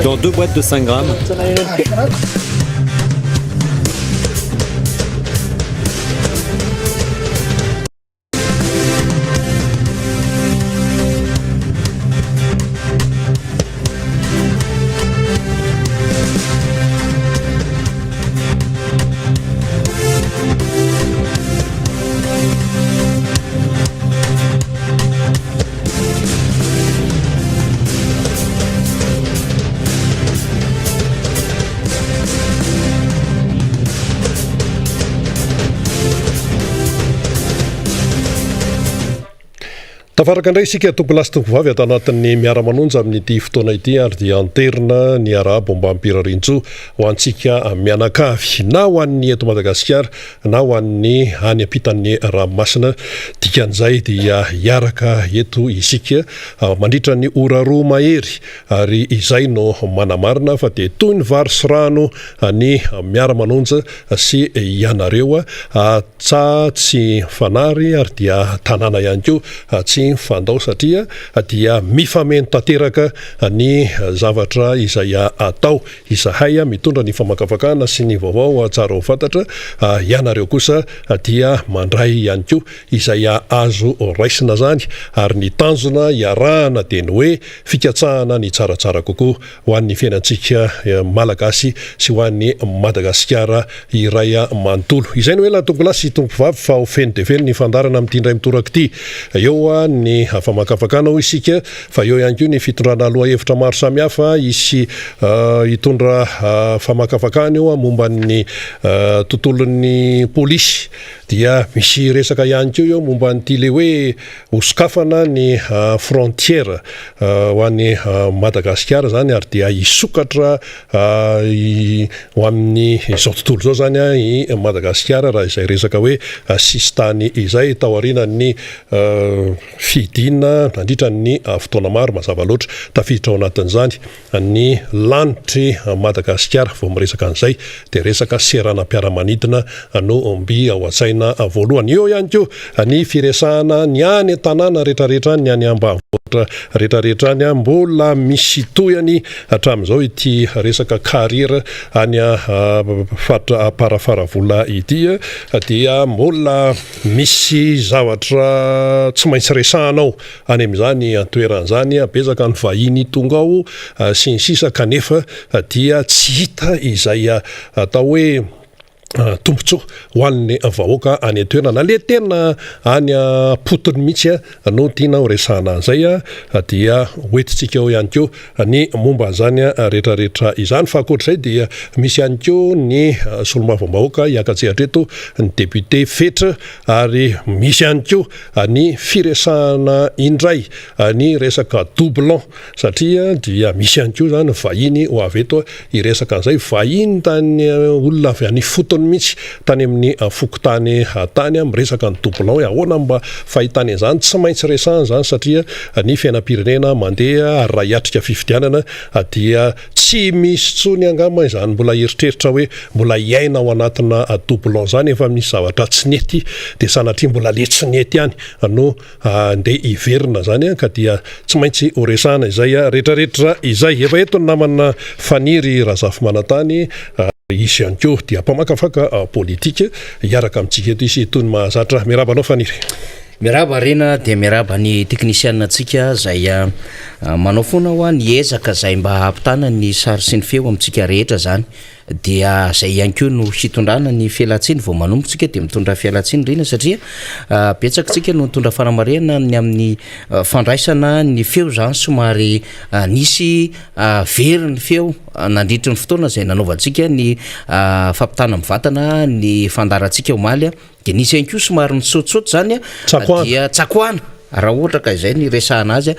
dans 2 boîtes de 5 grammes. Tafaraka indray isika tompo lasy tompo vavy ato anatin'ny miara-manonja amin'ity fotoana ity ary dia anterina ny arabo mba ampirarintso ho antsika mianakavy na ho an'ny eto Madagasikara na ho an'ny any ampitan'ny ranomasina dikan'izay dia hiaraka eto isika mandritra ny ora roa mahery ary izay no manamarina fa dia toy ny vary sy rano ny miara-manonja sy ianareo tsy fanary ary dia tanàna ihany koa tsy fandao satria dia mifameno tanteraka ny zavatra izay atao izahay mitondra ny famakafakana sy ny vaovao tsara ho fantatra ianareo kosa dia mandray ihany koa izay azo raisina zany ary ny tanjona iarahana dia ny hoe fikatsahana ny tsaratsara kokoa ho an'ny fiainantsika malagasy sy ho an'ny Madagasikara iray manontolo izay no hoe la tompo lasy tompo vavy fa ho feno de feno ny fandarana amin'ity indray mitoraka ity eo ny famakafakana ho isika fa eo ihany koa ny fitondrana aloha hevitra maro samihafa isy hitondra famakafakana eo momban'ny tontolon'ny polisy dia misy resaka ihany koa eo momba n'ity le hoe hosokafana ny frontière ho an'ny Madagasikara zany ary dia hisokatra ho amin'ny izao tontolo zao zany i Madagasikara raha izay resaka hoe sisy tany izay tao aorian'ny fidina nandritra ny fotoana maro mazava loatra tafiditra ao anatin'izany ny lanitry Madagasikara vao miresaka an'izay dia resaka seranam-piaramanidina no omby ao an-tsaina voalohany eo ihany koa ny firesahana ny any tanàna rehetrarehetra ny any ambanivohitra rehetrarehetra ny mbola misy toyany hatramin'izao ity resaka carrière any fatra parafaravola ity dia mbola misy zavatra tsy maintsy resahanao any amin'izany antoeran'izany bezaka ny vahiny tonga ao sy ny sisa kanefa dia tsy hita izay atao hoe tombontsoa ho an'ny vahoaka any an-toerana le tena any potony mihitsy no tiana ho resahana an'izay dia hoentintsika eo ihany koa ny momba an'izany rehetrarehetra izany fa ankoatr'izay dia misy ihany koa ny solomavambahoaka hiakatsehatra eto ny député fetra ary misy ihany koa ny firesahana indray ny resaka doublon satria dia misy ihany koa zany vahiny ho avy eto hiresaka an'izay vahiny tany olona avy any fotony mihitsy tany amin'ny fokotany tany miresaka ny doublon hoe ahoana mba fahitany an'izany tsy maintsy resahana zany satria ny fiainam-pirenena mandeha ary raha hiatrika fifidianana dia tsy misy tsony angamba izany mbola eritreritra hoe mbola hiaina ao anatina doublon zany efa misy zavatra tsy nety dia sanatria mbola le tsy nety ihany no ndeha hiverina zany ka dia tsy maintsy ho resahana izay rehetrarehetra izay efa eto ny namana faniry Razafy Manantany izy ihany koa dia mpamakafaka politika hiaraka amintsika eto izy toy ny mahazatra mirabanao faniry miraba rena dia miraba ny teknisianina antsika zay manao foana ho ny ezaka zay mba hampitana ny sary sy ny feo amintsika rehetra zany dia zay ihany koa no hitondrana ny fialatsiny vao manombotsika dia mitondra fialatsiny rena satria betsakatsika no mitondra fanamarena ny amin'ny fandraisana ny feo zany somary nisy very ny feo nandritry ny fotoana zay nanaovantsika ny fampitana mivatana ny fandarantsika omaly dia nisy ihany koa somary nitsotsoto zany dia tsakoana raha ohatra ka izay ny resahana azy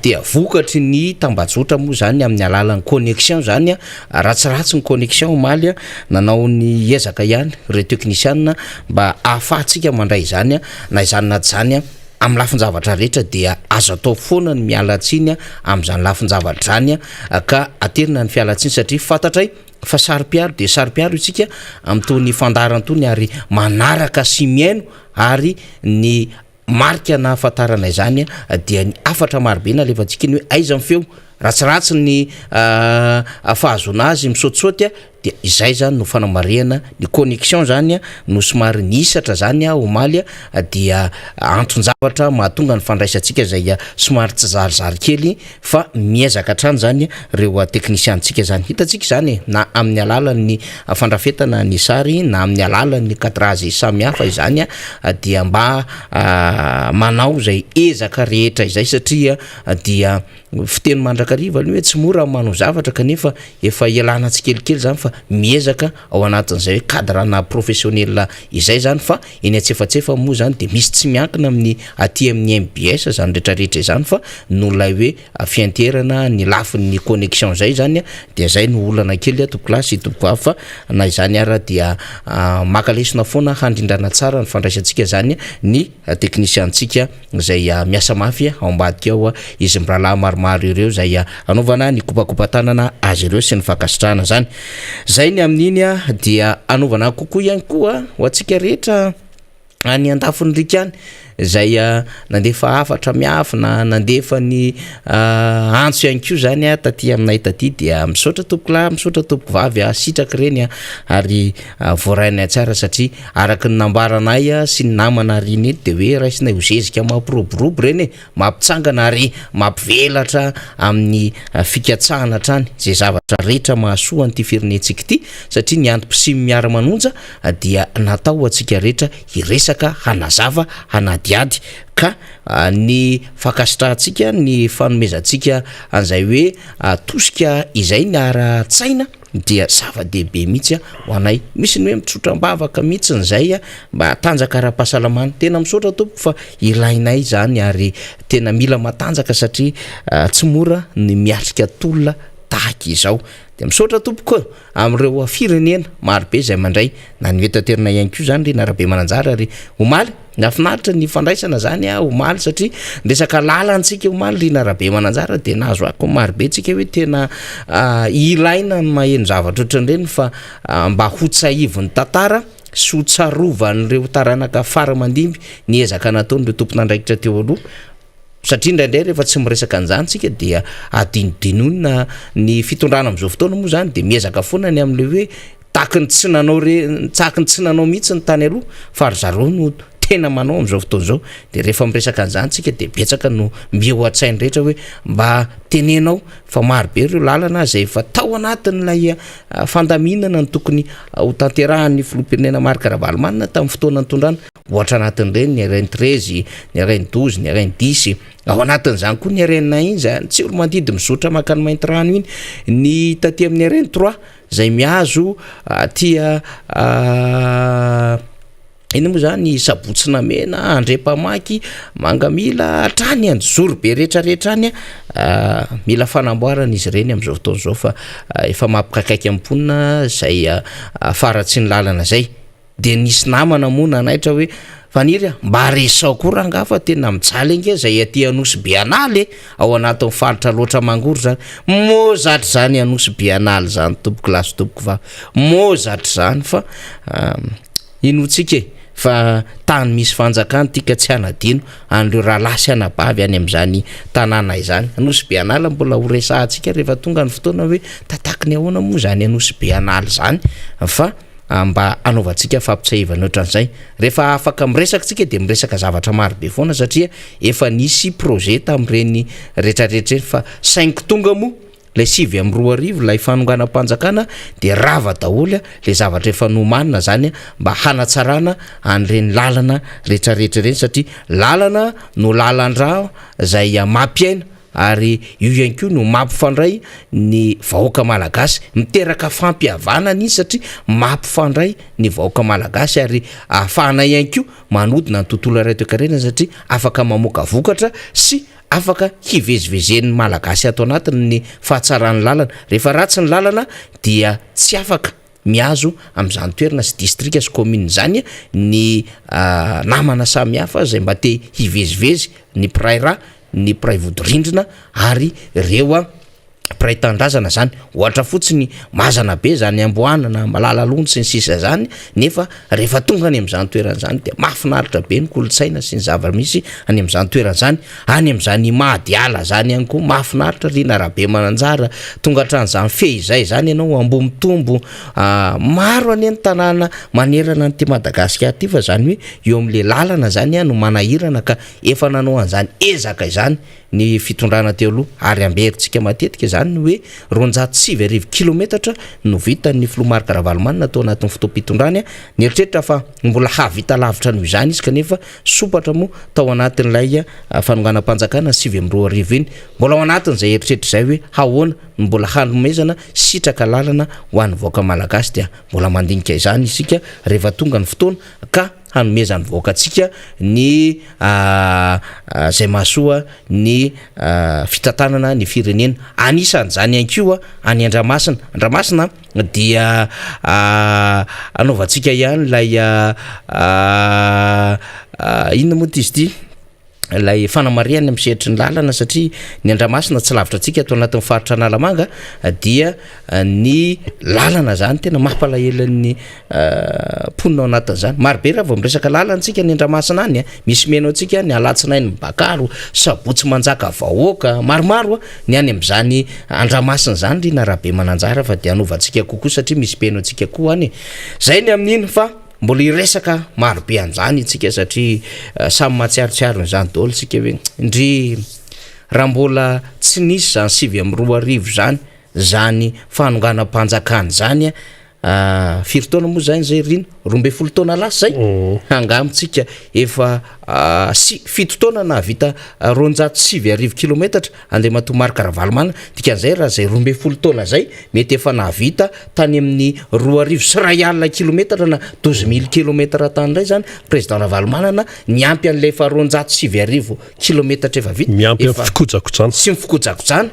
dia vokatry ny tambajotra moa zany amin'ny alalan'ny connexion zany ratsiratsy ny connexion omaly nanao ny ezaka ihany re teknisianina mba ahafahantsika mandray izany na izany na zany amin'ny lafin-javatra rehetra dia azo atao foana ny mialatsiny amin'izany lafin-javatra zany ka aterina ny fialatsiny satria fantatray fa sary-piaro dia sary-piaro isika amin'itony fandarantony ary manaraka sy miaino ary ny marika na ahafantarana izany dia ny afatra marobe na alefantsika ny hoe aiza ny feo ratsiratsy ny fahazona azy misaotisaoty de izay zany no fanamariana ny connexion zany no somary nisatra zany omaly dia anton-javatra mahatonga ny fandraisantsika zay somary tsy zarizary kely fa miezaka hatrany zany reo teknisiantsika zany hitatsika zany na amin'ny alalan'ny fandrafetana ny sary na amin'ny alalan'ny kadrazy samihafa izany dia mba manao zay ezaka rehetra izay satria dia fiteny mandrakariva ny hoe tsy mora manao zavatra kanefa efa ialana tsikelikely zany fa miezaka ao anatin'izay hoe cadrana professionnel izay zany fa eny atsefatsefa moa zany de misy tsy miankina amin'ny aty amin'ny MBS zany rehetrarehetra zany fa nolay hoe fianterana ny lafin'ny connexion zay zany de zay no olana kely tokolasy tokoafa na izany ara dia makalesona foana handrindrana tsara ny fandraisantsika zany ny teknisiantsika zay miasa mafy ao ambadika ao izy mirahalahy maromaro ireo zay anaovana ny kopakopatanana azy ireo sy ny fakasitrahana zany zay ny amin'iny dia anaovana kokoa ihany koa ho antsika rehetra any andafiny rikany zay nandefa afatra miafina nandefa ny antso ihany ko zany taty aminay taty dia misaotra tompokolahy misaotra tompoko vavy sitraka reny ary voarainay tsara satria araky ny nambaranay sy ny namana riny de hoe raisinay hozezika mampiroborobo reny mampitsangana ary mampivelatra amin'ny fikatsahana hatrany zay zavatra rehetra mahasoa an'ity firenentsika ity satria ny antom-pisimy miara-manonja dia natao atsika rehetra hiresaka hanazava hanadiady ka ny fakasitrahantsika ny fanomezantsika an'izay hoe tosika izay ny ara-tsaina dia zava-dehibe mihitsy ho anay misy ny hoe mitsotra-bavaka mihitsy nyzay mba tanjaka ara-pahasalamana tena misaotra tompo fa ilainay zany ary tena mila matanjaka satria tsy mora ny miatrika tolona tahaka izao de misaotra tompoko am'ireo firenena marobe zay mandray na ny etaterina ihany ko zany ry narabe mananjara ary omaly nafinaritra ny fandraisana zany omaly satria resaka lalantsika omaly ry narabe mananjara de nahazo ako marobe tsika hoe tena ilaina ny maheno zavatra ohatran'ireny fa mba hotsaivony tantara sy ho tsarovan'ireo taranaka fara mandimby ny ezaka nataon'ireo tompon'andraikitra teo aloha satria indraindray rehefa tsy miresaka an'izany tsika dia adinodinona ny fitondrana am'izao fotoana moa zany de miezaka foana ny am'le hoe takiny tsy nanao tsakiny tsy nanao mihitsy ny tany aloha fa ry zareo no tena manao am'izao fotoana zao de rehefa miresaka an'izany tsika de betsaka no mbeo an-tsainy rehetra hoe mba tenenao fa marobe ireo lalana zay efa tao anatin'ilay fandaminana ny tokony ho tanterahan'ny filoham-pirenena Marc Ravalomanina tamin'ny fotoana nitondrana ohatra anatin'ireny ny RN 13 ny RN 12 ny RN 10 ao anatin'izany koa ny RN 9 tsy olo mandidy mizotra maka ny mainty rano iny ny taty amin'ny RN 3 zay miazo tia iny moa zany sabotsina mena andrepamaky mangamila hatrany anjoro be rehetrarehetra any mila fanamboarana izy ireny am'izao fotoana zao fa efa mampikakaiky amponina zay faratsy ny lalana zay de nisy namana moa nanaitra hoe faniry mba resao koa rangafa tena mijaly ange zay aty anosy be analy ao anatin'ny faritra loatra mangoro zany mozatra zany anosy be analy zany tompoko lasy tompoko va mozatra zany fa inotsika fa tany misy fanjakany tika tsy anadino an'ireo rahalasy anabavy any am'izany tanàna izany anosy be anala mbola ho resahantsika rehefa tonga ny fotoana hoe tatakiny ahoana moa zany anosy be analy zany fa mba anaovantsika fampitsaivana ohatran'izay rehefa afaka miresaka tsika de miresaka zavatra marobe foana satria efa nisy projet tamin'ireny rehetrarehetra reny fa 5 tonga moa le 7:10 lay fanonganam-panjakana de rava daholy le zavatra efa nomanina zany mba hanatsarana an'ireny lalana rehetrarehetra reny satria lalana no lalan-dra zay mampiaina ary io ihany koa no mampifandray ny vahoaka malagasy miteraka fampihavanana izy satria mampifandray ny vahoaka malagasy ary ahafahana ihany koa manodina ny tontolo ara-toekarena satria afaka mamoaka vokatra sy afaka hivezivezen'ny malagasy ato anatiny ny fahatsarany lalana rehefa ratsy ny lalana dia tsy afaka miazo am'izany toerana sy distrika sy commune zany ny namana samihafa zay mba te hivezivezy ny praira ny pray vodorindrina ary reo praitandrazana zany ohatra fotsiny mazana be zany amboanana malala lony sy ny sisa zany nefa rehefa tonga any am'izany toerana zany de mahafinaritra be ny kolotsaina sy ny zavamisy any am'izany toerana zany any am'izany mahadiala zany ihany koa mahafinaritra rina rahabe mananjara tonga hatran'izany fehizay zany ianao ambomtombo maro any ny tanàna manerana ny ty Madagasikara ty fa zany hoe eo am'le lalana zany no manahirana ka efa nanao an'izany ezaka izany ny fitondrana teo aloha ary amberintsika matetika zany hoe 209 kilometatra no vita ny filomarika Ravalomanana atao anatin'ny fotoam-pitondrany nieritreritra fa mbola havita lavitra noho izany izy kanefa sopatra moa tao anatin'ilay fanonganam-panjakana 7 iny mbola ao anatin'izay eritreritra zay hoe hahoana mbola hanomezana sitraka lalana ho an'ny voaka malagasy dia mbola mandinika izany isika rehefa tonga ny fotoana ka hanomezany voakatsika ny zay mahasoa ny fitantanana ny firenena anisan'izany ihany koa any Andramasina dia anaovantsika ihany lay inona moa izy ty lay fanamariany am'sehatry ny lalana satria ny Andramasina tsy lavitra antsika ato anatin'ny faritra Analamanga dia ny lalana zany tena mampalahelan'ny ponina ao anatin'izany marobe raha vao miresaka lalana antsika ny Andramasina any misy meno antsika ny Alatsinainy Bakaro Sabotsy Manjaka Vahoaka maromaro ny any am'izany Andramasina zany rina rahabe mananjara fa dia anovantsika kokoa satria misy peno antsika koa any zay ny amin'iny fa mbola iresaka marobe an'izany itsika satria samy matsiarotsiaro n'izany daholo isika hoe indry raha mbola tsy nisy zany 7 zany fanonganam-panjakana zany firy taona moa zany zay rina 12 taona lasa zay angamitsika efa 7 taona na vita 209 kilometatra andeha matomarika Ravalomanana dikan'izay raha zay 12 taona zay mety efa navita tany amin'ny 2,100 kilometatra na 12,000 kilometatra tany ray zany président Ravalomanana niampy an'ilay efa 209 kilometatra efa vita miampy amin'ny fikojakojana sy mifikojakojana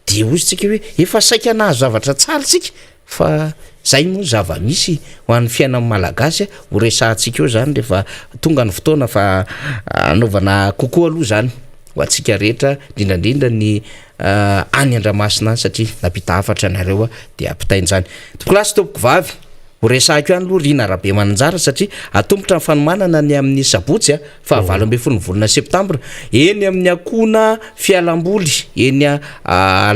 dia ozy tsika hoe efa saika nahazo zavatra tsara tsika fa zay moa zava-misy ho an'ny fiainan'ny malagasy ho resahantsika eo zany rehefa tonga ny fotoana fa anaovana kokoa aloha zany ho antsika rehetra indrindrandrindra ny any Andramasina satria napita hafatra anareo dia ampitain'izany tokolasy tompoko vavy ho resahako ihany aloha rina rahabe mananjara satria atombotra ny fanomanana ny amin'ny Sabotsy fa 12 volana Septambra eny amin'ny akona fialamboly eny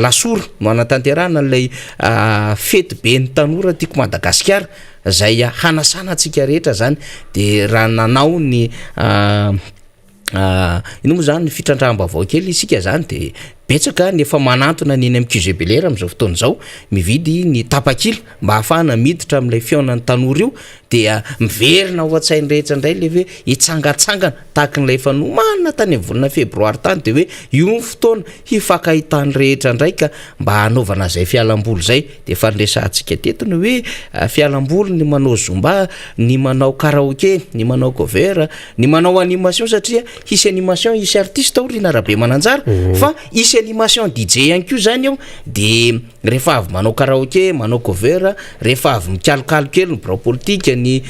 Lasora no anatanterahana n'ilay fety be ny tanora tiako Madagasikara zay hanasana antsika rehetra zany de raha nanao ny ino moa zany ny fitrandram-baovao kely isika zany de betsaka ny efa manantona ny eny amin'ny QGBLR am'izao fotoana zao mividy ny tapakila mba ahafahana miditra amin'ilay fiaonan'ny tanora io dia miverina ho an-tsainy rehetra indray le hoe hitsangatsangana tahaka n'ilay efa nomanina tany amin'ny volana febroary tany de hoe io ny fotoana hifankahitany rehetra indray ka mba hanaovana zay fialamboly zay de efa niresahantsika tetony hoe fialamboly ny manao zumba ny manao karaoké ny manao cover ny manao animation satria hisy animation hisy artiste rina rahabe mananjara fa hisy animation DJ ihany koa zany ao de rehefa avy manao karaoké manao cover rehefa avy mikalokalo kely ny birao politika ny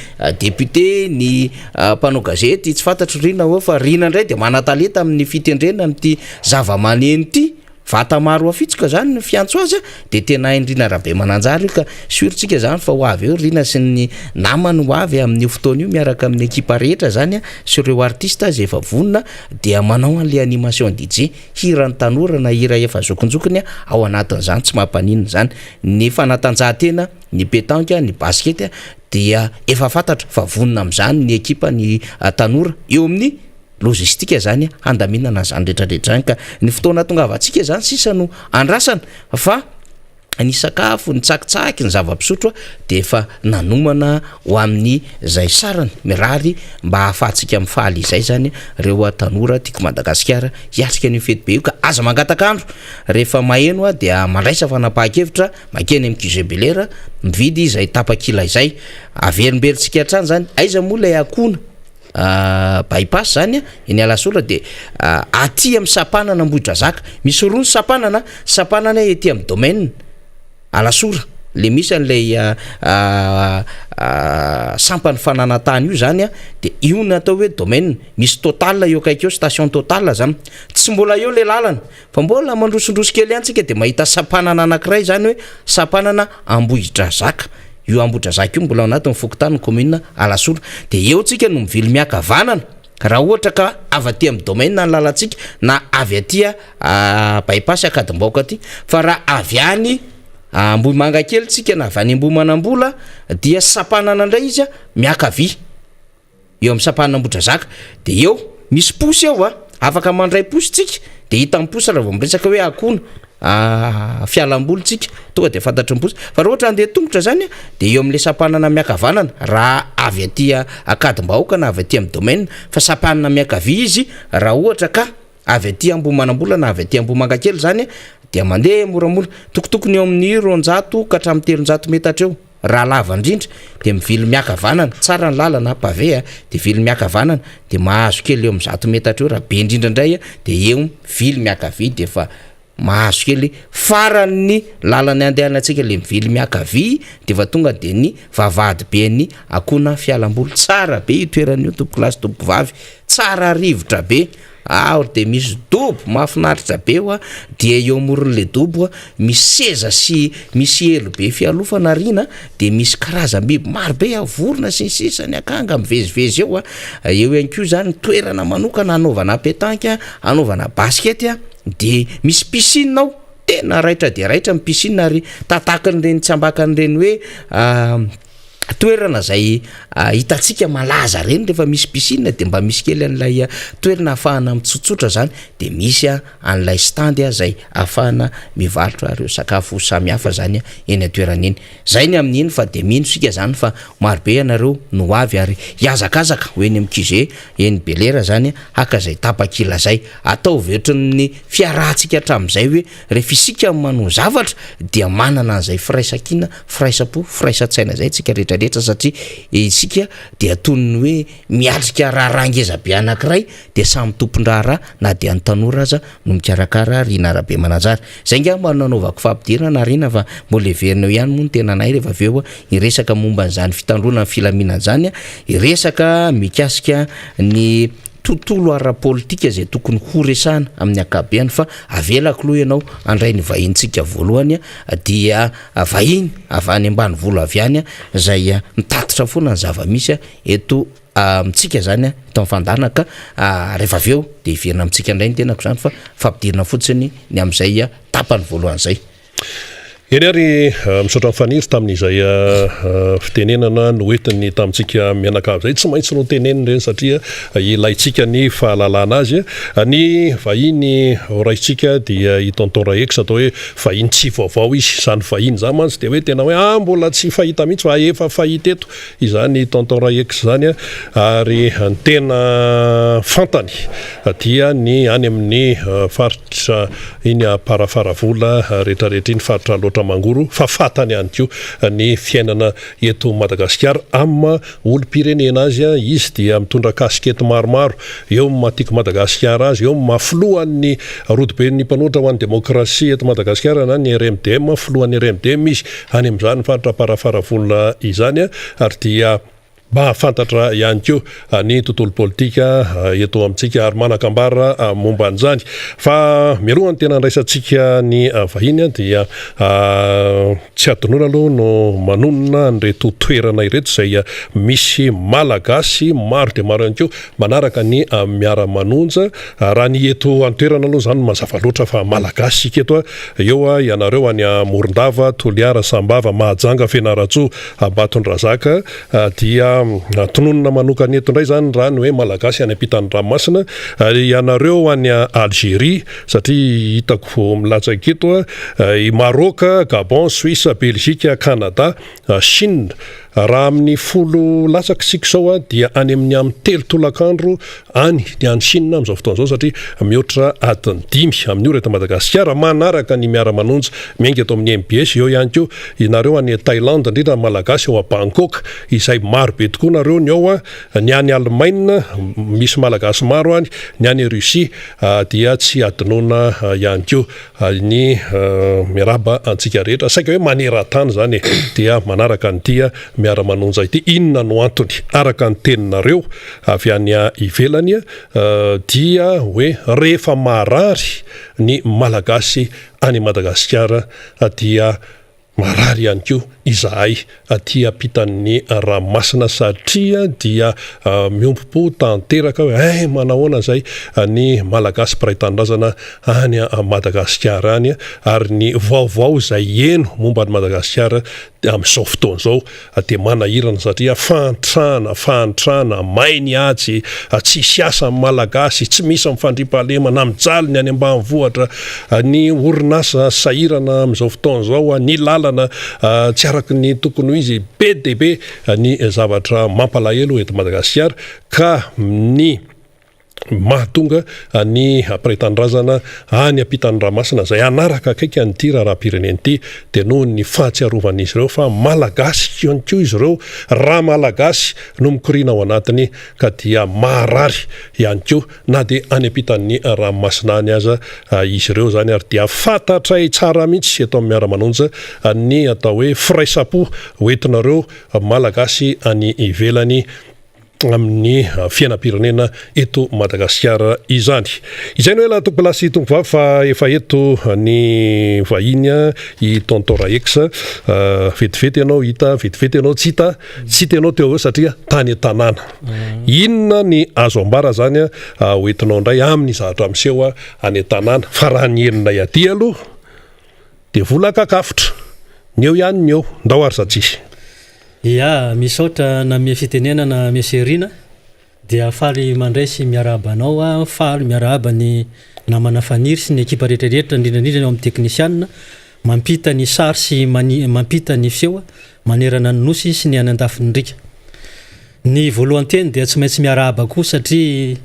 député ny mpanao gazety tsy fantatro rina hoe fa rina indray de manatalenta amin'ny fitendrena amin'ity zava-maneno ity vata maro afitsika zany ny fiantso azy de tena indrina rahabe mananjara io ka suritsika zany fa ho avy eo rina sy ny namany ho avy amin'ny fotoana io miaraka amin'ny ekipa rehetra zany sy ireo artiste zay efa vonona dia manao an'le animation DJ hira ny tanora na hira efa zokonjokony ao anatin'izany tsy mampaninina zany ny fanatanjahantena ny pétanque ny basket dia efa fantatra fa vonona amin'izany ny ekipa ny tanora eo amin'ny logistika zany handaminana zany rehetrarehetra zany ka ny fotoana tonga avantsika zany sisa no andrasana fa ny sakafo ny tsakitsaky ny zava-pisotro de efa nanomana ho amin'ny zay sarany mirary mba hahafahantsika mifaly izay zany reo tanora tiako Madagasikara hiatrika ny fety be io ka aza mangatakandro rehefa maheno dia mandraisa fanapahan-kevitra makeny amin'ny QGBLR mividy izay tapakila izay averimberitsika hatrany zany aiza moa lay akona bypass zany eny Lasora de aty amin'ny sapanana Ambohidrazaka misy roa ny sapanana ety amin'ny domaine Lasora le misy an'lay sampany fananantany io zany a de io no atao hoe domaine misy total eo akaiky eo station total zany tsy mbola eo le lalana fa mbola mandrosondroso kely antsika de mahita sapanana anankiray zany hoe sapanana Ambohidrazaka io Ambohidrazaka io mbola anatin'ny Fokotany commune Alasolo de eo tsika no mivily miakavanana raha ohatra ka avy aty amin'ny domaine ny lalantsika na avy aty bypass Akadimbaoka aty fa raha avy any Ambohimanga kely tsika na avy any Ambohimanambola dia sapanana indray izy miakavy eo amin'ny sapanana Ambohidrazaka de eo misy posy eo afaka mandray posy tsika de hita amin'ny posy raha vao miresaka hoe akona fialamboly tsika tonga de fantatry ny posy fa raha ohatra andeha tongotra zany de eo amin'le sapanana miakavanana raha avy aty Akadimbaoka na avy aty amin'ny domaine fa sapanana miakavy izy raha ohatra ka avy aty Ambohimanambola na avy aty Ambohimanga kely zany dia mandeha moramora tokotokony eo amin'ny 200 ka hatramin'ny 300 metatra eo raha lava indrindra de mivily miakavanana tsara ny lalana pavé de vily miakavanana de mahazo kely eo amin'ny 100 metatra eo raha be indrindra indray de eo vily miakavy de fa mahazo kely farany lalany andehanantsika le mivily miakavy de fa tonga de ny vavahady be ny akona fialamboly tsara be itoeran'io tompoko lasy tompoko vavy tsara rivotra be de misy dobo mahafinaritra be dia eo amoron'le dobo misy seza sy misy elo be fialofana rina de misy karazam-biby maro be avorona sy ny sisany akanga mivezivezy eo eo ihany koa zany toerana manokana anaovana pétanque anaovana basket de misy piscine ao tena raitra de raitra amin'ny piscine ary tatakan'ireny tsy ambakan'ireny hoe toerana zay hitatsika malaza reny rehefa misy piscine de mba misy kely an'lay toerana ahafahana mitsotsotra zany de misy an'lay stand zay ahafahana mivarotra reo sakafo samy hafa zany eny atoerana eny zay ny amin'iny fa de mino sika zany fa maro be anareo no avy ary hiazakazaka ho eny amin'ny QG eny Belera zany haka zay tapakila zay atao vetrony fiarahantsika hatramin'izay hoe rehefa isika manao zavatra dia manana an'izay firaisankina firaisapo firaisatsaina zay tsika rehetra satria isika de atonony hoe miatrika raharangeza be anankiray de samy tompon-draharaha na de any tanora aza no mikarakara rina arabe manajary zay ngamba nanaovako fampidirana rina fa mbola everina eo ihany moa ny tena nay rehefa aveo iresaka momba n'izany fitandrona ny filaminana zany iresaka mikasika ny tontolo ara-politika zay tokony ho resana amin'ny akabeany fa avelako loha ianao andray ny vahintsika voalohany dia vahiny avy any ambany volo avy any zay mitatitra foana ny zava-misy eto mitsika zany eto fandanaka rehefa aveo de iverina amitsika indray ny tenako zany fa fampidirina fotsiny ny am'izay tapany voalohany zay eny ary misaotra mifaniry tamin'izay fitenenana no entiny tamintsika mianakavy zay tsy maintsy no teneniny reny satria ilaitsika ny fahalalana azy ny vahiny raitsika dia itonton raeky atao hoe vahiny tsy vaovao izy zany vahiny zany mantsy de hoe tena hoe mbola tsy fahita mihitsy fa efa fahita eto izany tonton raeky zany ary ny tena fantany dia ny any amin'ny faritra iny parafaravola rehetrarehetra iny faritra loatra mangoro fa fatany ihany koa ny fiainana eto Madagasikara amin'ny olo-pirenena azy izy dia mitondra kasikety maromaro eo matiky Madagasikara azy eo mafilohan'ny rodoben'ny mpanoatra ho an'ny demokrasia eto Madagasikara na ny RMDM filohan'ny RMDM izy any amin'izany faritra parafaravola izany ary dia mahafantatra ihany koa ny tontolo politika eto amintsika ary manakambara momba an'izany fa mialohany tena andraisantsika ny vahiny dia tsy adinoana aloha no manonona nyreto toerana ireto zay misy malagasy maro de maro ihany koa manaraka ny miara-manonja raha ny eto antoerana aloha zany mazava loatra fa malagasy sika eto eo ianareo any Morondava Toliara Sambava Mahajanga Fianaratsoa Ambatondrazaka dia tononona manokana eto indray zany raha ny hoe malagasy any ampitany ranomasina ianareo any Algérie satria hitako milatsaka eto i Maroc, Gabon, Suisse, Belgique, Canada, Chine raha amin'ny folo latsaky sika zao a dia any amin'ny amin'ny telo tolakandro any Chine amin'izao fotoana izao satria mihoatra adiny 5 amin'ny ora eto Madagasikara manaraka ny miara-manonja miainga eto amin'ny MBS eo ihany koa nareo any Thaïlande indrindra malagasy eo a Bangkok izay maro be tokoa nareo ny ao a ny any Allemagne misy malagasy maro any ny any Russie dia tsy adinoana ihany koa ny miaraba antsika rehetra saika hoe maneran-tany zany dia manaraka an'ity miara-manonja ity inona no antony araka ny teninareo avy any ivelany dia hoe rehefa marary ny malagasy any Madagasikara dia marary ihany koa izahay aty ampitan'ny ranomasina satria dia miompom-po tanteraka hoe manahoana zay ny malagasy mpiray tanindrazana any Madagasikara any ary ny vaovao zay eno momba ny Madagasikara amin'izao fotoana izao dia manahirana satria fantrana mainy atsy tsisy asa amin'ny malagasy tsy misy mifandriam-pahalema na mijaly ny any ambanivohitra ny orinasa sahirana amin'izao fotoana izao ny lalana tsy araka ny tokony ho izy be dia be ny zavatra mampalahelo eto Madagasikara ka ny mahatonga ny ampiray-tanindrazana any ampitan'ny ranomasina zay anaraka akaiky an'ity raharaham-pirenena ity dia noho ny fahatsiarovan'izy ireo fa malagasy ihany koa izy ireo raha malagasy no mikoriana ao anatiny ka dia marary ihany koa na dia any ampitan'ny ranomasina any aza izy ireo zany ary dia fantatray tsara mihitsy eto amin'ny miara-manonja ny atao hoe firaisapo hoentinareo malagasy any ivelany amin'ny fiainam-pirenena eto Madagasikara izany. Izay no hoe laha tokolasy tongovavy fa efa eto ny vahiny i Tonton Raex vetivety ianao hita vetivety ianao tsy hita ianao teo satria tany tanàna. Inona ny azo ambara zany hoentinao indray amin'ny zavatra miseho any tanàna fa raha ny heninay aty aloha dia vola kakafitra ny eo ihany ny eo ndao ary satsisy. Ya misaotra na mia fitenena na mia serina dia faly mandray sy miarahaba anao faly miarahaba ny namana faniry sy ny ekipa rehetrarehetra indrindrandrindra eo amin'ny teknisianina mampita ny sary sy mampita ny feo manerana ny nosy sy ny any an-dafindrika. Ny voalohany teny dia tsy maintsy miarahaba koa satria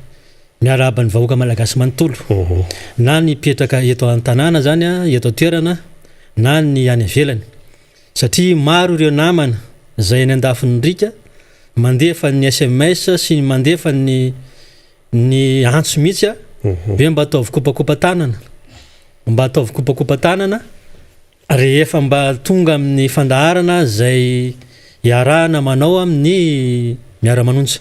miarahaba ny vahoaka malagasy manontolo na ny petraka eto an-tanàna zany eto toerana na ny any ivelany satria maro ireo namana zay any an-dafindrika mandefa ny SMS sy mandefa ny antso mihitsy hoe mba ataovy kopakopa tanana mba ataovy kopakopa tanana rehefa mba tonga amin'ny fandaharana zay iarahana manao amin'ny miara-manonja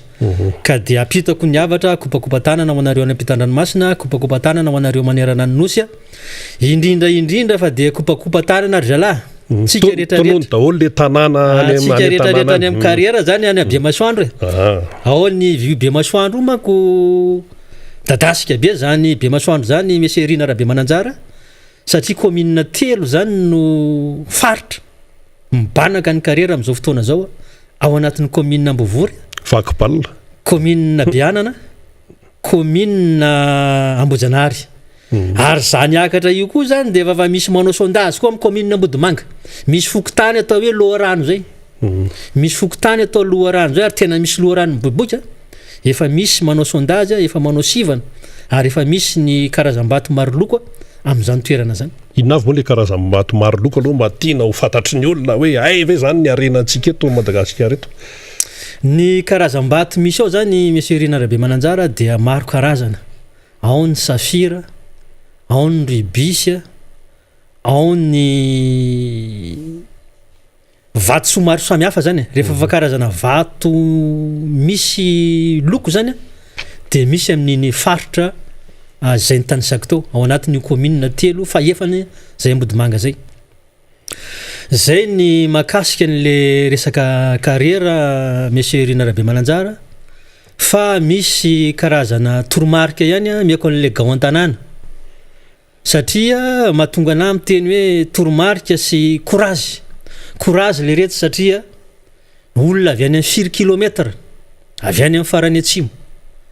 ka dia apitako ny havatra kopakopa tanana ho anareo any ampitan-dranomasina kopakopa tanana ho anareo manerana ny nosy indrindra fa dia kopakopa tanana ry zalahy tsika rehetrarehetra daholo le tanàna tsika rehetrarehetra any amin'ny carrière zany any Bemasoandro ao ny vio Bemasoandro manko dadasika be zany Bemasoandro zany meserina raha be mananjara satria commune telo zany no faritra mibanaka ny carrière amin'izao fotoana zao ao anatin'ny commune Ambovory Vakipalina commune Bianana commune Ambojanary ary zany akatra io koa zany dia efa misy manao sondage koa amin'ny commune Ambodimanga misy fokotany atao hoe loharano zay misy fokotany atao loharano zay ary tena misy loharano miboboka efa misy manao sondage efa manao sivana ary efa misy ny karazam-bato maro loko amin'izany toerana zany. Inona avy moa le karazam-bato maro loko aloha mba tiana ho fantatry ny olona hoe ay ve zany ny arenantsika eto Madagasikara eto? Ny karazam-bato misy ao zany Monsieur Rina Rabe Mananjara dia maro karazana ao ny safira ao ny rubis ao ny vato somary samihafa zany rehefa fa karazana vato misy loko zany dia misy amin'iny faritra zay ny tany sakto ao anatin'ny commune telo fa efany zay Ambodimanga zay ny makasika an'le resaka carrière Monsieur Rina Rabe Mananjara fa misy karazana toromarika ihany miako an'le gao an-tanàna satria mahatonga ana miteny hoe toromarika sy courage le rehetra satria olona avy any amin'ny 4 kilometra avy any amin'ny farany atsimo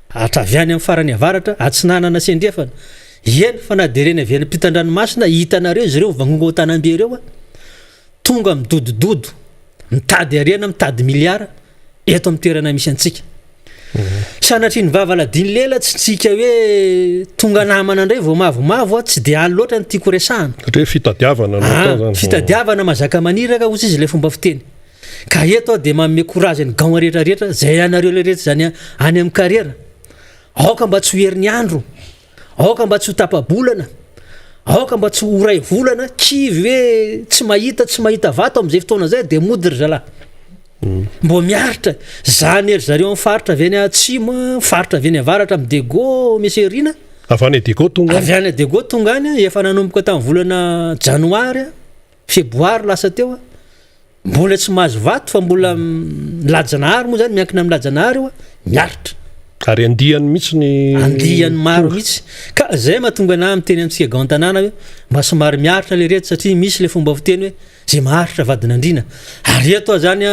atra avy any amin'ny farany avaratra atsinanana sy andrefana eny fa na dia reny avy any ampitan-dranomasina hitanareo izy ireo vagnongo tanambe ireo tonga midodododo mitady arena mitady miliara eto amin'ny toerana misy antsika sanatria ny vavaladiny lela tsy tsika hoe tonga namana indray vao mavomavo tsy dia any loatra ny tiako resahana satria fitadiavana zany fitadiavana mazaka maniraka ozy izy ilay fomba fiteny ka eto dia manome courageny gaon rehetrarehetra zay anareo le rehetra zany any amin'ny carrière aoka mba tsy ho herin'ny andro aoka mba tsy ho tapabolana aoka mba tsy ho ray volana kivy hoe tsy mahita vato amin'izay fotoana zay dia mody ry zalahy mbo miaritra zany ery zareo amin'ny faritra avy any atsimo faritra avy any avaratra amin'ny Dego Meserina avy any Dego tonga avy any Dego tonga any efa nanomboka tamin'ny volana janoary febroary lasa teo mbola tsy mahazo vato fa mbola lajanahary moa zany miankina amin'ny lajanahary io miaritra ary andihany mihitsy andihany maro mihitsy ka zay mahatonga na miteny amintsika gaon tanàna hoe mba somary miaritra le rehetra satria misy le fomba fiteny hoe zay maharitra vadinandrina ary eto zany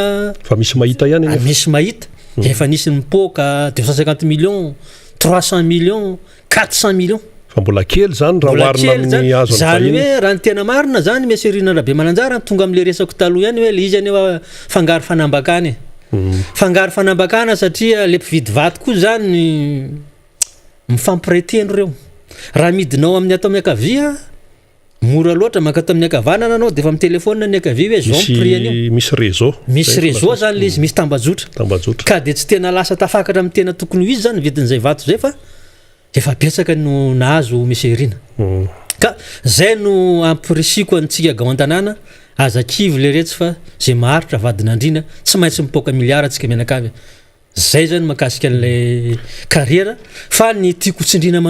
fa misy mahita ihany misy mahita efa nisy mipoka 250 millions 300 millions 400 millions fa mbola kely zany raha oharina amin'ny azo zany hoe raha ny tena marina zany Meserina Rabe Mananjara tonga amin'le resako taloha ihany hoe le izy any fangaro fanambakany fangaro fanambakana satria le mpividy vato koa zany mifampireteno reo raha midinao amin'ny atao amin'ny akavia mora loatra mankato amin'ny akavanana anao dia efa amin'ny telefônina ny akavia hoe zao prix anio misy réseau zany le izy misy tambajotra ka dia tsy tena lasa tafakatra amin'ny tena tokony ho izy zany vidin'izay vato zay fa efa betsaka no nahazo Meserina ka zay no ampirisiko antsika gaon tanàna aza kivy le rehetra fa zay maharitra vadinandrina tsy maintsy mipoka miliara antsika mianakavy zay zany makasika an'ilay carrière fa ny tiako tsindrina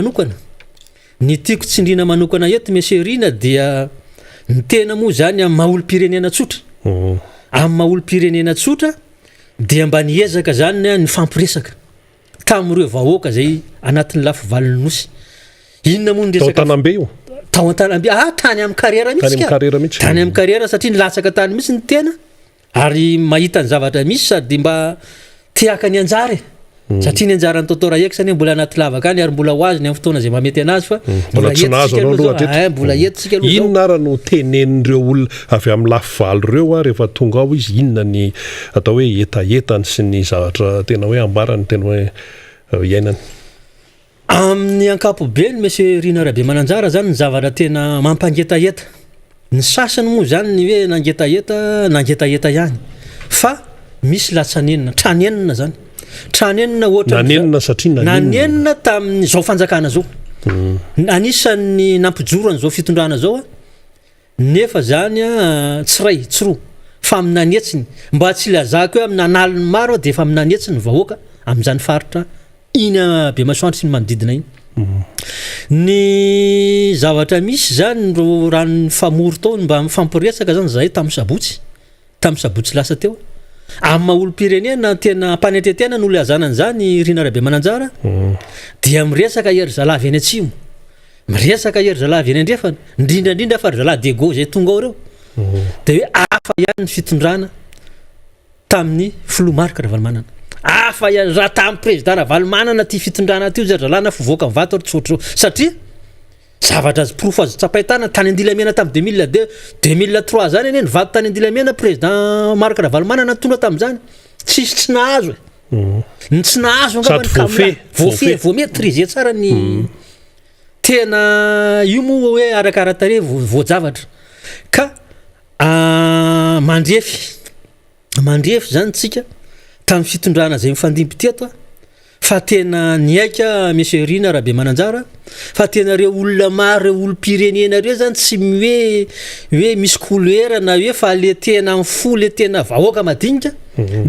manokana eto Meserina dia ny tena moa zany amin'ny maha-olo-pirenena tsotra amin'ny maha-olo-pirenena tsotra dia mba niezaka zany ny fampiresaka tamin'ireo vahoaka zay anatin'ny lafo valiny nosy inona moa ny resaka tao an-tanambe tany amin'ny carrière mihitsy tany amin'ny carrière satria nilatsaka tany mihitsy ny tena ary mahita ny zavatra misy sady mba tiaka ny anjara satria ny anjara ny Tonton Raheky zany mbola anaty lavaka any ary mbola ho azy ny amin'ny fotoana zay mamety anazy fa mbola tsy nahazo anao aloha mbola etsika aloha inona ara no tenenin'ireo olona avy amin'ny lafo valo ireo rehefa tonga ao izy inona ny atao hoe etaetany sy ny zavatra tena hoe ambarany tena hoe iainany amin'ny ankapobeny Meserina Rabe Mananjara zany ny zavatra tena mampangetaeta ny sasany moa zany ny hoe nangetaeta ihany fa misy latsanenina tranenina zany tranenina ohatra nanenina tamin'izao fanjakana zao anisan'ny nampijoro an'izao fitondrana zao nefa zany tsy roa fa amin'nanetsiny mba tsy lazako hoe amin'ny analiny maro dia efa amin'nanetsiny ny vahoaka amin'izany faritra iny Bemasoandro sy ny manodidina iny ny zavatra misy zany raha ny famory tao mba mifampiresaka zany zay tamin'ny sabotsy lasa teo amin'ny maha-olo-pirenena tena mpanetretena no lazanany zany Rina Rabe Mananjara dia miresaka ery zalavy any atsimo miresaka ery zalavy any andrefana indrindrandrindra fa ry zalahy Dego zay tonga ao reo dia hoe afa ihany ny fitondrana tamin'ny Filomarika Ravalomanana afa ihany raha tamin'ny président Ravalomanana ty fitondrana ty zay zalahy na fivoaka amin'ny vato tsotra satria zavatra azy profo azy tsapaitana tany Andilamena tamin'ny 2003 zany eny vato tany Andilamena président Marika Ravalomanana tonga tamin'izany tsisy tsy nahazo ny tsy nahazo vo maîtriser tsara ny tena io moa hoe arakaratare voajavatra ka mandrefy zany tsika tamin'ny fitondrana zay mifandimby teto fa tena niaika Meserina Rabe Mananjara fa tena reo olona maro reo olo-pirenena reo zany tsy hoe misy couleur na hoe fa le tena mifo le tena vahoaka madinika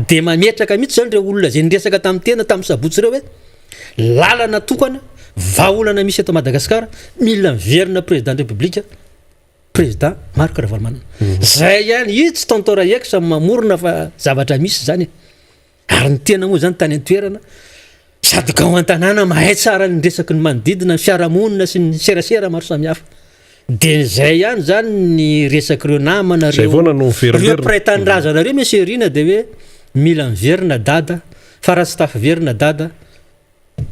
dia mametraka mihitsy zany reo olona zay niresaka tamin'ny tena tamin'ny sabotsy reo hoe lalana tokana vahaolana misy eto Madagasikara mila miverina président de république président Marika Ravalomanana zay ihany io tsy Tonton Raheky samy mamorona fa zavatra misy zany ary ny tena moa zany tany an-toerana sady gaon an-tanàna mahay tsara ny resaky ny manodidina ny fiarahamonina sy ny serasera maro samihafa dia zay ihany zany ny resaky reo namana reo praitanindrazana reo Meserina dia hoe mila miverina dada fa raha tsy tafiverina dada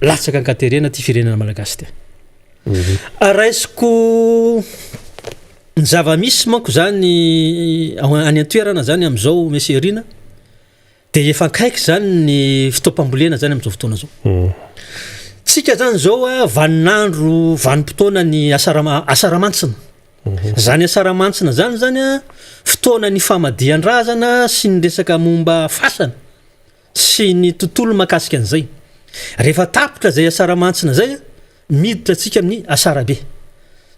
latsaka ankaterena ty firenena malagasy ty raisiko ny zava-misy manko zany any an-toerana zany am'izao meserina de efa akaiky zany ny fitoam-pambolena zany am'izao fotoana zao. Tsika zany zao vaninandro vanim-potoana ny asaramantsina. Zany asaramantsina zany fotoana ny famadihan-drazana sy ny resaka momba fasana sy ny tontolo makasika an'izay. Rehefa tapitra zay asaramantsina zay miditra tsika amin'ny asarabe.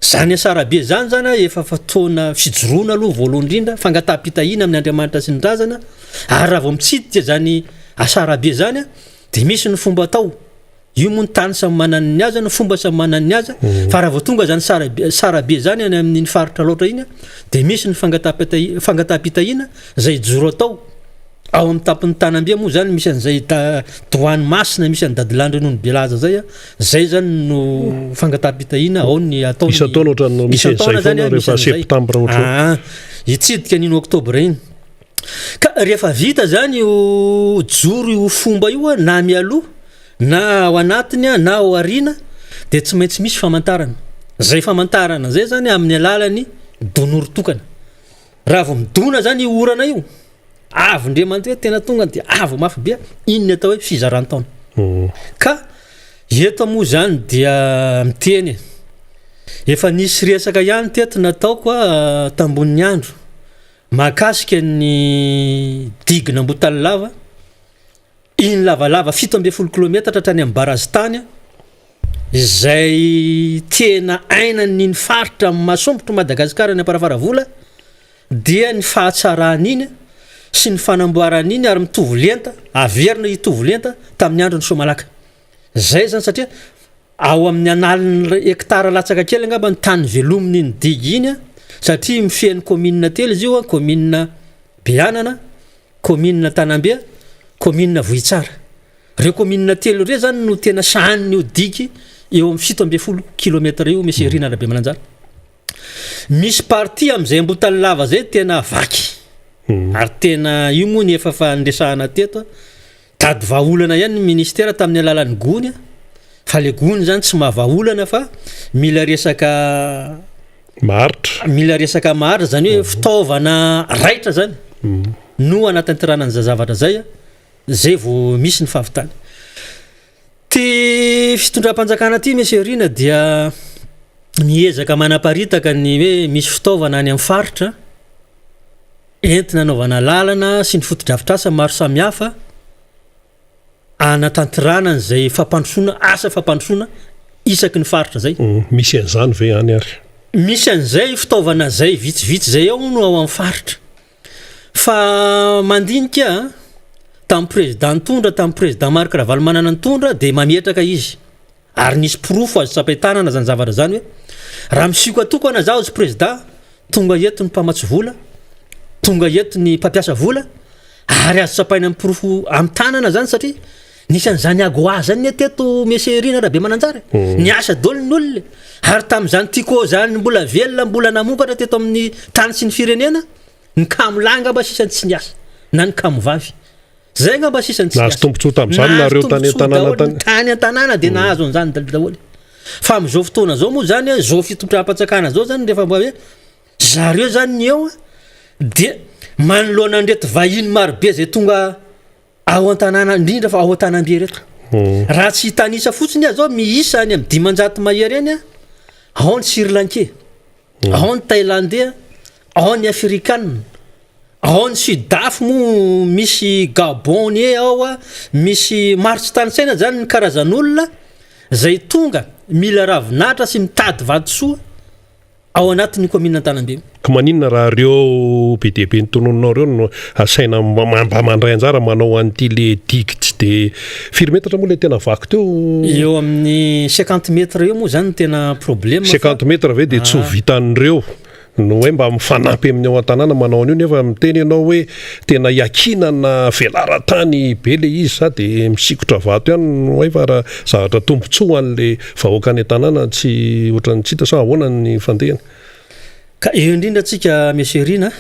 Zany asarabe zany efa fotoana fijoroana aloha voalohany indrindra fangataham-pitahina amin'ny Andriamanitra sy ny razana ary raha vao mitsidika zany asarabe zany de misy ny fomba atao. Io moa ny tany samy manana ny aza, ny fomba samy manana ny aza, fa raha vao tonga zany sarabe zany any amin'ny faritra loatra iny de misy ny fangataham-pitahina zay joro atao. Ao amin'ny tapon'ny tanambe moa zany misy an'izay doany masina, misy an'ny dadilandry noho ny belaza zay zany no fangataham-pitahina ao ny atao isataona ohatrany misy izay foana rehefa septambra ohatran hitsidika an'iny oktobra iny. Ka rehefa vita zany io joro io fomba io na mialoha na ao anatiny na ao arina de tsy maintsy misy famantarana. Zay famantarana zay zany amin'ny alalan'ny donoro tokana. Raha vao midona zany io orana io avy ndre mandeha tena tonga dia avy mafy be inony atao hoe fizaran-taona. Ka eto moa zany dia miteny efa nisy resaka ihany teto nataoko tambonin'ny andro mahakasika ny digina Ambotalalava. Iny lavalava 17 kilometatra hatrany amin'ny Barazitany izay tena ainan'ny faritra Masombotro Madagasikara ny Amparavaravola dia ny fahatsarany iny sy ny fanamboarany iny ary mitovy lenta averina hitovy lenta tamin'ny andro ny Somalaka. Zay zany satria ao amin'ny analin'ny hektara latsaka kely angamba ny tany velominy iny digy iny satria mifehy commune telo izy io, commune Beanana, commune Tanambe, commune Vohitsara. Reo commune telo reo zany no tena sahaniny io digy eo amin'ny 17 kilometatra io misy Rina Rabe Mananjara. Misy parti amin'izay Ambotalalava zay tena vaky. Ary tena io moa ny efa fandresahana teto tady vahaolana ihany ny ministera tamin'ny alalan'ny gony fa le gony zany tsy mahavaolana fa mila resaka maharitra zany hoe fitaovana raitra zany no anatanterana ny zavatra zay vao misy ny fahavitany. Ty fitondram-panjakana ty meserina dia miezaka manaparitaka ny hoe misy fitaovana any amin'ny faritra entina anaovana lalana sy ny fotodrafitrasa maro samihafa anatanterana zay asa fampandrosoana isaky ny faritra zay. Misy an'izany ve any ary? Misy an'izay fitaovana zay vitsivitsy zay ao no ao amin'ny faritra. Fa mandinika tamin'ny président Tondra, tamin'ny président Marc Ravalomanana Tondra de mametraka izy. Ary nisy profo azo tsapahitanana zany zavatra zany hoe raha misiko atokana zaho azy président tonga eto ny mpamatsy vola, tonga eto ny mpampiasa vola ary azo tsapaina amin'ny profo amin'ny tanana zany satria nisy an'izany agoa zany teto meserina Rabe Mananjara. Ny asa dolo ny olona ary tamin'izany tiko zany mbola velona mbola namokatra teto amin'ny tany sy ny firenena ny kamolahy ngamba sisany tsy niasa na ny kamovavy zay ngamba sisany tsy niasa. Nahazo tombontsoa tamin'izany nareo tany an-tanàna de nahazo an'izany daholo. Fa amin'izao fotoana zao moa zany zao fitondram-patsakana zao zany rehefa mba hoe zareo zany ny eo de manoloana andreto vahiny marobe zay tonga ao an-tanàna indrindra fa ao an-tanambe reto. Raha tsy hitanisa fotsiny zao miisa any amin'ny 500 mahery eny ao ny Sri Lankais, ao ny Thaïlandais, ao ny Afrikanina, ao ny Sudaf moa misy Gabonais ao misy maro tsy tanisaina zany ny karazan'olona zay tonga mila ravinahitra sy mitady vatosoa ao anatin'ny commune Antanambe. Ka maninona raha reo be dia be ny tonononao reo no asaina mba mandray anjara manao an'ity le digitsy de firy metatra moa le tena vaky teo? Eo amin'ny 50 metra eo moa zany tena problème. 50 metra ve de tsy ho vitan'ireo no hoe mba mifanampy amin'ny ao an-tanàna manao an'io nefa miteny ianao hoe tena iakinana velaran-tany be le izy sa de misikotra vato ihany no hoe fa raha zavatra tombontsoa an'le vahoaka any an-tanàna tsy ohatrany tsy hita sa ahoana ny fandehany. Ka eo indrindra tsika meserina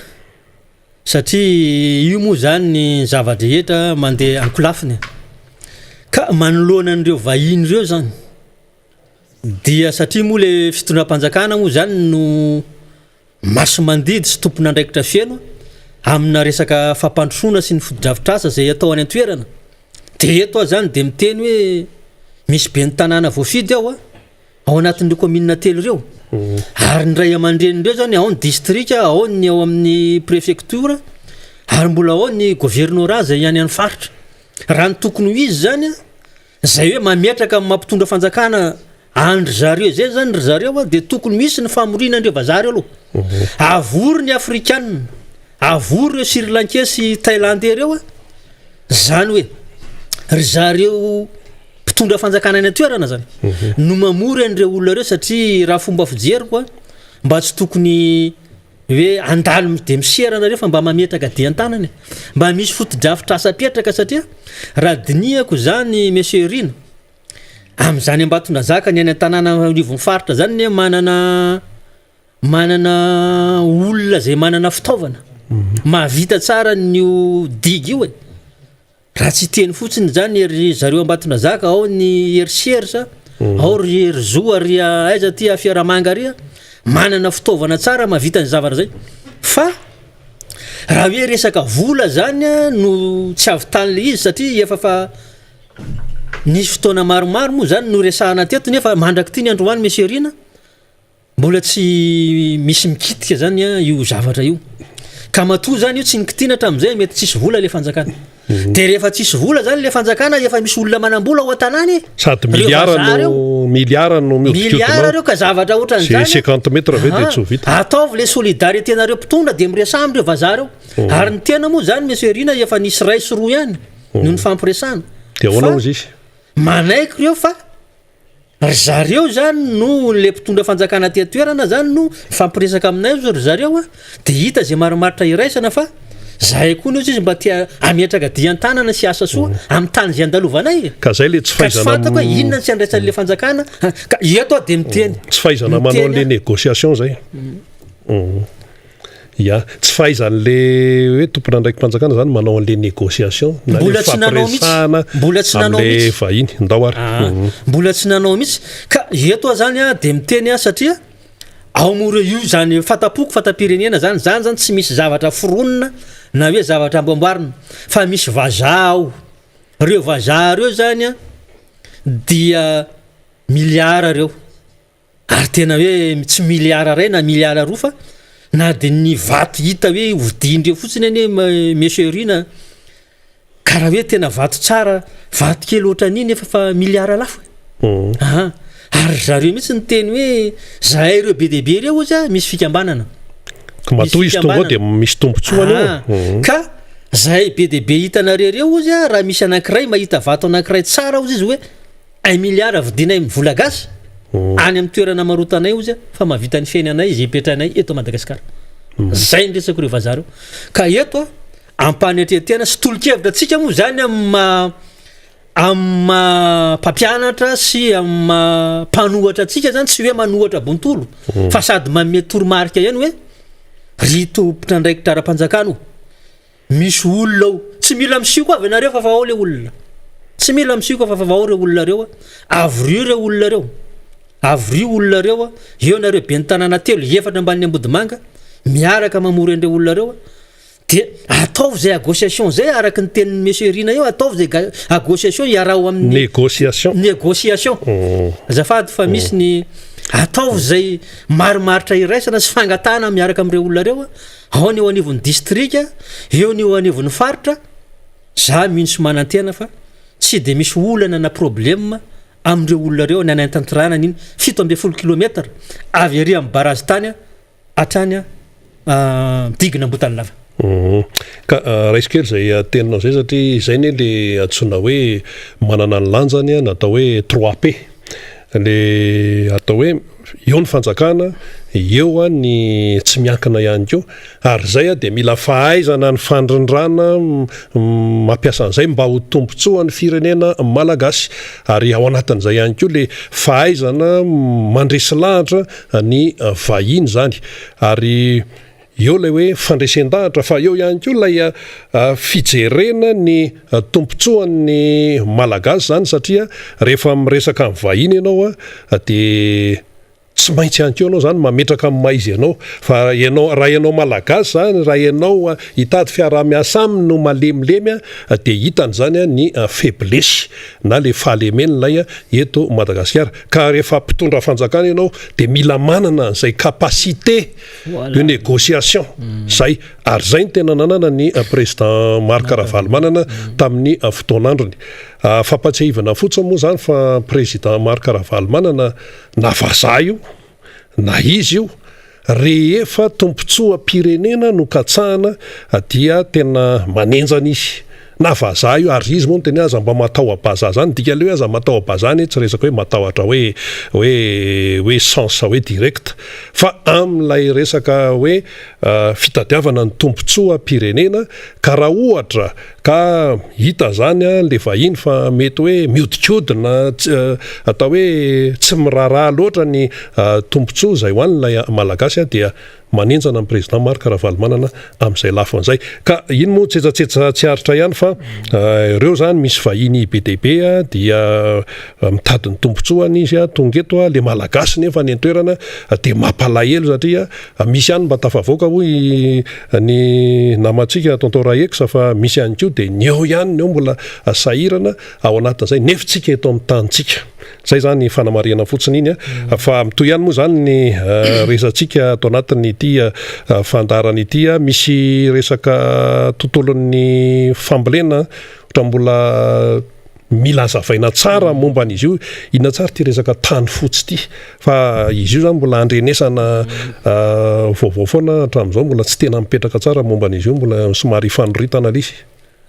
satria io moa zany ny zavadrehetra mandeha ankolafiny ka manoloana an'ireo vahiny ireo zany dia satria moa le fitondram-panjakana moa zany no masomandidy sy tompona andraikitra fiaino amina resaka fampandrosoana sy ny fodidravitrasa zay atao any an-toerana de eto zany de miteny hoe misy be ny tanàna voafidy ao anatin'ireo commune telo ireo ary ny ray aman-drenindreo zany ao ny district ao ny ao amin'ny préfecture ary mbola ao ny gouvernorat zay ihany any faritra raha ny tokony ho izy zany zay hoe mametraka amin'ny mampitondra fanjakana andry zareo zay zany ry zareo de tokony misy ny famorina andreo vazareo aloha avory ny afrikanina avory reo Sri Lankais sy Thaïlandais reo zany hoe ry zareo mpitondra fanjakana any toerana zany no mamory an'ireo olona reo satria raha fomba fijeriko mba tsy tokony hoe andalo de miserana reo fa mba mametraka de an-tanany mba misy fotodrafitrasa petraka satria raha dinihako zany monsieur Rina am'izany ambatona zaka ny any an-tanàna anivon'ny faritra zany ny manana olona zay manana fitaovana mahavita tsara ny digy io raha tsy teny fotsiny zany ry zareo ambatona zaka ao ny erisersa ao ry zoa ry aiza ty fiaramanga ry manana fitaovana tsara mahavita ny zavatra zay fa raha hoe resaka vola zany no tsy avitan'le izy satria efa fa nisy fotoana maromaro moa zany no resahana teto nefa mandraky ty ny androany monsieur Rina mbola tsy misy mikitika zany io zavatra io ka matoa zany io tsy nikitina hatramin'izay mety tsisy vola le fanjakana de rehefa tsisy vola zany le fanjakana efa misy olona manambola ao an-tanany sady miliara no miliara reo ka zavatra ohatran'izany 50 mètres ve de tsy vita ataovy le solidarité nareo mpitondra de miresah amreo vazareo ary ny tena moa zany monsieur Rina efa nisy ray sy roa ihany no ny fampiresahana de ahoana izy manaiky reo fa ry zareo zany no le mpitondra fanjakana toerana zany no fampiresaka aminay ry zareo de hita zay maromaritra iraisana fa zahay koa no izy mba tia ametraka dia an-tanana sy asa soa amin'ny tany zay andalovanay ka zay le tsy fahaizana fantako hoe inona tsy andraisan'le fanjakana ka eto de miteny tsy fahaizana manao le négociation zay ya tsy fahaizan'le hoe tompona andraiky mpanjakana zany manao an'le négociation mbola tsy nanao mihitsy vahiny ndao ary mbola tsy nanao mihitsy ka eto zany de miteny satria ao mora io zany fatapoko fatapirenena zany tsy misy zavatra foronina na hoe zavatra amboamboarina fa misy vazao reo vaza reo zany dia miliara reo ary tena hoe tsy miliara ray na miliara roa fa na de ny vato hita hoe vodindreo fotsiny ane monsieur Rina karaha hoe tena vato tsara vato kely ohatran'iny efa fa miliara lafo ary zareo mihitsy ny teny hoe zahay reo be dehibe reo ozy misy fikambanana ka matoa izy tonga de misy tombontsoa ka zahay be dehibe hitanareo reo ozy raha misy anankiray mahita vato anankiray tsara ozy izy hoe 1 miliara vidinay mivola gasy any amin'ny toerana marotanay ozy fa mahavita ny fiaina anay izy ipetranay eto Madagasikara zay ny resako reo vazareo ka eto ampanetretena sy tolo-kevitra atsika moa zany amma mpampianatra sy amma mpanohatra atsika zany tsy hoe manohatra bontolo fa sady manome toromarika ihany hoe ry tompitra andraikitra ara-panjakana misy olona ao tsy mila misiko avy nareo fa ao le olona tsy mila misiko fa ao reo olona reo avry reo olona reo avry olona reo eo nareo be ny tanàna telo efatra ambany Ambodimanga miaraka mamory andreo olona reo de ataovy zay négociation zay araky ny tenin'ny monsieur Rina eo ataovy zay négociation iarao amin'ny négociation azafady fa misy ny ataovy zay maromaritra iraisana sy fangatana miaraka am'ireo olona reo ao ny eo anivon'ny district eo ny eo anivon'ny faritra za mihitsy manantena fa tsy de misy olana na problème am'ireo olona reo ny anantanterana niny 7 kilometra avy ary amin'ny barazy tany atrany digina ambotany lava ka raisikely zay teninao zay satria zay ne le atsona hoe manana ny lanjany natao hoe 3P le atao hoe eo ny fanjakana eo ny tsy miankina ihany keo ary zay de mila fahaizana ny fandrindrana mampiasa an'izay mba ho tombontsoa ny firenena malagasy ary ao anatin'izay ihany keo le fahaizana mandresy lahatra ny vahiny zany ary eo lay hoe fandresen-dahatra fa eo ihany koa lay fijerena ny tombontsoan'ny malagasy zany satria rehefa miresaka amin'ny vahiny ianao de tsy maintsy ihany keo anao zany mametraka amin'ny maizy ianao fa raha ianao malagasy zany raha ianao hitady fiarah-miasa aminy no malemilemy dia hitany zany ny faiblesse na le fahalemenilay eto Madagasikara ka rehefa mpitondra fanjakana ianao dia mila manana an'izay capacité de négociation zay ary zay ny tena nanana ny président Marc Ravalomanana tamin'ny fotoan'androny fampatsiahivana fotsiny moa zany fa président Marc Ravalomanana na vazaha io na izy io rehefa tompontsoa-pirenena no katsahana dia tena manenjana izy na vazaha io ary izy moa no tena aza mba matao abazaha zany dika le hoe aza matao abazaha ny tsy resaka hoe matahotra hoe sens hoe direct fa amin'ilay resaka hoe fitadiavana ny tompontsoa-pirenena ka raha ohatra ka hita zany le vahiny fa mety hoe miodikodina atao hoe tsy miraharaha loatra ny tompontsoa zay ho an'ilay malagasy dia manenjana amin'ny président Marc Ravalomanana amin'izay lafin'izay ka iny moa tsetsatetsa tsy aritra ihany fa ireo zany misy vahiny BDB dia mitady ny tompontsoany izy tonga eto le malagasy nefa ny antoerana dia mampalahelo satria misy ihany mba tafavoaka hoy ny namantsika tonton Raex fa misy ihany koa dia ny eo ihany ny eo mbola sahirana ao anatin'izay nefitsika eto amin'ny tanitsika zay zany fanamariana fotsiny iny fa mitoy ihany moa zany ny resantsika ato anatin'ny ity fandarana ity misy resaka tontolon'ny fambolena ohatra mbola mila azavaina tsara momba an'izy io inona tsara ty resaka tany fotsy ity fa izy io zany mbola andrenesana vaovao foana hatramin'izao mbola tsy tena mipetraka tsara momba an'izy io mbola somary fanoritana lisy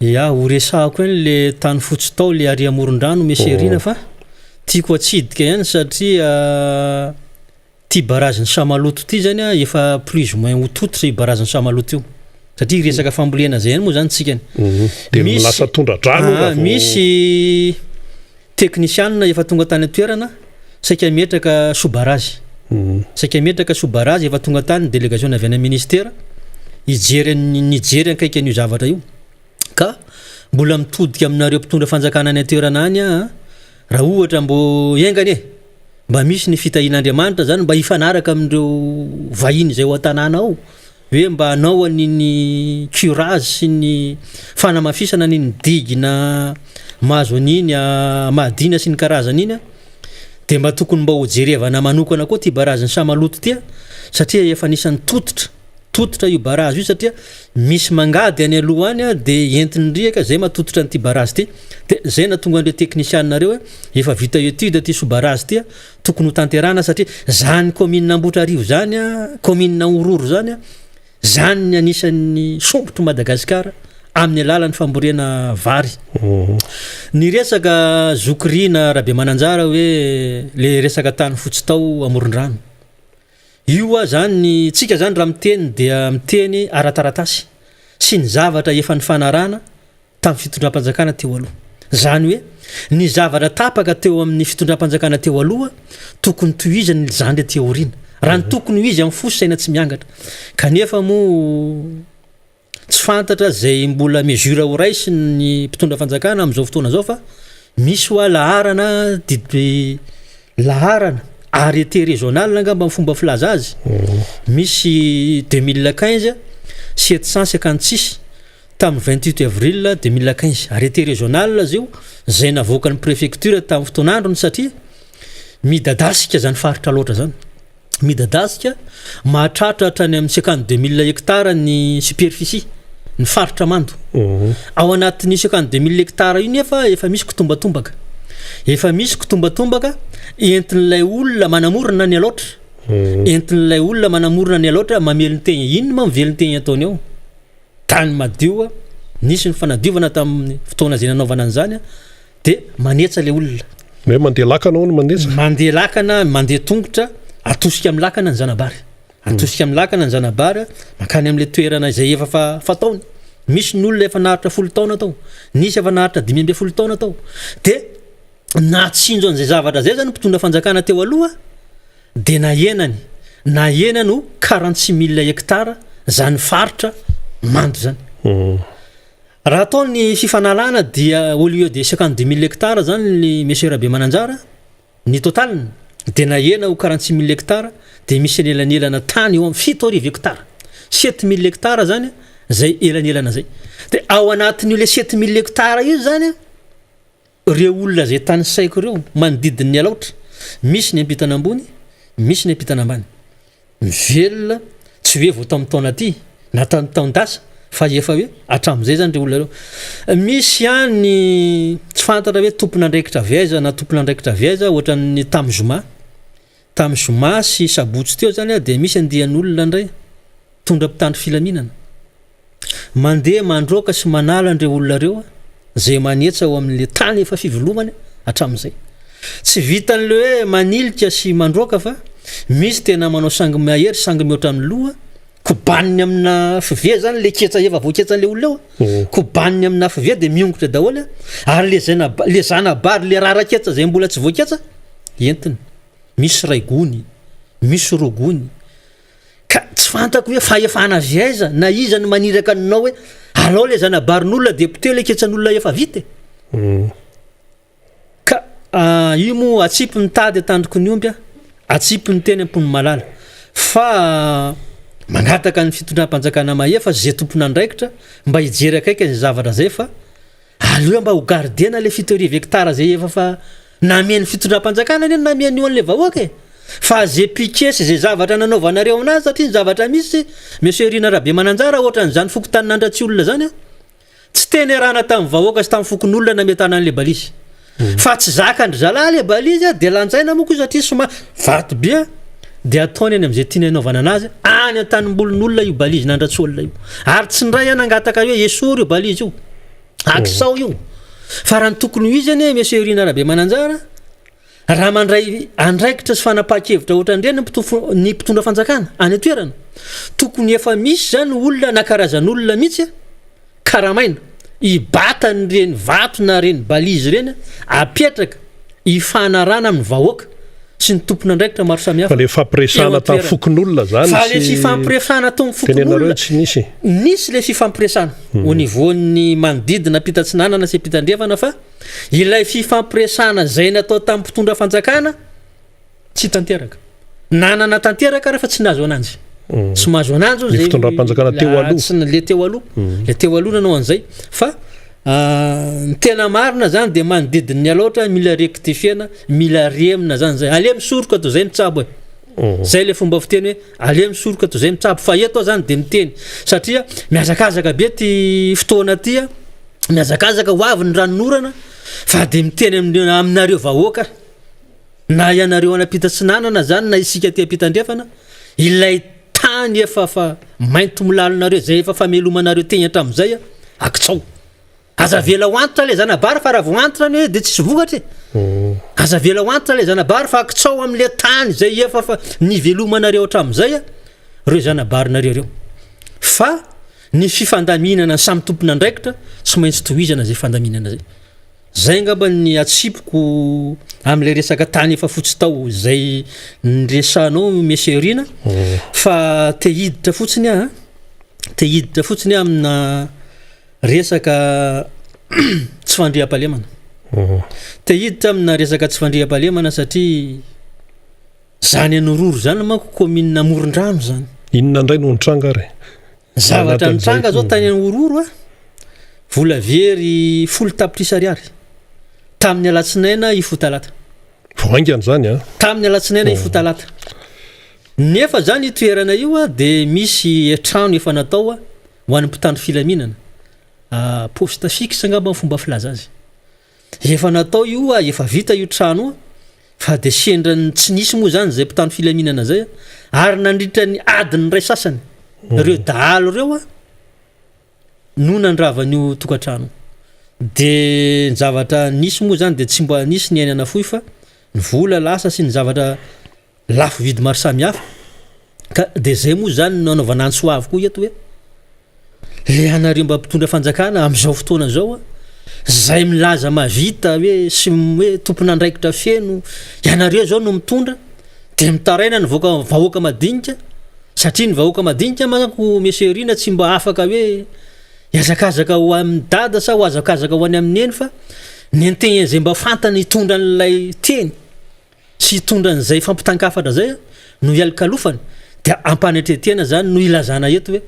ho resahako eny le tany fotsy tao le ary amoron-drano meserina fa tiako atsidika ihany satria ty baraziny samaloto ty zany efa plus ou moins hotototra i baraziny samaloto io satria resaka fambolena zay ihany moa zany tsikany dia milasa tondra-drano misy teknisianina efa tonga tany atoerana saika metraka sobarazy efa tonga tany délégation avy any ministère nijery akaiky an'io zavatra io ka mbola mitodika aminareo mpitondra fanjakana any atoerana any raha ohatra mbo engany mba misy ny fitahin'Andriamanitra zany mba hifanaraka amin'ireo vahiny zay ho an-tanàna ao hoe mba anao an'iny curage sy ny fanamafisana an'iny digina mahazo an'iny mahadina sy ny karazana iny dia mba tokony mba ho jerevana manokana koa ty baraziny samaloto ty satria efa nisan'ny tototra io barazy io satria misy mangady any aloha any dia entindriaka zay matototra nyty barazy ty dia zay natonga an'ireo teknisianareo efa vita étude ty sobarazy ty tokony ho tanterana satria zany commune Ambotrarivo zany commune Ororo zany ny anisan'ny sombotro Madagasikara amin'ny alalan'ny famborena vary ny resaka zokrina Rabe Mananjara hoe le resaka tany fotsy tao amoron-drano io zany tsika zany raha miteny dia miteny arataratasy sy ny zavatra efa ny fanarana tamin'ny fitondram-panjakana teo aloha zany hoe ny zavatra tapaka teo amin'ny fitondram-panjakana teo aloha tokony tohizany zandry aty aoriana raha ny tokony izy amin'ny fosy saina tsy miangatra kanefa moa tsy fantatra zay mbola mesure ho raisy ny mpitondra fanjakana amin'izao fotoana zao fa misy hoa laharana arrêté régional angamba amin'ny fomba filaza azy misy 2015 756 tamin'ny 28 avril 2015 arrêté régional azy io zay navoaka ny préfecture tamin'ny fotoan'androny satria midadasika zany faritra loatra zany midadasika mahatratra hatrany amin'ny 52 000 hectares ny superficie ny faritra mando ao anatin'ny 52 000 hectares io nefa efa misy kitombatombaka entin'ilay olona manamorona ny aloatra mamely ny tegna iny ma mively ny tegna ataony ao tany madio nisy ny fanadiovana tamin'ny fotoana zay nanaovana an'izany dia manetsa le olona hoe mandeha lakana ao no mandeha lakana mandeha tongotra atosika amin'ny lakana ny zanabary makany amin'le toerana zay efa fataony misy ny olona efa naharitra 10 taona tao nisy efa naharitra 5 taona tao dia natsinjo an'izay zavatra zay zany mpitondra fanjakana teo aloha dia nahenany no 46 000 hectares zany faritra mando zany raha atao ny fifanalana dia au lieu de 52 000 hectares zany ny monsieur Rabe Mananjara ny totaliny dia na ena ho 46 000 hektara dia misy elanelana tany eo amin'ny 7 hektara 7 000 hektara zany zay elanelana zay dia ao anatin'io le 7 000 hektara io zany reo olona zay tany saiko reo manodidin'ny alaotra misy ny ampitana ambony misy ny ampitana ambany mivelona tsy hoe vao tamin'ny taona aty na taon-dasa fa efa hoe hatramin'izay zany reo olona reo misy ihany tsy fantatra hoe tompona andraikitra viaiza na tompona andraikitra viaiza ohatran'ny tamin'ny zoma sy sabotsy teo zany dia misy andian'olona indray tondra mpitandro filaminana mandeha mandroaka sy manala andreo olona reo zay manetsa ao amin'le tany efa fivolomany hatramin'izay tsy vitan'le hoe manilika sy mandroaka fa misy tena manao sangy mahery sangy mihoatra amin'ny loha kobaniny amina fivia zany le ketsa efa voaketsan'le olona eo kobaniny amina fivia dia miongotra daholo ary le zanabary le raraketsa zay mbola tsy voaketsa entiny misy raigony misy rogony ka tsy fantako hoe fahefana viaiza na iza ny maniraka ninao hoe alao le zanabarin'olona dia poteo le ketsan'olona efa vita ka io mo atsipy ny tady atandroko ny omby atsipy ny teny ampony malala fa mangataka ny fitondram-panjakana mahefa zay tompona andraikitra mba hijery akaiky zay zavatra zay fa aleo mba ho gardena le 7 hektara zay efa fa nameny fitondram-panjakana eny nameny io an'le vahoaka fa zay pikesy zay zavatra nanaovanareo aminazy satria ny zavatra misy monsieur Rina Rabe Mananjara ohatran'izany fokotany nandratsy olona zany tsy teny arahana tamin'ny vahoaka sy tamin'ny fokon'olona nametana an'le balisy fa tsy zakandry zalahy le balisy dia lanjaina moko satria soma vato be dia ataony any amin'izay tiany anaovana anazy any an-tanimbolon'olona io balisy nandratsy olona io ary tsy ndray anangataka hoe esory io balisy io aksao io fa raha ny tokony ho izy any monsieur Rina Rabe Mananjara raha mandray andraikitra sy fanapaha-kevitra ohatran'ireny ny mpitondra fanjakana any atoerana tokony efa misy zany olona na karazan'olona mihitsy karamaina hibatany reny vato na reny balizy reny apetraka hifanarana amin'ny vahoaka sy ny tompona andraikitra maro samihafa fa le fampiresana tamin'ny fokon'olona zany fa le fifampiresana tamin'ny fokon'olona tsy nisy le fifampiresana au niveau-ny manodidina pitatsinanana sy pitandrefana fa ilay fifampiresana zay natao tamin'ny mpitondra fanjakana tsy tanteraka nanana tanteraka raha fa tsy nazo ananjy tsy mahazo ananjy zay fitondram-panjakana teo aloha le teo aloha nanao an'izay fa ny tena marina zany dia manodidin'ny alaotra mila rectifiena mila remina zany zay ale misoroka to zay mitsabo zay le fomba fiteny hoe ale misoroka to zay mitsabo fa eto zany dia miteny satria miazakazaka be ty fotoana tya miazakazaka ho avy ny ranonorana fa dia miteny aminareo vahoaka na ianareo anapita-tsinanana zany na isika ty ampitandrefana ilay tany efa fa mainto milalonareo zay efa famelomanareo teny hatramin'izay akitsao aza vela ho antitra le zanabary fa raha vo antitra ny hoe dia tsisy vokatra aza vela ho antitra le zanabary fa akitsao amin'le tany zay efa fa nivelomanareo hatramin'izay reo zanabarynareo reo fa ny fifandaminana samy tompona andraikitra tsy maintsy tohizana zay fandaminana zay ngamba ny atsipoko amin'le resaka tany efa fotsy tao zay nyresanao monsieur Rina fa te hiditra fotsiny amina resaka tsy fandriam-pahalemana te hiditra amina resaka tsy fandriam-pahalemana satria zany anororo zany manko commune Amoron-drano zany inona indray no nitranga re zavatra nitranga zao tany anororo vola very 10 tapitrisa ariary tamin'ny alatsinaina ifotalata voaingany zany tamin'ny alatsinaina ifotalata nefa zany itoerana io dia misy trano efa natao ho an'ny mpitandro filaminana poste fixe ngamba fomba filaza azy efa natao io efa vita io trano fa dia sendrany tsy nisy moa zany zay mpitandro filaminana zay ary nandritra ny adiny ray sasany reo dahalo reo no nandravan'io tokantrano dia ny zavatra nisy moa zany dia tsy mba nisy ny ainana fohy fa ny vola lasa sy ny zavatra lafo vidy maro samihafa ka dia zay moa zany nanaovana antsoavy koa eto hoe le anareo mba mpitondra fanjakana amin'izao fotoana zao zay milaza mavita hoe sy hoe tompona andraikitra feno ianareo zao no mitondra dia mitaraina ny vahoaka madinika satria ny vahoaka madinika manako monsieur Rina tsy mba afaka hoe iazakazaka ho amin'ny dada sa ho azakazaka ho any amin'ny eny fa ny antegna zay mba fantany hitondra n'ilay teny sy hitondran'izay fampitan-kafatra zay no ialikalofany dia ampanetretena zany no ilazana eto hoe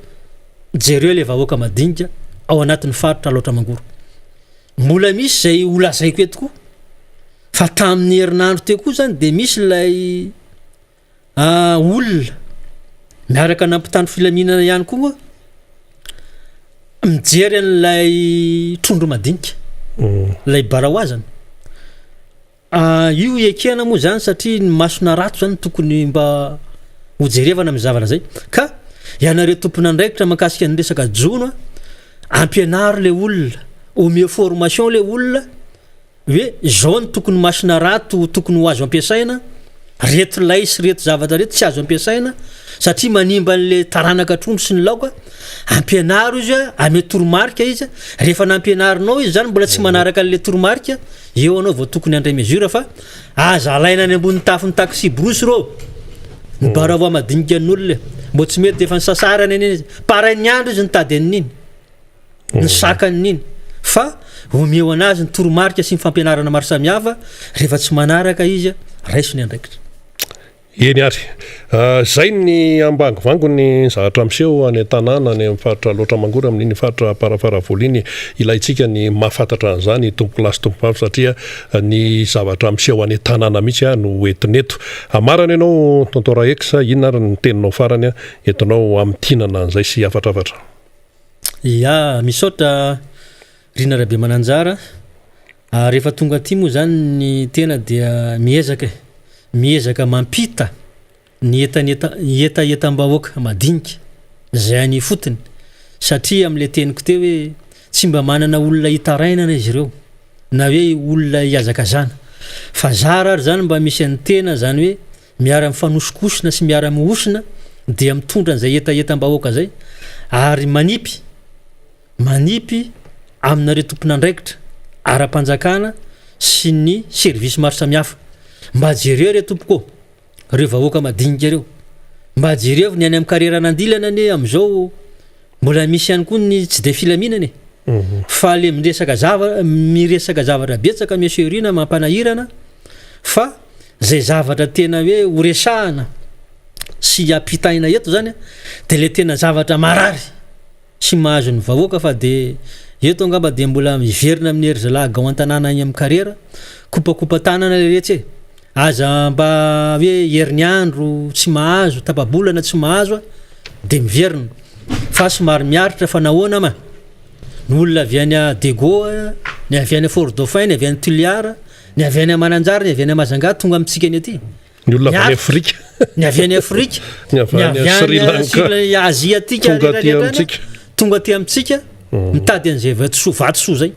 jereo le vahoaka madinika ao anatin'ny faritra loatra mangoro mbola misy zay olazaiko etoko fa tamin'ny herinandro teo koa zany dia misy lay olona miaraka nampitany filaminana ihany koa mijery an'lay trondro madinika lay baraoazana io ekena moa zany satria ny masona rato zany tokony mba hojerevana amin'ny zavana zay ka ianareo tompona andraikitra makasika ny resaka jono ampianaro le olona omeo formation le olona hoe zao ny tokony masona rato tokony ho azo ampiasaina reto lay sy reto zavatra reto tsy azo ampiasaina satria manimba n'le taranaka trondro sy ny laoka ampianaro izy ame toromarika izy rehefa nampianarinao izy zany mbola tsy manaraka an'le toromarika eo anao vao tokony andray mesura fa aza alaina any ambony tafin'ny taxi brosy rô ny baravoa madinika n'olona mbo tsy mety efa ny sasarany any izy parain'ny andro izy nitady an'iny ny sakan'iny fa omeo anazy ny toromarika sy ny fampianarana maro samihafa rehefa tsy manaraka izy raisony andraikitra eny ary zay ny ambangivango ny zavatra miseho any tanàna any amin'ny faritra loatra mangoro amin'iny faritra parafaravoly ilaitsika ny mahafantatra an'izany tompo lasy tompofavy satria ny zavatra miseho any tanàna mihitsy no entineto amarana ianao tontora exa inona ary ny teninao farany entinao amitinana an'izay sy afatrafatra ya misaotra rina rabe mananjara rehefa tonga aty moa zany ny tena dia miezaka mampita ny etaetam-bahoaka madinika zay any fotony satria am'le teniko teo hoe tsy mba manana olona hitarainana izy ireo na hoe olona hiazakazana fa zara ary zany mba misy any tena zany hoe miara mifanosokosona sy miara miosina dia mitondra an'izay etaetam-bahoaka zay ary manipy aminareo tompon'andraikitra ara-panjakana sy ny servisy maro samihafa mba jereo re tompoko reo vahoaka madinika reo mba jereo ny any amin'ny karera nandilana ane am'izao mbola misy ihany koa ny tsy de filaminany fa le miresaka zavatra betsaka meserina mampanahirana fa zay zavatra tena hoe horesahana sy ampitaina eto zany de le tena zavatra marary sy mahazo ny vahoaka fa de eto angamba de mbola miverina amin'ny hery zalahy gao an-tanàna any amin'ny karera kopakopa tanana le retsy aza mba hoe herinandro tsy mahazo tapabolana tsy mahazo de miverina fa somary miaritra fa nahoana ma ny olona avy any a Dego ny avy any a Fort Dauphin ny avy any Tuliara ny avy any a Mananjara ny avy any a Mazanga tonga amintsika any aty ny olona avy any Afrika ny avy any Afrika ny avy any Sri Lanka Aziatika tonga aty amintsika mitady an'izay vatsoa zay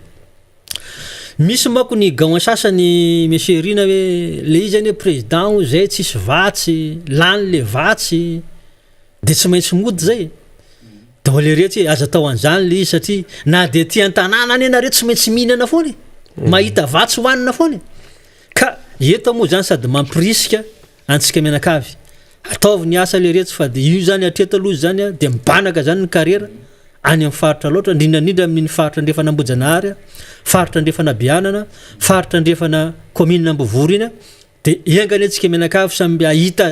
misy mako ny gao sasany meserina hoe le izy any président zay tsisy vatsy lany le vatsy de tsy maintsy mody zay da le retsy aza tao an'izany le izy satria na de ty an-tanàna any nareo tsy maintsy mihinana foany mahita vatsy hoanina foany ka eto moa zany sady mampirisika antsika menakavy ataovy ny asa le retsy fa de io zany atreto aloha zany de mibanaka zany ny karera any amin'ny faritra loatra indrindrandrindra amin'ny faritra andrefana Ambojanahary faritra andrefana Bianana faritra andrefana commune Ambovory iny de engany antsika menakavy samby ahita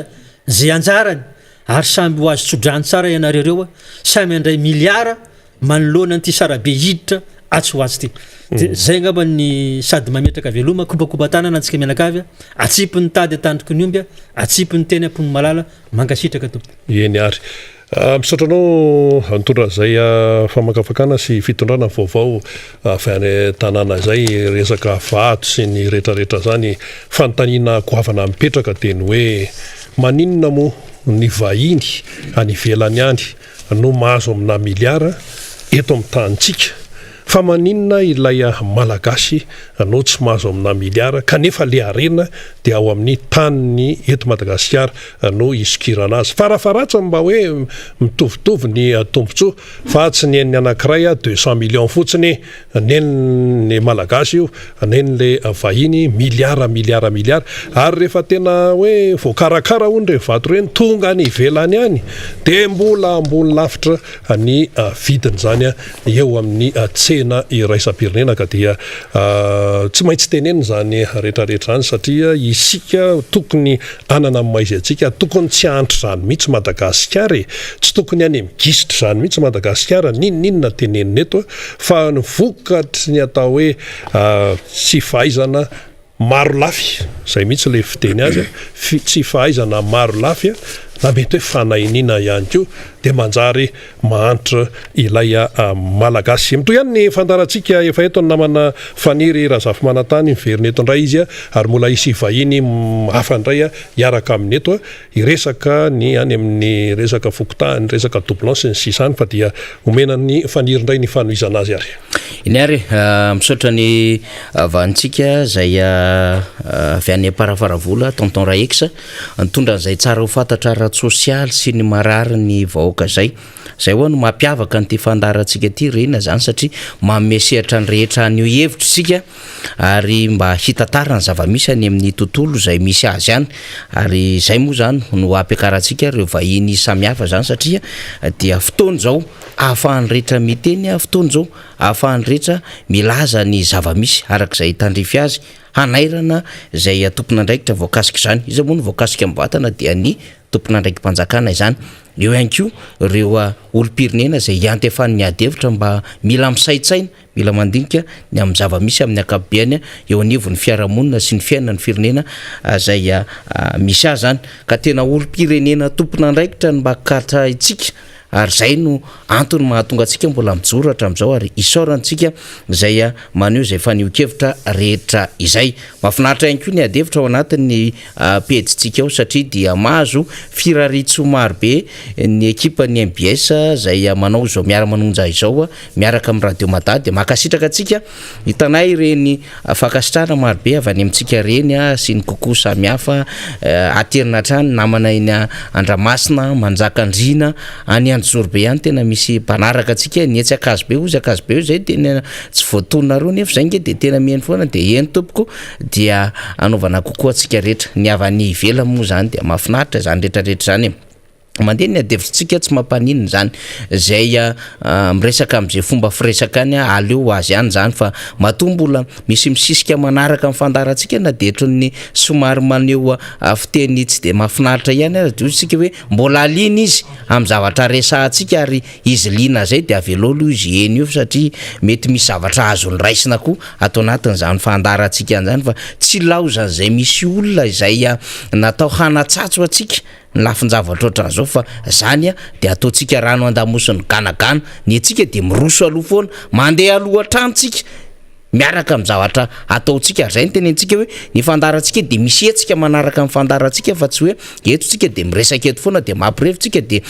zay anjarany ary samby ho azo tsodrany tsara ianareo samy andray miliara manoloana an'ity sarabe hiditra atsy ho azy ty de zay angamba ny sady mametraka veloma kopakopa tanana antsika menakavy atsipy ny tady atandriky ny omby atsipy ny teny ampony malala mangasitraka tompo eny ary misaotranao mitondra zay famakafakana sy fitondrana vaovao avy any tanàna zay resaka vato sy ny rehetrarehetra zany fanontaniana goavana mipetraka de ny hoe maninona moa ny vahiny any ivelany any no mahazo amina miliara eto amin'ny tanitsika fa maninona ilay malagasy no tsy mahazo amina miliara kanefa le arena dia ao amin'ny taniny eto Madagasikara no isikirana azy farafaratsa mba hoe mitovitovy ny tombontsoa fa tsy ny ny anankiray 200 millions fotsiny ny malagasy io le vahiny miliara ary rehefa tena hoe voakarakara hono re vato reny tonga ny ivelany any de mbola ambony lafitra ny vidiny zany eo amin'ny tsena tena iraisam-pirenena ka dia tsy maintsy tenena zany rehetrarehetra zany satria isika tokony anana amin'ny maizay antsika tokony tsy antry zany mihitsy Madagasikara tsy tokony any migisitra zany mihitsy Madagasikara ninona tenenina eto fa ny vokatry ny atao hoe tsy fahaizana maro lafy zay mihitsy le fiteny azy tsy fahaizana maro lafy na mety hoe fanahinina ihany koa dia manjary mahantra ilay malagasy mitoy ihany ny fandarantsika efa eto ny namana faniry Razafy Manantany miverina eto indray izy ary mbola isy vahiny hafa indray hiaraka amin'ny eto iresaka ny any amin'ny resaka fokotahany resaka doublon sy ny sisany fa dia omena ny faniry indray ny fanohizana azy ary iny ary misaotra ny vahantsika zay avy any Parafaravola tonton Raexa nitondra an'izay tsara ho fantatra ara-tsosialy sy ny marary ny vahoaka zay ho no mampiavaka n'ity fandarantsika ty rena zany satria mamesehatra ny rehetra an'io hevitra sika ary mba hitatara ny zava-misy any amin'ny tontolo zay misy azy any ary zay moa zany no ampiakarantsika reo vahiny samihafa zany satria dia fotoana zao ahafahan'ny rehetra miteny fotoana zao ahafahan'ny rehetra milaza ny zava-misy arak'izay tandrify azy hanairana zay tompon'andraikitra voakasika zany izy moa no voakasika amin'ny vatana dia ny tompon'andraiky mpanjakana izany eo ihany koa reo olo-pirenena zay iantefany ny adevitra mba mila misaitsaina mila mandinika ny amin'ny zava-misy amin'ny akapobeany eo anivon'ny fiarahamonina sy ny fiainana ny firenena zay misy azy zany ka tena olo-pirenena tompon'andraikitra ny mba katra itsika ary zay no antony mahatonga antsika mbola mijoratra amin'izao ary isaorantsika zay maneho zay fanio-kevitra rehetra izay mahafinaritra ihany koa ny adevitra ao anatin'ny pejitsika ao satria dia mahazo firaritso marobe ny ekipa ny MBS zay manao zao miara-manonja izao miaraka amin'ny radio Mata dia makasitraka antsika hitanay reny fakasitrana marobe avy any amintsika reny sy ny kokoa samihafa aterina hatrany namana iny Andramasina Manjakandrina any Zorobe ihany tena misy mpanaraka antsika nietsy akazobe ozy zay tena tsy voatonona reo nefa zay nge dia tena mihainy foana dia eny tompoko dia anaovana kokoa antsika rehetra ny avany ivela moa zany dia mahafinaritra zany rehetrarehetra zany mandeha ny adevitsika tsy mampaninina zany zay miresaka amin'izay fomba firesaka any aleo azy ihany zany fa matombola misy misisika manaraka amin'ny fandarantsika na dia ohatran'ny somary maneho fiteny tsy dia mahafinaritra ihany ary sika hoe mbola aliana izy amin'ny zavatra resahantsika ary izy liana zay dia avelolo izy eny io satria mety misy zavatra azony raisina koa atao anatin'izany fandarantsika zany fa tsy laozan'izay misy olona izay natao hanatsatso atsika ny lafin-javatra ohatran'izao fa zany dia ataontsika rano andamosiny ganagana ny antsika dia miroso aloha foana mandeha aloha atrantsika miaraka amin'ny zavatra ataontsika zay ny tenentsika hoe ny fandarantsika dia misy hetsika manaraka amin'ny fandarantsika fa tsy hoe etotsika dia miresaka eto foana dia mampirevitsika dia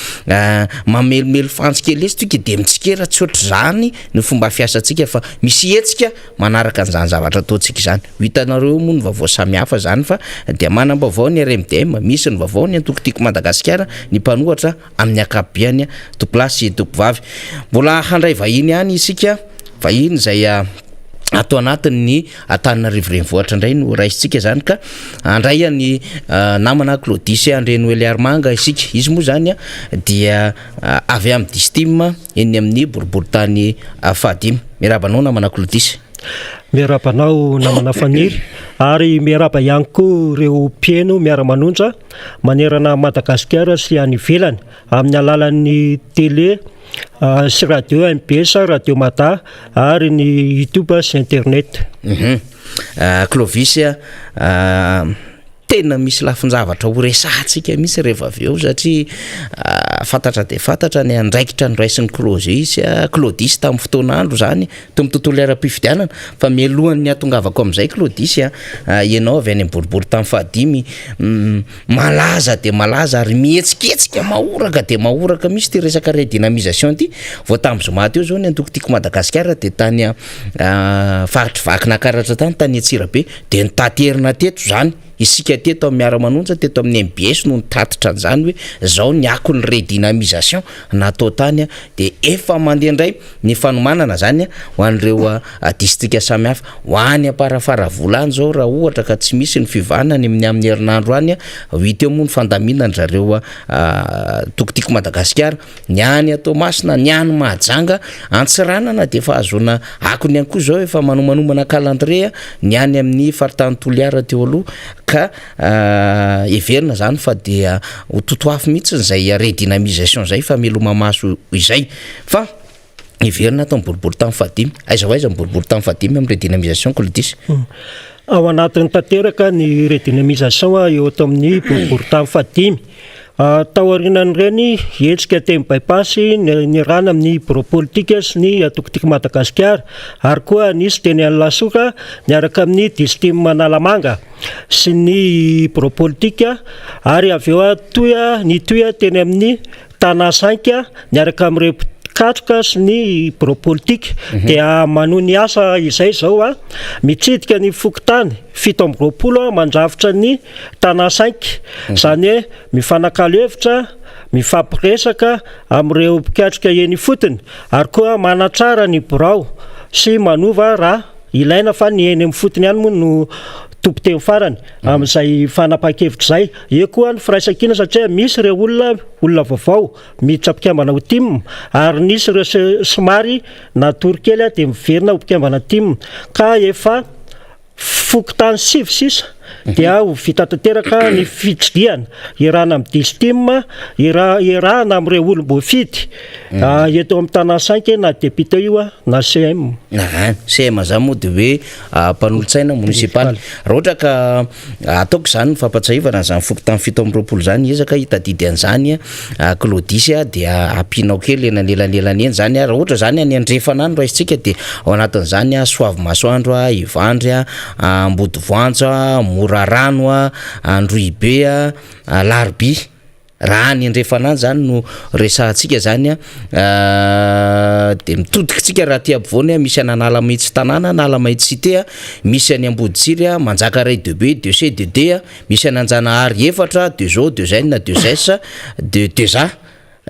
mamelomelo fantsika lesitsika dia mitsikera tsy ohatr' zany ny fomba fiasantsika fa misy hetsika manaraka an'izany zavatra ataontsika zany hitanareo moa ny vaovao samihafa zany fa dia manam-baovao ny RMDM misy ny vaovao ny antokotiko Madagasikara ny mpanohatra amin'ny akapobeany Topilasy Topovavy mbola handray vahiny ihany isika vahiny zay atao anatin'ny Antananarivo renivohitra indray no raisitsika zany ka andray ny namana Claudisy Andrenoely Armanga isika izy moa zany dia avy amin'ny Distim eny amin'ny boriboritany Fadimy miarabanao namana Claudisy miarabanao namana Faniry ary miaraba ihany koa reo mpieno miara-manonja manerana Madagasikara sy any ivelany amin'ny alalan'ny télé sy radio MBS radio Mata ary ny YouTube sy internet. Clovis tena misy lafin-javatra ho resahantsika misy rehefa avy eo satria fantatra dia fantatra ny andraikitra ny raisin'ny Claudisy tamin'ny fotoana andro zany to tontolo ara-pifidianana fa mialohan'ny atongavako amin'izay Claudisy ianao avy any boribory tamin'ny Fadimy malaza dia malaza ary mihetsiketsiky mahoraka dia mahoraka misy ty resaka redynamisation ty vao tamin'ny zoma teo zao ny antokotiko Madagasikara dia tany faritry vakina karatra tany Antsirabe dia nitaterina teto zany isika teto amin'ny miara-manonja teto amin'ny MBS no nitatitra an'izany hoe zao ny ako ny redynamisation natao tany de efa mandeha indray ny fanomanana zany ho an'ireo distrika samihafa ho any aparafara volany zao raha ohatra ka tsy misy ny fivanany amin'ny herinandro any hita eo moa ny fandaminany zareo tokotiko Madagasikara ny any Toamasina ny any Mahajanga Antsiranana de efa azona akony ihany koa zao efa manomanomana calendrier ny any amin'ny faritany Toliara teo aloha ka everina zany fa dia ho totoafy mihitsy zay redynamisation zay fa meloma maso izay fa everina tao boribory tamin'ny fadimy aiza boribory tamin'ny fadimy amin'ny redynamisation Clodis ao anatin'ny tanteraka ny redynamisation eo ato amin'ny boribory tamin'ny fadimy tao aorianan'ireny hetsika teny bypassy ny rana amin'ny bureau politique sy ny atokotiko Madagasikara ary koa nisy teny any Lasoka niaraka amin'ny district Manalamanga sy ny bureau politique ary avy eo ny toya teny amin'ny Tanasainka niaraka amin'ireo katroka sy ny bureau politique dia manohy ny asa izay zao mitsidika ny fokotany 7 mandrafitra ny Tanasainka zany hoe mifanakalo hevitra mifampiresaka amin'ireo mpikatroka eny fotony ary koa manatsara ny birao sy manova raha ilaina fa ny eny amin'ny fotony ihany moa no tompo-teny farany amin'izay fanapa-kevitra zay eo koa ny firaisan-kina satria misy ireo olona vaovao miditra mpikambana ho tim ary nisy ireo somary natory kely dia miverina ho mpikambana tim ka efa fokotany 6 dia ho vita tanteraka ny fitsidiana irana amin'ny distim irana amin'ireo olom-boafidy eto amin'ny Tanasainka na député io na CM CM zany moa dia hoe mpanolontsaina municipal raha ohatra ka ataoko zany ny fampatsahivana zany fokotany 7 zany ezaka hitadidy an'izany Clodis dia ampinao kely elanelany eny zany raha ohatra zany any andrefanany raha isitsika dia ao anatin'izany Soavy Masoandro Ivandry Ambodivoanjo Morarano Androibe Larby raha ny andrefanany zany no resahantsika zany de mitodikitsika raha ty ampovoany misy ananala mahitsy tanàna anala mahitsy cité misy any Amboditsiry Manjakaray 2B 2C 2D misy ananjanahary 4 2O 2N 2S 2A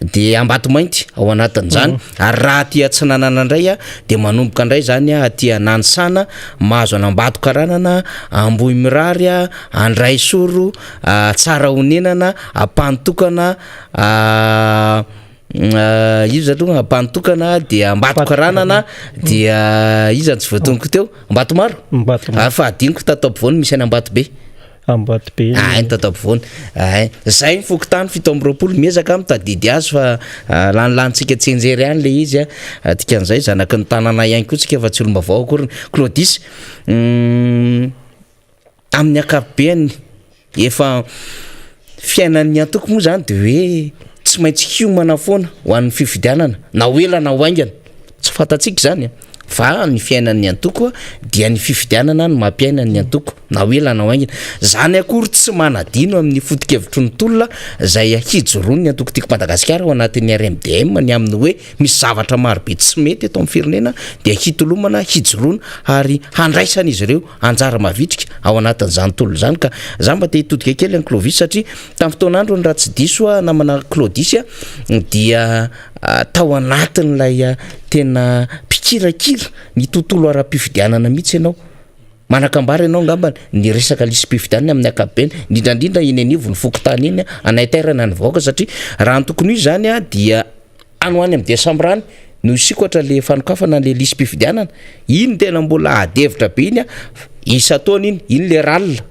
de Ambatomainty ao anatin'izany ary raha ty Atsinanana indray de manomboka indray zany aty Nanisana Mahazo an'Ambato Karanana Ambohimirary Andraisoro Tsara Honenana Ampantokana izy zaloha Ampantokana dia Ambato Karanana dia izy tsy voatonoko teo Ambatomaro fa adiniko tato ampovoany misy any Ambatobe Ambatobe tatabovony zay fokotany 7 miezaka mitadidy azy fa lanitsika tsenjery any le izy dikan'izay zanaka ny tanàna ihany koa tsika fa tsy olombavao akory Clodis amin'ny akapobeany efa fiainan'ny antoko moa zany de hoe tsy maintsy hiomana foana ho an'ny fifidianana na hoela na ho aingana tsy fantatsika zany fa ny fiainan'ny antoko dia ny fifidianana no mampiainan'ny antoko na hoela na hoaingana zany akory tsy manadino amin'ny foto-kevitry ny tolona zay hijoroany ny antokotiko Madagasikara ao anatin'ny RMDM ny amin'ny hoe misy zavatra marobe tsy mety eto amin'ny firenena dia hitolomana hijoroana ary handraisana izy ireo anjara mavitrika ao anatin'izany tolona zany ka za mba te hitodika kely any Clovis satria tamin'ny fotoanandro ny raha tsy diso namana Clodis dia tao anatin'ilay tena pikirakira ny tontolo ara-pifidianana mihitsy ianao manakambara ianao ngamba ny resaka lisy pifidianana amin'ny akapobeny indrindrandrindra iny anivo ny fokotany iny anaiterana ny vahoaka satria raha ny tokony io zany dia anoany amin'ny desambra any no isikotra le fanokafana le lisy pifidianana iny tena mbola adevitra be iny isa-taona iny le ralina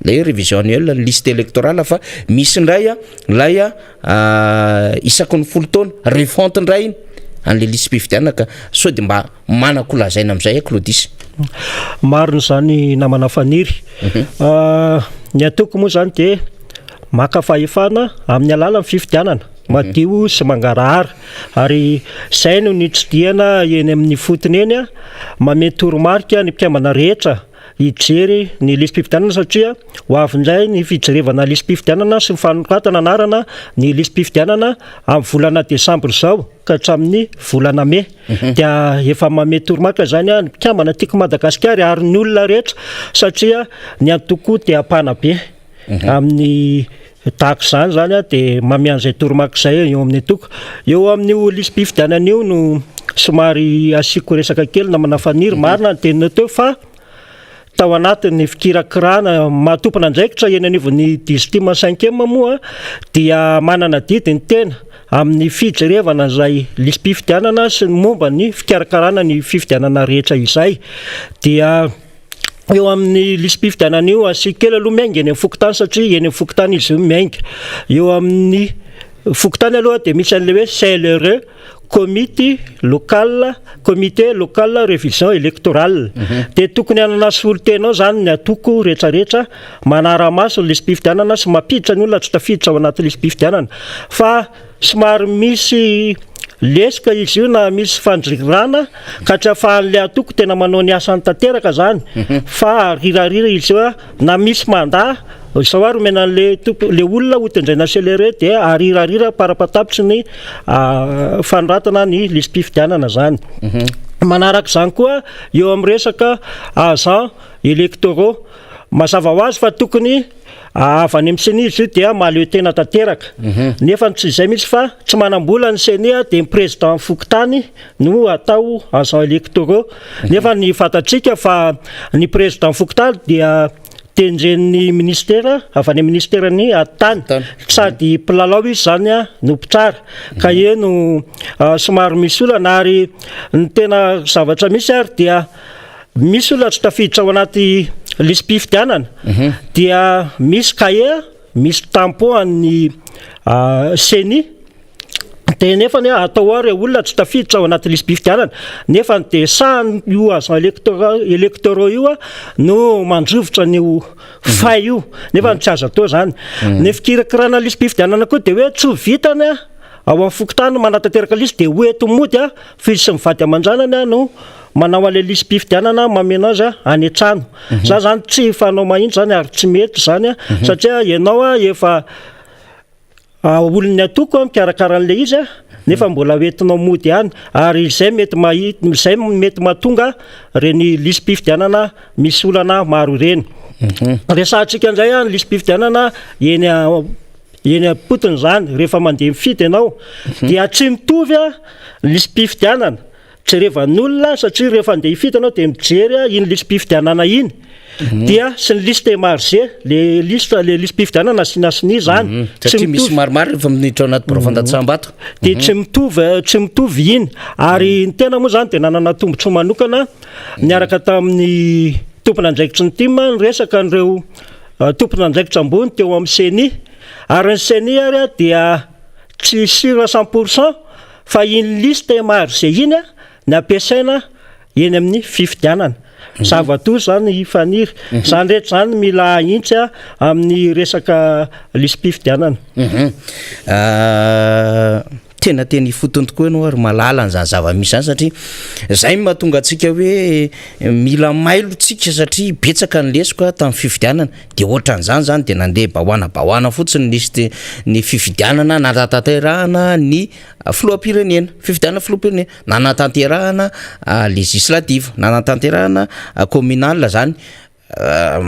le révision annuelle ny liste électorale fa misy ndray lay isaky ny 10 taona refonte ndray iny an'le lisy pifidianana ka sao de mba manakolazaina amin'izay Clodis mariny zany namana faniry ny atoko moa zany de maka fahefana amin'ny alalan'ny fifidianana madio sy mangarahara ary zay no nitsidiana eny amin'ny fotony eny mamety toromarika ny mpikambana rehetra hijery ny lisym-pifidianana satria ho avindray ny fijerevana lisym-pifidianana sy mifanoratana anarana ny lisym-pifidianana amin'ny volana desambra izao ka hatramin'ny volana me dia efa mame toromaka zany ny mpikambana tiako Madagasikara ary ny olona rehetra satria ny antoko dia apana be amin'ny tahaka izany zany dia mame an'izay toromaka izay eo amin'ny atoko eo amin'ny lisym-pifidianana io no somary asiko resaka kely na manafaniry marina ny tenina teo fa tao anatin'ny fikirakirana mahatompona andraikitra eny anivon'ny district 5e moa dia manana didiny tena amin'ny fijerevana izay lisym-pifidianana sy ny momba ny fikarakarana ny fifidianana rehetra izay dia eo amin'ny lisym-pifidianana io asika kely aloha miainga eny amin'ny fokotany satria eny amin'ny fokotany izy io miainga eo amin'ny fokotany aloha dia misy an'ilay hoe CLRE comité local révision électorale dia tokony hanana solon-tenao zany ny atoko rehetrarehetra manara-maso ny lisym-pifidianana sy mampiditra ny olona tsy tafiditra ao anaty lisym-pifidianana fa somary misy lesika izy io na misy fandrirana ka tsy ahafahan'ilay atoko tena manao ny asany tanteraka zany fa rirarira izy io na misy mandat izao ary omena le olona hotendraina CLRE dia arirarira parapatapitra ny fanoratana ny lisym-pifidianana zany manaraka izany koa eo amin'ny resaka agent électoraux mazava ho azy fa tokony avy any amin'ny CENI izy io dia mahaleo tena tanteraka nefa tsy izay mihitsy fa tsy manam-bola ny CENI dia ny président fokotany no atao agent électoraux nefa ny fantatsika fa ny président fokotany dia tenjen'ny ministera avy any ministerany atany sady mpilalao izy zany no mpitsara ka eno somary misy olana ary ny tena zavatra misy ary dia misy olona tsy tafiditra ao anaty lisym-pifidianana dia misy cahier misy tampon an'ny CENI dia nefa atao ary olona tsy tafiditra ao anaty lisym-pifidianana nefa ny desahany io agent électoraux io no mandrivotra ny fay io nefa tsy azo atao zany ny fikirakirana lisym-pifidianana koa dia hoe tsy ho vitany ao amin'ny fokotany manatanteraka lisy dia hoeto mody fizy sy mivady aman-janany no manao an'ilay lisym-pifidianana mameno azy any an-trano za zany tsy fanao mahitsy zany ary tsy mety zany satria ianao efa olon'ny atoko mikarakara an'ilay izy nefa mbola hoentinao mody ihany ary izay mety mahatonga reny lisym-pifidianana misy olana maro ireny resahantsika an'izay ny lisym-pifidianana eny apotony zany rehefa mandeha mifidy ianao dia tsy mitovy lisym-pifidianana jerevan'ny olona satria rehefa andeha hifidy ianao dia mijery iny lisym-pifidianana iny dia sy ny liste marge le lisym-pifidianana sinasini zany satria misy maromaro rehefa minitra ao anaty borofandatsambato dia tsy mitovy iny ary ny tena moa zany dia nanana tombotso manokana niaraka tamin'ny tompona andraikitry ny tima ny resaka an'ireo tompona andraikitra ambony teo amin'ny CENI ary ny CENI ary dia tsy sira 100% fa iny liste marge iny ny ampiasaina eny amin'ny fifidianana zava-to zany faniry zany rehetra zany mila intsy amin'ny resaka lisym-pifidianana tena teny fotony tokoa ianao ary malala n'izany zava-misy zany satria zay mahatonga antsika hoe mila mailotsika satria betsaka ny lesika tamin'ny fifidianana dia ohatran'izany zany dia nandeha bahoana fotsiny ny fifidianana nanatanterahana ny filoham-pirenena fifidianana filoham-pirenena nanatanterahana législative nanatanterahana communal zany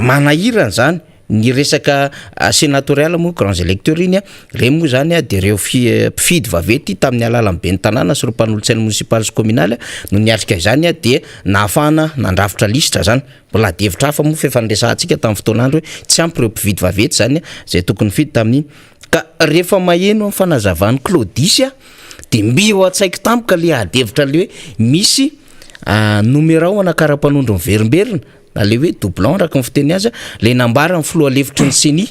manahirana zany ny resaka sénatorial moa grands électeurs iny reny moa zany dia ireo mpifidy vavety tamin'ny alalan'ny ben'ny tanàna sy ireo mpanolontsaina municipal sy communal no niatrika izany dia nahafahana nandrafitra listra zany mbola devitra hafa moa fifandraisantsika tamin'ny fotoanandro hoe tsy ampy ireo mpividy vavety zany zay tokony fidy tamin'iny ka rehefa maheno amin'ny fanazavan'ny Claudisy dia mbio an-tsaiko tampoka le adevitra le hoe misy numéro anakara-panondro miverimberina na le hoe doublon raka ny fiteny azy le nambara ny filoha levitry ny CENI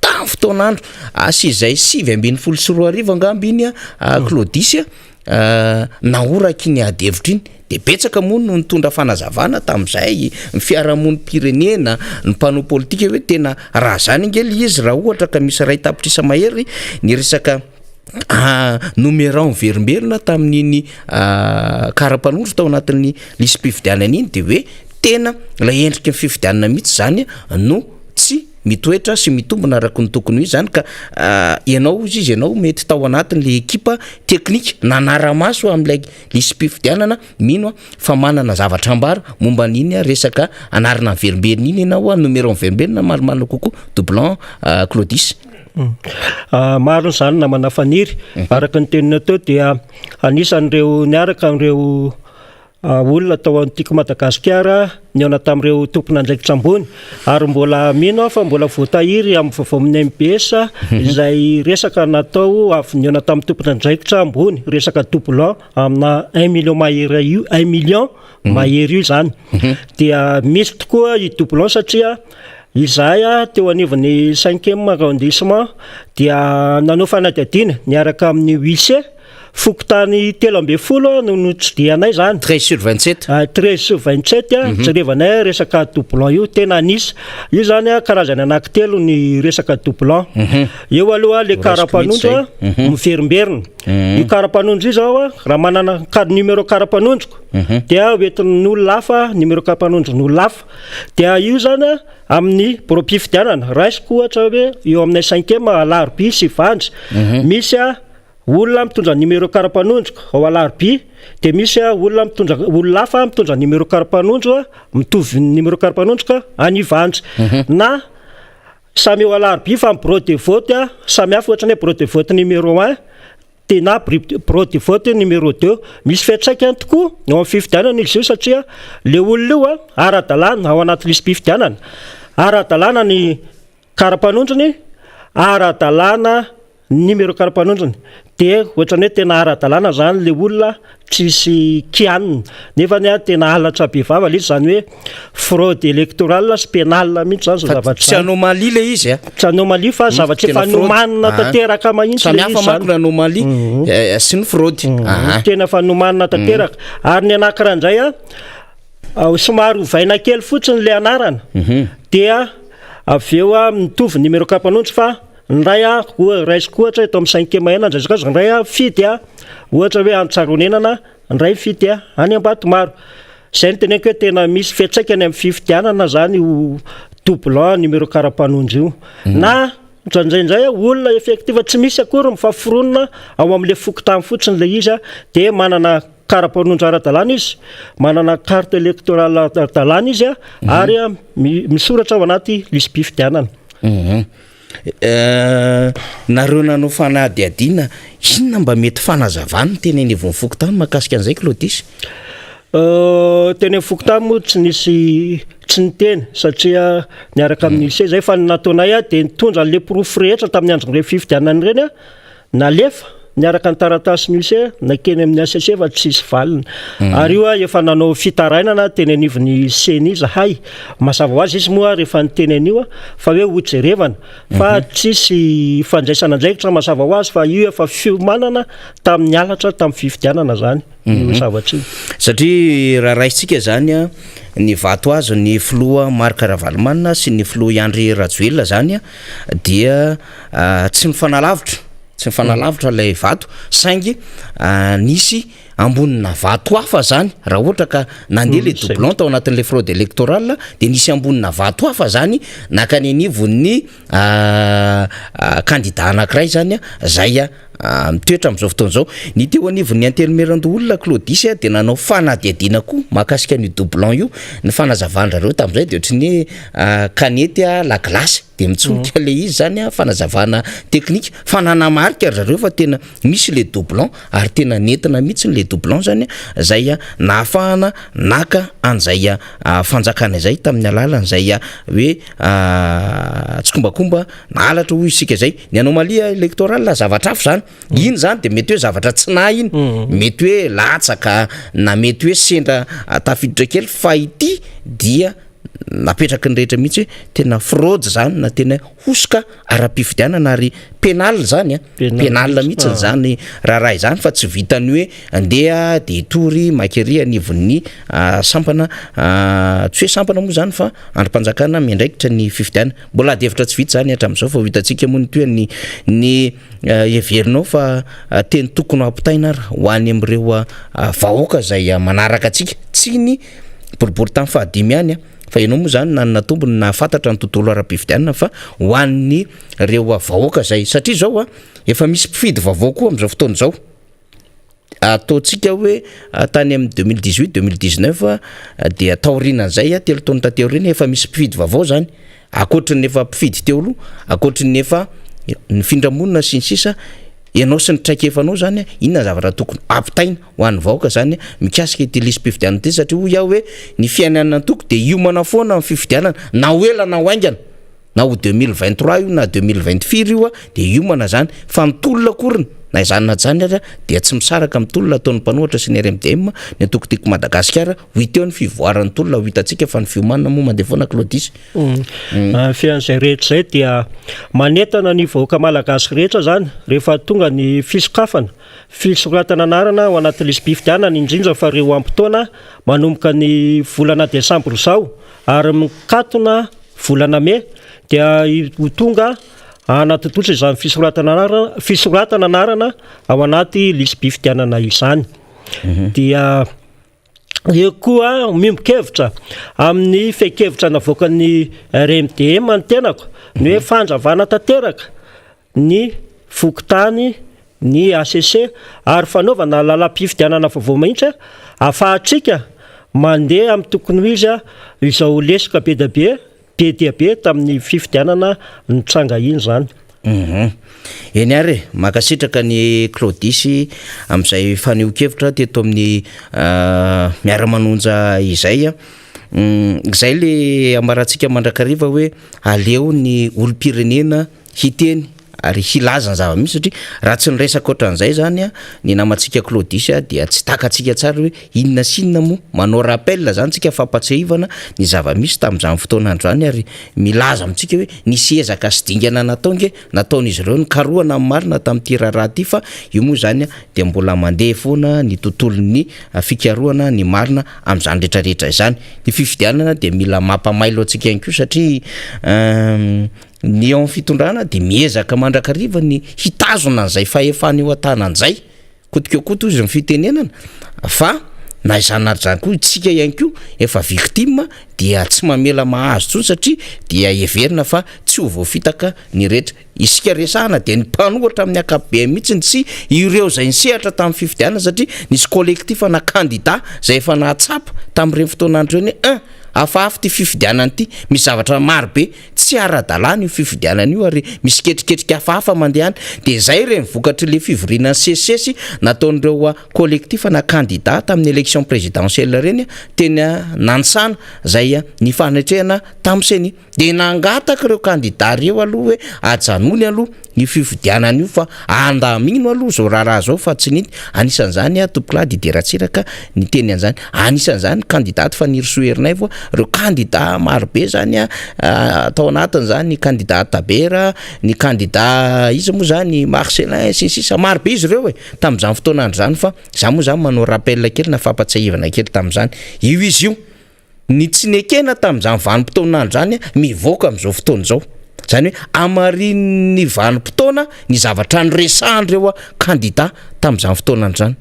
tamin'ny fotoanandro sy izay 7:24 angamby iny Claudisy nahoraka iny adevitra iny dia betsaka moa no nitondra fanazavana tamin'izay ny fiarahamonim-pirenena ny mpanao politika hoe tena raha zany ingely izy raha ohatra ka misy ray tapitrisa mahery ny resaka numéro miverimberina tamin'iny kara-panondro tao anatin'ny lisym-pifidianana iny dia hoe tena lay endriky ny fifidianana mihitsy zany no tsy mitoetra sy mitombona araka ny tokony io zany ka ianao izy ianao mety tao anatin'le ekipa teknika nanara-maso amin'ilay lisy mpifidianana mino fa manana zavatra ambara momba n'iny resaka anarana verimberina iny ianao numéro verimberina malomalo kokoa doublon Claudis. Maro zany namana faniry araka ny tenina teo dia anisan'ireo niaraka amin'ireo olona tao antiako Madagasikara niona tamin'ireo tompon'andraikitra ambony ary mbola mino fa mbola voatahiry amin'ny vaovao amin'ny MPS izay resaka natao avy niona tamin'ny tompon'andraikitra ambony resaka doublon amina 1 million mahery 1 million mahery io zany dia misy tokoa i doublon satria izahay teo anivon'ny 5e arrondissement dia nanao fanadihadiana niaraka amin'ny huissier fokotany 13 no notsidianay zany 13/27 13/27 jerevanay resaka doublon io tena anisy io zany karazany anankitelo ny resaka doublon eo aloha le karapanondro miverimberina io karapanondro io zao raha manana numéro karapanondroko dia oentin'olona hafa numéro karapanondro n'olona hafa dia io zany amin'ny borom-pifidianana raisiko ohatra hoe eo amin'ny 5e alarobia sy vandry misy olona mitondra numéro karapanondroko ao alarobia dia misy olona hafa mitondra numéro karapanondro mitovy numéro karapanondroka any vandry na samy eo alarobia fa bureau de vote samy hafa ohatra ny bureau de vote numéro 1 tena bureau de vote numéro 2 misy fiantraikany tokoa ao amin'ny fifidianana izy io satria le olona io ara-dalàna ao anaty lisy mpifidianana ara-dalàna ny karapanondrony ara-dalàna numéro karapanondrony dia ohatra ny hoe tena ara-dalàna zany le olona tsisy kianina nefa ny tena halatra be vava izy zany hoe fraude électorale sy pénal mihitsy zany zavatra tsy anomalie le izy tsy anomalie fa zavatra efa nomanina tanteraka mahitsy samy hafa manko ny anomalie sy ny fraude tena fa nomanina tanteraka ary ny anankiran'izay somary ovaina kely fotsiny le anarana dia avy eo mitovy numéro karapanondro fa nray raisiko ohatra eto amin'ny 5e mahena ndraisakazy nray fidy ohatra hoe Antsaronenana nray fidy any Ambatomaro zay ny teneniko hoe tena misy fiantraikany amin'ny fifidianana zany doublon numéro karapanondro io na ndraindray olona effective tsy misy akory mifafironina ao amin'le fokotany fotsiny le izy dia manana karapanondro ara-dalàna izy manana carte électorale ara-dalàna izy ary misoratra ao anaty lisy mpifidianana nareo nanao fanadihadiana inona mba mety fanazavana tena eny evon'ny fokotany mahakasika an'izay Claudis? Tena fokotany moa tsy ny teny satria niaraka amin'ny lycée zay fa nataonay dia nitondra le profy rehetra tamin'ny andron'ireo fifidianana ireny nalefa niaraka ny taratasy ny lycée nakeny amin'ny ACC fa tsisy valina ary io efa nanao fitarainana teny anivon'ny seny zahay mazava ho azy izy moa rehefa ny teny anio fa hoe hojerevana fa tsisy fandraisana andraikitra mazava ho azy fa io efa fiomanana tamin'ny alatra tamin'ny fifidianana zany zavatra io satria raha raisitsika zany ny vato azo ny filoha Marc Ravalomanina sy ny filoha André Rajoelina zany dia tsy mifanalavitra lay vato saingy nisy ambonina vato hafa zany raha ohatra ka nandeha le doublon tao anatin'le fraude électorale dia nisy ambonina vato hafa zany nakany anivon'ny candidat anankiray zany zay mitoetra amin'izao fotoana izao ny teo anivon'ny antelomeran-doolona Claudis dia nanao fanadihadiana koa mahakasika ny doublon io ny fanazavandrareo tamin'izay dia ohatry ny kanety la glace dia mitsolika le izy zany fanazavana teknika fananamarika zareo fa tena misy le doublon ary tena nentina mihitsy le doublon zany zay nahafahana naka an'izay fanjakana izay tamin'ny alalan'izay hoe tsy kombakomba na alatra hoy isika zay ny anomalia électorale zavatra hafa zany iny zany dia mety hoe zavatra tsy na iny mety hoe latsaka na mety hoe sendra tafiditra kely fa ity dia napetraky ny rehetra mihitsy hoe tena fraude zany na tena hosoka ara-pifidianana ary pénal zany pénal mihitsy zany raha izany fa tsy vitany hoe andeha dia tory makery anivon'ny sampana tsy hoe sampana moa zany fa androm-panjakana miandraikitra ny fifidianana mbola adevitra tsy vita zany hatramin'izao fa hitantsika moa ny toe ny heverinao fa teny tokony ampitaina ho any amin'ireo vahoaka zay manaraka antsika tsy ny boribory tamin'ny fahadimy ihany fa ianao moa zany nanana tombony nahafantatra ny tontolo ara-pifidianana fa hoan'ny reo vahoaka zay satria zao efa misy mpifidy vaovao koa am'izao fotoana zao ataontsika hoe tany amin'ny 2018-2019 dia taorinan'izay telo taona tateorina efa misy mpifidy vaovao zany akoatrin'ny efa mpifidy teolo akoatrin'ny efa ny findramonina sy ny sisa ianao sy ny traikefanao zany inona zavatra tokony ampitaina ho an'ny vahoaka zany mikasika ity lisy mpifidianana ty satria ho iaho hoe ny fiainana toko de iomana foana amin'ny fifidianana na hoela na hoaingana na ho 2023 io na 2024 io de iomana zany fa mitolona korina na izany na zany ary dia tsy misaraka amin'ny tolona ataon'ny mpanohatra sy ny RMDM ny atokotiko Madagasikara ho iteo ny fivoaran'ny tolona ho hitantsika fa ny fiomanana moa mandeha foana Claudis. Fian'izay rehetra zay dia manentana ny vahoaka malagasy rehetra zany rehefa tonga ny fisokafana fisoratana anarana ao anaty lisy mpifidianana indrindra fa reo am-potoana manomboka ny volana Desambra zao ary mikatona volana May dia ho tonga anatotolotra izany fisoratana anarana ao anaty lisy mpifidianana izany. Dia eo koa miombon-kevitra amin'ny fehi-kevitra navoakan'ny RMDM ny tenako ny hoe fanjavana tanteraka ny fokotany ny ACC ary fanaovana lalam-pifidianana vaovao mihitsy afahatsika mandeha amin'ny tokony ho izy izao lesika be dia be tamin'ny fifidianana ny tranga iny zany. Eny ary makasitraka ny Claudis amin'izay faneho-kevitra teto amin'ny miara-manonja izay izay le amaratsika mandrakariva hoe aleo ny olom-pirenena hiteny ary hilaza ny zava-misy satria raha tsy niresaka ohatran'izay zany ny namantsika Claudis dia tsy takatsika tsara hoe inona sinona moa manao rappel zany tsika fampatsehivana ny zava-misy tamin'izany fotoana androany ary milaza amintsika hoe nisy ezaka sy dingana nataon'izy ireo ny karohana amin'ny marina tamin'ity raharaha ty fa io moa zany dia mbola mandeha foana ny tontolon'ny fikarohana ny marina amin'izany rehetrarehetra izany. Ny fifidianana dia mila mampamailo antsika ihany koa satria ny ao fitondrana dia miezaka mandrakariva ny hitazona an'izay fahefany eo an-tanan'izay kotikokoto izy ny fitenenana fa na izany ary zany koa itsika ihany koa efa victime dia tsy mamela mahazo tsony satria dia heverina fa tsy ho voafitaka ny rehetra isika resahana dia ny mpanohatra amin'ny akapobe mihitsy tsy ireo zay nisehatra tamin'ny fifidianana satria nisy collectif na candidat zay efa nahatsapa tamin'ireny fotoanandro reny hafahafa ty fifidianana ity misy zavatra maro be tsy ara-dalàna io fifidianana io ary misy ketriketrika hafahafa mandehana dia zay reny vokatry le fivoriana sesisesy nataon'ireo collectif na candidat tamin'ny élection présidentielle reny tena nansana zay ny fanetrehana tamin'seny dia nangataka ireo candidat reo aloha hoe ajanony aloha ny fifidianana io fa andamino aloha zao raharaha zao fa tsy nity anisan'izany tompolahy dideratsiraka ny teny an'izany anisan'izany candidat fa nirosoherinay vo reo candidat marobe zany atao anatiny zany ny candidat Tabera ny candidat izy moa zany Marcelin sy sisa marobe izy ireo tamin'izany fotoanandro zany fa za moa zany manao rappel kely na fampatsahivana kely tamin'izany io izy io ny tsy nekena tamin'izany vanim-potoanandro zany mivoaka amin'izao fotoana zao zany hoe amarin'ny vanim-potoana ny zavatra nyresahandreo candidat tamin'izany fotoanandro zany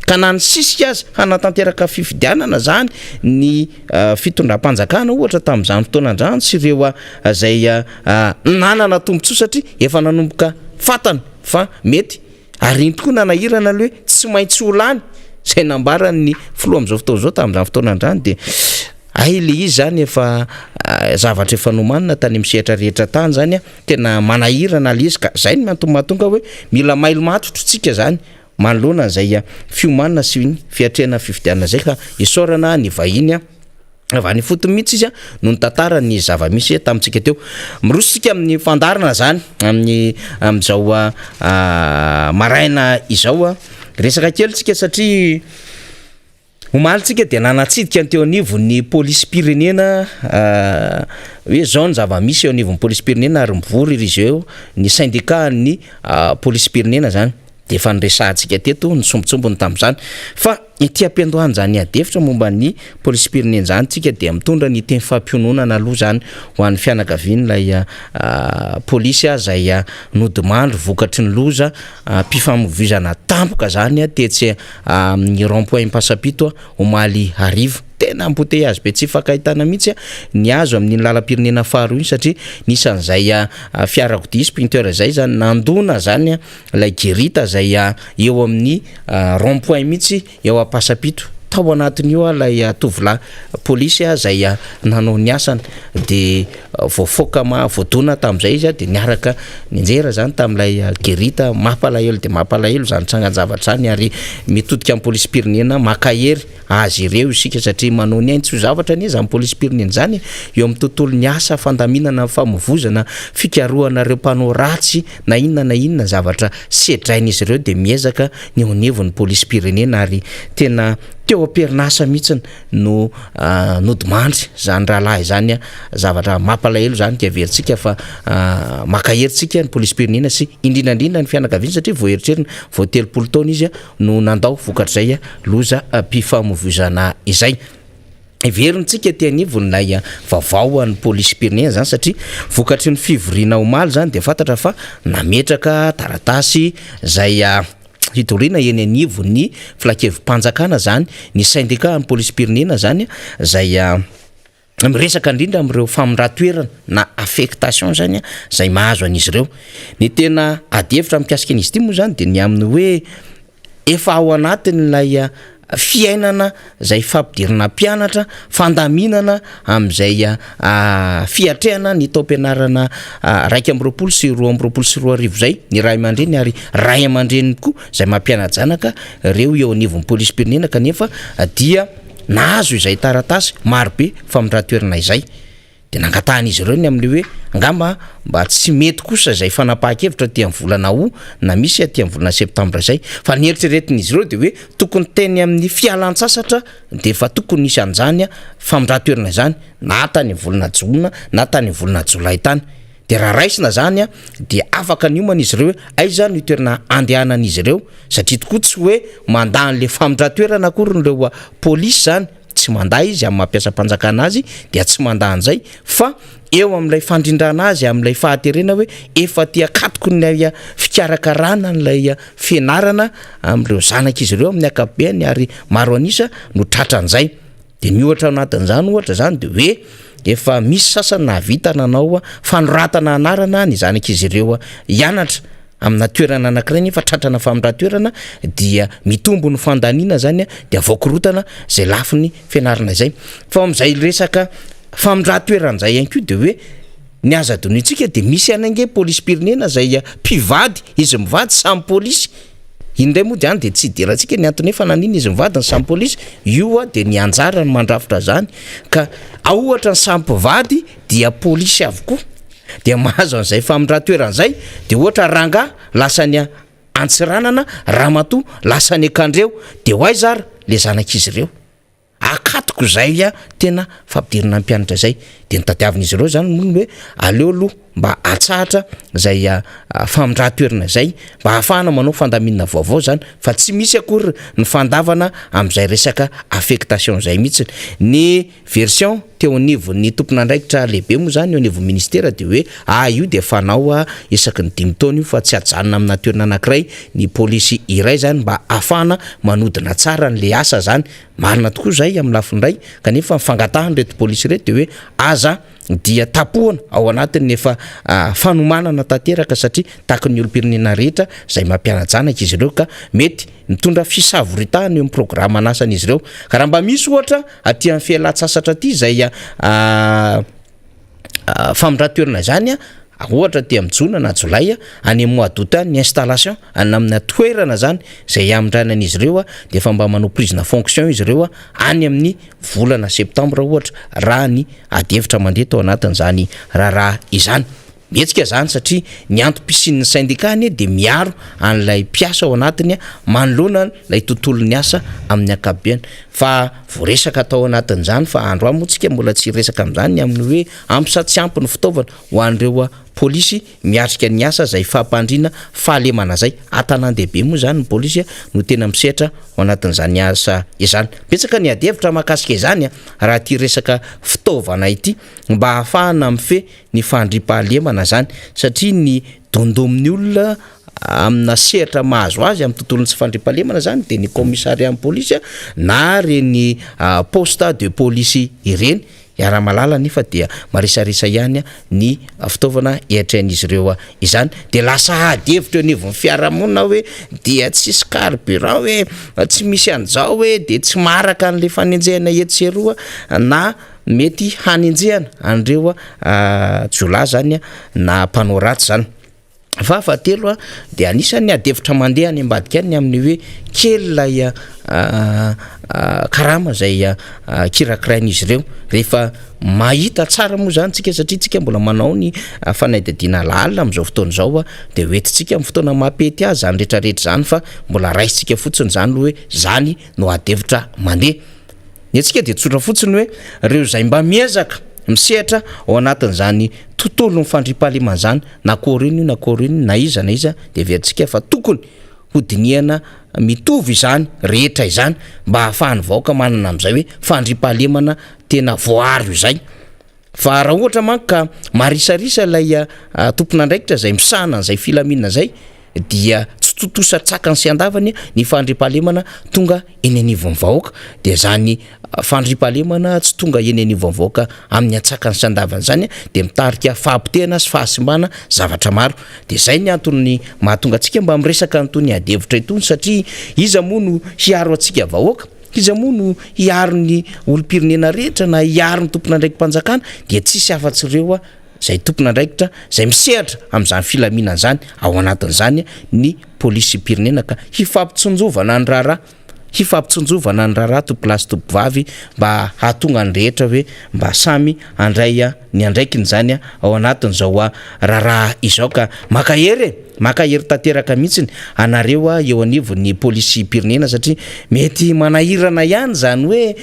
ka na ny sisika azy hanatanteraka fifidianana zany ny fitondram-panjakana ohatra tamin'izany fotoanandro zany sy ireo zay nanana tombontsoa satria efa nanomboka fatana fa mety ary iny tokoa nanahirana le hoe tsy maintsy olany zay nambarany filoha amin'izao fotoana zao tamin'izany fotoanandro zany dia le izy zany efa zavatra efa nomanina tany misehatra rehetra tany zany tena manahirana le izy ka zay ny mahatonga hoe mila mailo matotro tsika zany manoloana zay fiomanana sy ny fiatrehana fifidianana zay ka isorana ny vahiny avy ny fotony mihitsy izy no ny tantara ny zava-misy tamintsika teo mirositsika amin'ny fandarana zany amin'izao maraina izao resaka kely tsika satria omalitsika dia nanatsidika teo anivo ny polisy pirenena hoe zao ny zava-misy eo anivon'ny polisy pirenena ary mivory izy eo ny syndicat ny polisy pirenena zany dia efa niresahantsika teto ny sombotsombony tamin'izany fa ity ampiandohany zany adefitra momba ny polisim-pirenena zany tsika dia mitondra ny teny fampiononana aloha zany ho an'ny fianakavian'ilay polisy zay nodimandry vokatry ny loza mpifamovizana tampoka zany tetsy amin'ny rond-point Impasapito omaly hariva tena embouteillage be tsy fakahitana mihitsy ny azo amin'ny lalam-pirenena faharoa iny satria nisan'izay fiarakodia sprinteur zay zany nandona zany ilay gerita zay eo amin'ny rond-point mihitsy eo Impasapito tao anatin'io ilay tovolahy polisy zay nanao ny asany de voafoka voadona tamin'izay izy de niaraka ninjera zany tamin'ilay gerita mampalahelo de mampalahelo zany tsanganjavatra zany ary mitodika amin'ny polisim-pirenena makahery azy ireo isika satria manao ny ainy tsy ho zavatra ny zany polisim-pirenena zany eo amin'ny tontolo ny asa fandaminana famovozana fikaroanareo mpanao ratsy na inona zavatra sedrain'izy ireo de miezaka ny onevon'ny polisim-pirenena ary tena teo am-perinasa mihitsy no nodimandry zany rahalahy zany zavatra mampalahelo zany ka averintsika fa makaherintsika ny polisim-pirenena sy indrindrandrindra ny fianakaviana satria voaeritrerina vao 3 taona izy no nandao vokatr'izay loza mpifamovozana izay everintsika tianivon'ilay vaovao an'ny polisim-pirenena zany satria vokatry ny fivoriana omaly zany de fantatra fa nametraka taratasy zay hitorina eny anivo ny filakevi-panjakana zany ny syndicat ny polisim-pirenena zany zay miresaka indrindra amin'ireo famondran-toerana na affectation zany zay mahazo an'izy ireo ny tena adevitra mikasika an'izy ity moa zany de ny amin'ny hoe efa ao anatin'ilay fiainana zay fampidirana mpianatra fandaminana amin'izay fiatrehana ny tao-pianarana 1 sy 2 arivo zay ny ray aman-dreny ary ray aman-dreny koa zay mampianatra zanaka reo eo anivon'ny polisim-pirenena kanefa dia nahazo izay taratasy marobe famondran-toerana izay de nangatan'izy ireo ny amin'le hoe ngamba mba tsy mety kosa zay fanapaha-kevitra ty amin'ny volana na misy ty amin'ny volana septambra zay fa ny eritreretin'izy ireo de hoe tokony teny amin'ny fialan-tsasatra de fa tokony nisy an'izany famondran-toerana zany na tany volana jona na tany volana jolay tany de raha raisina zany de afaka nioman'izy ireo aiza ny toerana andehanan'izy ireo satria tokoa tsy hoe mandan'le famondran-toerana akory nireo polisy zany tsy manday izy amin'ny mampiasa mpanjakana azy dia tsy mandahan'izay fa eo amin'ilay fandrindrana azy amin'ilay fahaterena hoe efa tia katoko nylay fikarakarana n'ilay fianarana amin'ireo zanak'izy ireo amin'ny akabeany ary maro anisa no tratran'izay de miohatra anatin'izany ohatra zany de hoe efa misy sasany navita nanao fanoratana anarana ny zanak'izy ireo hianatra amina toerana anankiray nefa tratrana famondran-toerana dia mitombo ny fandaniana zany de avoakorotana zay lafiny fianarana izay fa am'izay resaka famondran-toerana zay ihany koa de hoe ny aza adonitsika de misy anange polisim-pirenena zay mpivady izy mivady samy polisy indray moa de any de tsy ideratsika ny antony efa nanina izy mivady ny samy polisy io de ny anjara ny mandrafitra zany ka ahohatra ny samy mpivady dia polisy avokoa de mahazo an'izay famondran-toerana zay de ohatra ranga lasany antsiranana ramatoa lasany akandreo de hoay zara le zanak'izy ireo akatoko zay tena fampidirana mpianatra zay de nitadiavin'izy ireo zany moa hoe aleo aloha mba atsahatra zay famondran-toerana zay mba ahafahana manao fandaminana vaovao zany fa tsy misy akory ny fandavana amin'izay resaka affectation zay mihitsy ny version teo anivon'ny tompon'andraikitra lehibe moa zany eo anivon'ny ministera de hoe io de fanao isaky ny 5 taona io fa tsy ajanona amina toerana anankiray ny polisy iray zany mba ahafahana manodina tsara n'le asa zany marina tokoa zay amin'ny lafindray kanefa mifangatahany reto polisy reto de hoe aza dia tapohana ao anatin'ny efa fanomanana tanteraka satria tahaky ny olo-pirenena rehetra zay mampianajanaka izy ireo ka mety mitondra fisavoritahana eo amin'ny programa anasan'izy ireo ka raha mba misy ohatra aty amin'ny fialan-tsasatra aty zay famondran-toerana zany ohatra ty amin'ny jona na jolay any mois d'août ny installation any amina toerana zany zay amindranan'izy ireo de efa mba manao prise na fonction izy ireo any amin'ny volana septambra ohatra raha ny adevitra mandeha tao anatin'izany raharaha izany mihetsika zany satria ny antom-pisin'ny syndicany de miaro an'ilay mpiasa ao anatiny manoloana lay tontolon'ny asa amin'ny akabeany fa voaresaka tao anatin'izany fa andro moa tsika mbola tsy resaka amin'izany amin'ny hoe ampy sa tsy ampy ny fitaovana ho an'ireo polisy miatrika ny asa zay fampandrina fahalemana zay atanandehibe moa zany ny polisy no tena misehatra ao anatin'izany asa izany. Betsaka ny adevitra mahakasika izany raha ty resaka fitaovana ity mba ahafahana mife ny fandriam-pahalemana zany satria ny dondomin'ny olona amina sehatra mahazo azy amin'ny tontolony tsy fandriam-pahalemana zany de ny commissariat polisy na reny poste de police ireny iara-malala nefa dia marisarisa ihany ny fitaovana etrain'izy ireo izany de lasa adevitra eo anivon'ny fiarahamonina hoe dia tsisy carburant hoe tsy misy an'izao hoe de tsy maraka an'le fanenjehana etseroa na mety hanenjehana andreo jiolahy zany na mpanao ratsy zany. Fahatelo de anisany adevitra mandeha any ambadika any amin'ny hoe kely lay karama zay kirakirain'izy ireo rehefa mahita tsara moa zany tsika satria tsika mbola manao ny fanaidadiana lalina am'izao fotoana zao de hoentintsika amin'ny fotoana mampety azy zany rehetrarehetra zany fa mbola raisitsika fotsiny zany hoe zany no adevitra mandeha. Ny antsika de tsotra fotsiny hoe reo zay mba miezaka misehatra ao anatin'izany tontolo ny fandriam-pahalemana zany na kôreny na iza de veritsika fa tokony hodiniana mitovy izany rehetra izany mba ahafahany vaoka manana am'izay hoe fandriam-pahalemana tena voaro izay. Fa raha ohatra manko ka marisarisa lay tompon'andraikitra zay misahana an'izay filaminana zay dia tsy totosatsakany sy andavany ny fandriam-pahalemana tonga eny anivon'ny vahoaka de zany fandriam-pahalemana tsy tonga eny anivon'ny vahoaka amin'ny atsakany sy andavany zany de mitarika fahampitehana sy fahasimbana zavatra maro de zay ny antony mahatonga antsika mba miresaka antony adevitra itony satria iza moa no hiaro atsika vahoaka iza moa no hiaro ny olom-pirenena rehetra na hiaro ny tompon'andraiki-mpanjakana dia tsisy afa-tsy ireo zay tompon'andraikitra zay misehatra am'izany filaminana zany ao anatin'izany ny polisy pirenena ka hifampitsonjovana ny raharaha tompolasy tompovavy mba hahatonga ny rehetra hoe mba samy andray ny andraikiny zany ao anatin'izao raharaha izao ka makahery tanteraka mihitsiny anareo eo anivon'ny polisy pirenena satria mety manahirana ihany zany hoe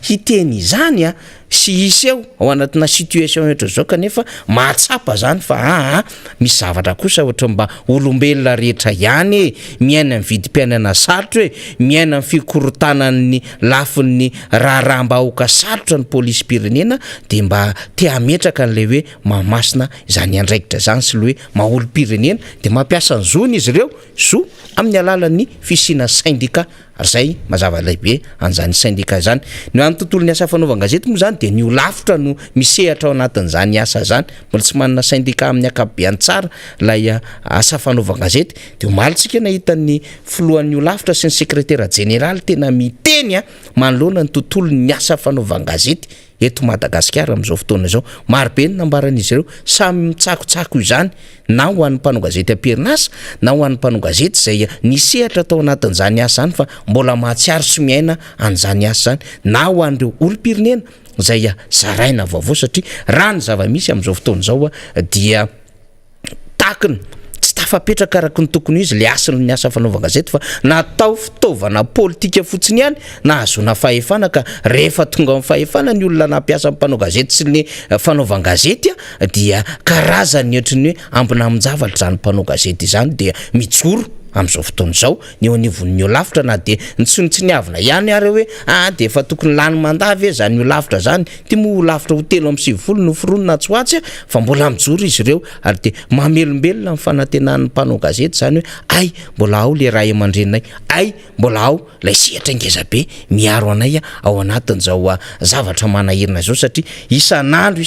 hiteny izany sy isy eo ao anatina situation ohatra zao kanefa mahatsapa zany fa misy zavatra kosa ohatra mba olombelona rehetra ihany miaina amin'ny vidim-piainana sarotra miaina amin'ny fikorotanan'ny lafin'ny raharaha mba aoka sarotra ny polisy pirenena de mba te hametraka an'le hoe mahamasina zany andraikitra zany sy le hoe maolo-pirenena de mampiasa ny zony izy ireo zo amin'ny alalan'ny fisina syndicat zay mazava lehibe an'izany syndicat zany. Ny amin'ny tontolo ny asa fanaovan-gazety moa zany de ny olafitra no misehatra ao anatin'izany asa zany mbola tsy manana syndicat amin'ny akabeany tsara lay asa fanaovan-gazety de omalitsika nahitan'ny filohan'ny olafitra sy ny sekretera jeneraly tena miteny manoloana ny tontolo ny asa fanaovan-gazety eto Madagasikara am'izao fotoana zao marobe ny nambaran'izy ireo samy mitsakotsako izany na ho an'ny mpanao gazety am-perinasa na ho an'ny mpanao gazety zay nisehatra tao anatin'izany asa zany fa mbola mahatsiaro sy miaina an'izany asa zany na ho an'ireo olom-pirenena zay zaraina vaovao satria raha ny zava-misy am'izao fotoana zao dia takiny tafapetraka araka ny tokony izy le asany ny asa fanaovan-gazety fa natao fitaovana politika fotsiny ihany na azona fahefana ka rehefa tonga amin'ny fahefana ny olona nampiasa amin'ny mpanao gazety sy ny fanaovan-gazety dia karazany ohatrany hoe ambinamin-javatra zany mpanao gazety zany dia mijoro am'izao fotoana zao ny eo anivon'ny olafitra na de nitsiniavina ihany ary hoe de efa tokony lany mandavy zany olafitra zany ty moa olafitra ho 3.20 no foronina tsy hoatsy fa mbola mijoro izy ireo ary de mamelombelona amin'ny fanantenan'ny mpanao gazety zany hoe ay mbola ao le raha aman-drenay ay mbola ao lay sehatra ngeza be miaro anay ao anatin'izao zavatra manahirina zao satria isan'andro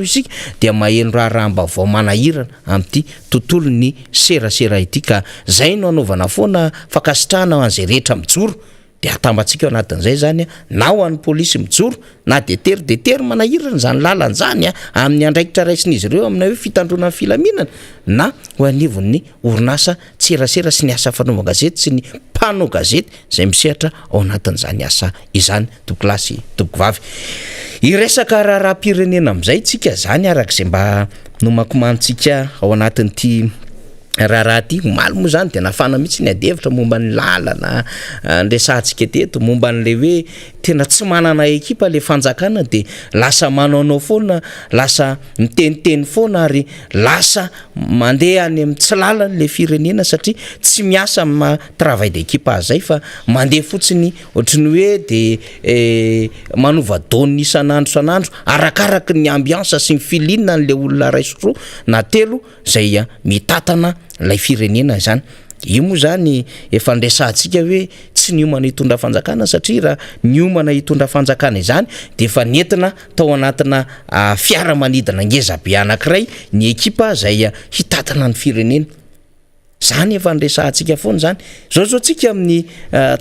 isika dia maheno raharaham-bavao manahirana amin'ity tontolo ny serasera ity ka zay no anaovana foana fakasitrahana an'izay rehetra mijoro de atambatsika ao anatin'izay zany na ho an'ny polisy mijoro na detery manahirana zany lalany zany amin'ny andraikitra raisin'izy ireo amina hoe fitandronan'ny filaminana na ho anivon'ny orinasa tserasera sy ny asa fanaovan-gazety sy ny mpanao gazety zay misehatra ao anatin'izany asa izany topolasy topovavy. Iresaka raharaham-pirenena am'izay tsika zany arak'izay mba no makomantsika ao anatin'ity raharaha ty omaly moa zany de nafana mihitsy ny adevitra momba ny lalana ndresantsika teto momba n'le hoe tena tsy manana ekipa le fanjakana de lasa manaonao foana lasa miteniteny foana ary lasa mandeha any amin'ny tsy lalany le firenena satria tsy miasa travail d'équipe zay fa mandeha fotsiny ohatrany hoe de manovadonny isan'andro arakaraka ny ambiance sy ny filinina n'le olona raisotro na telo zay mitatana lay firenena zany. Io moa zany efa ndraisantsika hoe tsy ny homana hitondra fanjakana satria raha ny homana hitondra fanjakana izany de efa nentina tao anatina fiaramanidina ngezabe anankiray ny ekipa zay hitatana ny firenena. Zany efa ndraisantsika foana zany. Zao tsika amin'ny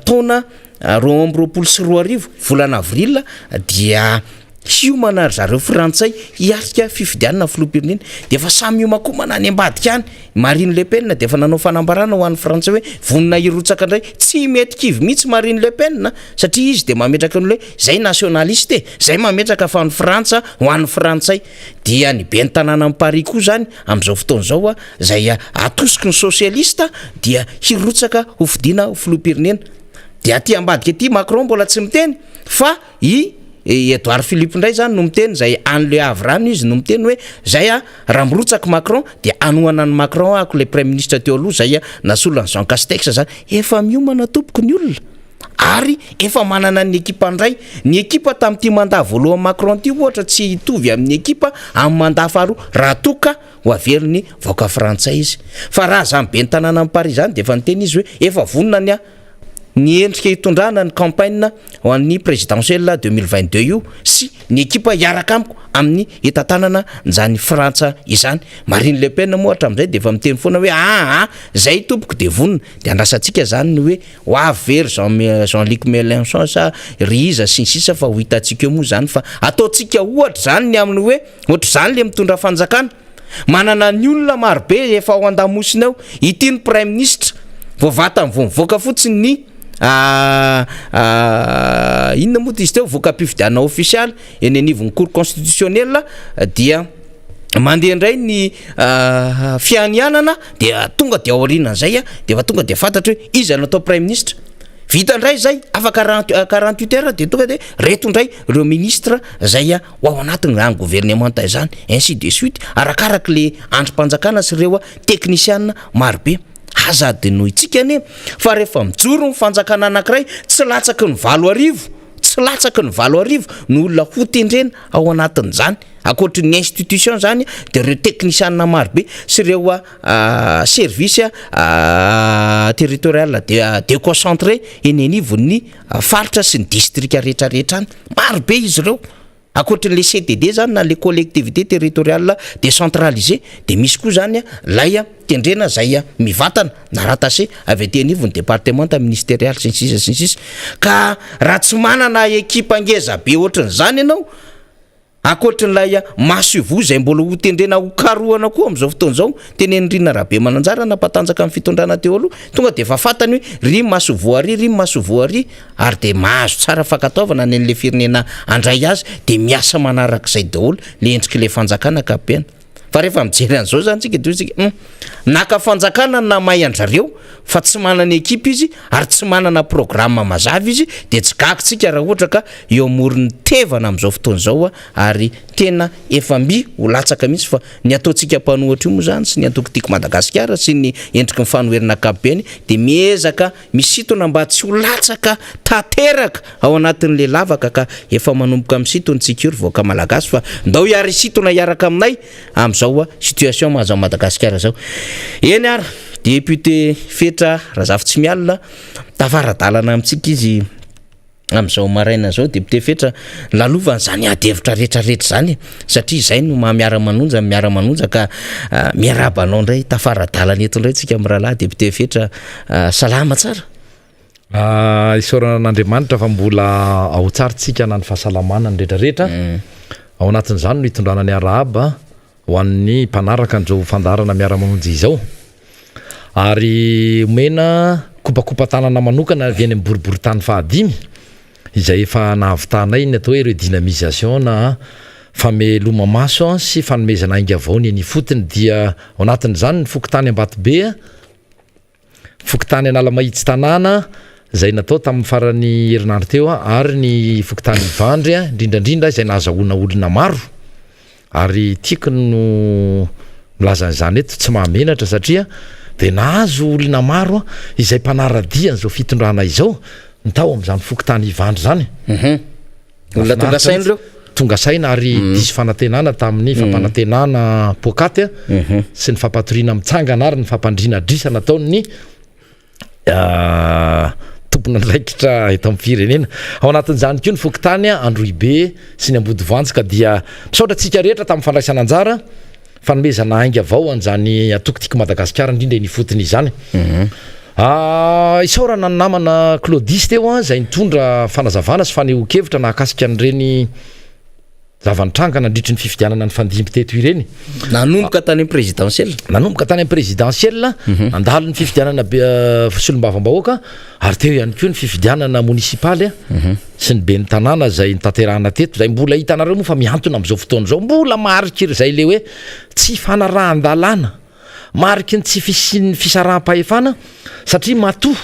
taona 2024 volana avril dia hiomana zareo Frantsay hiarika fifidianana filoham-pirenena de efa samy hiomakomana any ambadika any. Marine Le Pen de efa nanao fanambarana ho an'ny Frantsay hoe vonona hirotsaka indray tsy mety kivy mihitsy Marine Le Pen satria izy de mametraka ny hoe zay nationaliste zay mametraka fa ny Frantsa ho an'ny Frantsay. Dia ny ben'ny tanàna amin'ny Paris koa zany amin'izao fotoana zao zay atosiky ny sosialista dia hirotsaka ho fidiana filoham-pirenena. De aty ambadika aty Macron mbola tsy miteny fa Edouard Philippe ndray zany no miteny zay Anne Le Havre any izy no miteny hoe zay raha mirotsaka Macron de anoana ny Macron ako le premier ministre teo aloha zay nasolany Jean Castex zany efa miomana tompoko ny olona ary efa manana ny ekipa ndray. Ny ekipa tamin'ity mandat voalohany Macron ty ohatra tsy hitovy amin'ny ekipa amin'ny mandat faharoa raha toka ho averiny vaoka Frantsay izy. Fa raha zany ben'ny tanàna amin'ny Paris zany de efa niteny izy hoe efa vonona ny endrika hitondrana ny campagne ho an'ny présidentielle 2022 io sy ny ekipa hiaraka amiko amin'ny itatanana zany Frantsa izany. Marine Le Pen moa hatram'izay de efa miteny foana hoe zay tompoko de vonona de andrasantsika zany ny hoe ho avery Jean-Luc Mélenchon sa Riza sy ny sisa fa ho hitantsika eo moa zany fa ataotsika ohatra zany ny amin'ny hoe ohatra zany le mitondra fanjakana manana ny olona marobe efa ao an-damosiny ao ity ny prime ministre voavata mivoaka fotsiny ny inona moa izy teo voaka-pifidiana official eny anivon'ny cour constitutionnel dia mandeha indray ny fianianana de tonga de aorianan'izay de efa tonga de fantatra hoe izy natao prime ministre. Vita indray zay afaka 48 heures de tonga de reto indray ireo ministre zay ao anatin'ny rang gouvernemental zany ainsi de suite arakaraka le androm-panjakana sy ireo technicienne marobe. Azady noho itsika ane fa rehefa mijoro ny fanjakana anankiray tsy latsaky ny 7 arivo no olona ho tendrena ao anatin'izany akoatry ny institution zany de ireo technicienne marobe sy ireo service territorial de déconcentré eny anivon'ny faritra sy ny district rehetrarehetra any marobe izy ireo. Akoatry le CTD zany na le collectivité territoriale décentralisée de misy koa zany lay tendrena zay mivatana na rattaché avy aty anivon'ny département ministériel sy ny sisa ka raha tsy manana ekipa ngeza be ohatran'izany ianao akoatrin'lay masovo zay mbola ho tendrena ho karohana koa am'izao fotoana zao tenen'Rina Rabe Mananjara nampatanjaka amin'ny fitondrana teo aloha tonga de efa fantany hoe ry masovo ary ary de mahazo tsara fankataovana ny an'le firenena andray azy de miasa manarak'izay daholo le endriky le fanjakana kapena. Fa rehefa mijery an'izao zany tsika de tsika naka fanjakana na mahay andrareo fa tsy manana ekipa izy ary tsy manana programme mazava izy de tsy gakitsika raha ohatra ka eo amorony tevana am'izao fotoana zao ary tena efa mby ho latsaka mihitsy fa ny ataontsika mpanohatra io moa zany sy ny antokotiko Madagasikara sy ny endriky ny fanoherana kapeny de miezaka misitona mba tsy ho latsaka tanteraka ao anatin'le lavaka ka efa manomboka misitony tsika voaka malagasy fa ndao hiary sitona hiaraka aminay am'izao situation mahazo Madagasikara zao. Eny ara député Fetra Razafy Tsimialina tafaradalana amintsika izy am'izao maraina zao député Fetra lalovany zany adevitra rehetrarehetra zany satria zay no miara-manonja ka miarabanao ndray tafaradalana eto ndray tsika am'rahalahy député Fetra salama tsara. Isaorana n'Andriamanitra fa mbola ao tsaritsika na ny fahasalamana ny rehetrarehetra ao anatin'izany no hitondrana ny arahaba ho an'ny mpanaraka ndrao fandarana miara-manonjy izao ary omena kopakopa-tanana manokana avy any amin'ny boribory-tany fahadimy izay efa nahavitanay ny atao hoe redynamisation na fameloma maso sy fanomezana ainga avaony ny fotony dia ao anatin'izany ny fokotany Ambatobe fokotany Analamahitsy tanàna zay natao tamin'ny farany herinandro teo ary ny fokotany Ivandry indrindrandrindra izay nahazahoana olona maro ary tiako no milazan'izany eto tsy mahamenatra satria dia nahazo olona maro izay mpanaradiany zao fitondrana izao ny tao amin'izany fokotany Ivandry zany olona tonga saina reo tonga saina ary disy fanantenana tamin'ny fampanantenana pokaty sy ny fampatoriana mitsangana ary ny fampandriana drisa nataony tompona ndraikitra eto amin'ny firenena ao anatin'izany koa ny fokotany Androhibe sy ny Ambodivoantsika dia misaotra antsika rehetra tamin'ny fandraisana anjara fanomezana hainga avao an'izany atokotiko Madagasikara indrindra ny fotony izany isaorana ny namana Claudis teo izay nitondra fanazavana sy fanehoan-kevitra nahakasika an'ireny zavanitranga nandritry ny fifidianana ny fandimby teto ireny nanomboka tany présidentielle andalo ny fifidianana solombavam-bahoaka ary teo ihany koa ny fifidianana munisipaly sy ny be ny tanàna zay nitaterahana teto zay mbola hitanareo moa fa miantona amin'izao fotoana zao mbola mariky zay le hoe tsy fanarahan-dalàna mariky ny tsy fisin'ny fisaraha-pahefana satria matoa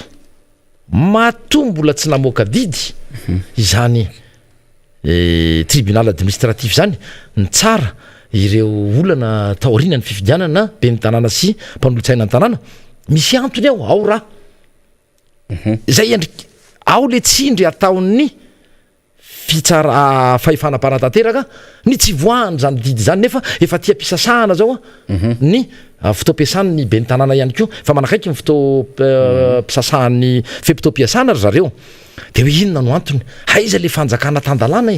mbola tsy namoaka didy izany tribunal administratif zany ny tsara ireo olana taorina ny fifidianana be ny tanàna sy mpanolotsaina ny tanàna misy antony ao raha zay endriky ao le tsindry ataon'ny fitsara fahefana-panatanteraka ny tsy voahany zany didy zany nefa efa tia mpisasahana zao ny fotoam-piasany be ny tanàna ihany koa fa manakaiky ny fotoam-pisasahan'ny fepitoam-piasana ry zareo de hoe inona no antony haiza le fanjakana tandalàna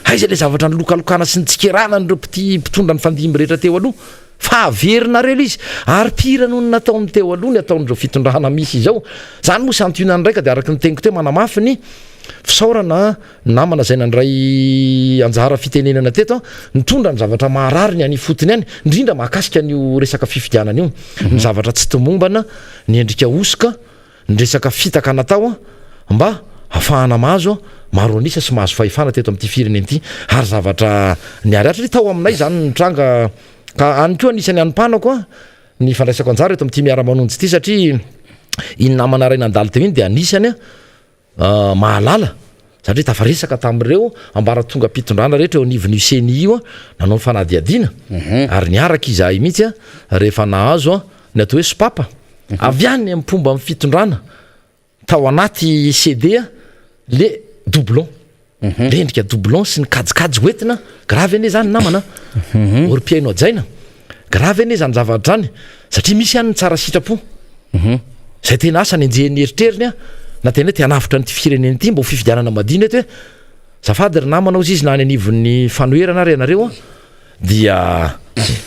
haiza le zavatra ny lokalokana sy ny tsikerana nyreo mpitondra ny fandimby rehetra teo aloha fa averinareo izy ary pira noho ny nataony teo aloha ny ataon'ireo fitondrahana misy izao zany moa sy antoinany raika de araky ny teniko teo manamafy ny fisaorana namana zay nandray anjara fitenenana teto nitondra ny zavatra maharary ny any fotony any indrindra mahakasika an'io resaka fifidianana io ny zavatra tsy tomombana ny endrika osoka ny resaka fitaka natao mba ahafahana mahazo maro anisa sy mahazo fahefana teto amin'ity firenena ity ary zavatra niariatra tao aminay zany nitranga ka any koa anisany anympanako ny fandraisako anjara eto amin'ity miara-manonjy ity satria iny namana ray nandalo teo iny de anisany mahalala satria tafaresaka tamin'ireo ambara tonga mpitondrana rehetra eo anivon'io seni io nanao ny fanadiadiana ary niaraka izahay mihitsy rehefa nahazo ny atao hoe sopapa avy any amin'ny mpomba amin'ny fitondrana tao anaty CD le doublon le endrika doublon sy ny kajikajy hoentina gravy ane zany namana orpiaino ajaina gravy ane zany zavatra zany satria misy ihany ny tsara sitrapo zay tena asa ny enjehany eritreriny na tena hoe te hanavitra nyty firenena ity mba ho fifidianana madina eto hoe zafady ry namanao izy na any anivon'ny fanoherana ary ianareo dia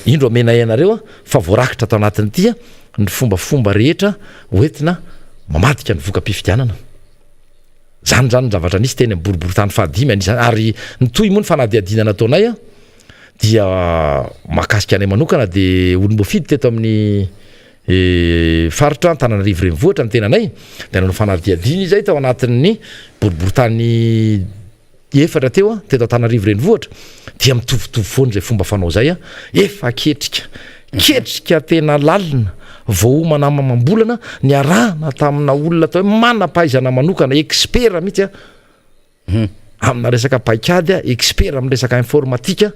indro amena ianareo fa voarakitra tao anatin'ity ny fombafomba rehetra hoentina mamadika ny voka-pifidianana zany ny zavatra nisy teny boribory tany fahadimy anisany ary nytoy moa ny fanadiadiana nataonay dia mahakasika anay manokana de olombofidy teto amin'ny faritra Antananarivo renivohitra ny tenanay de nanao fanadiadiana izay tao anatin'ny boribory tany efatra teo teto Antananarivo renivohitra dia mitovitovy foana zay fomba fanao zay efa ketrika tena lalina voaomana mamambolana ny arahana tamina olona atao hoe manam-pahaizana manokana expert mihitsy amina resaka paikady expert amin'ny resaka informatika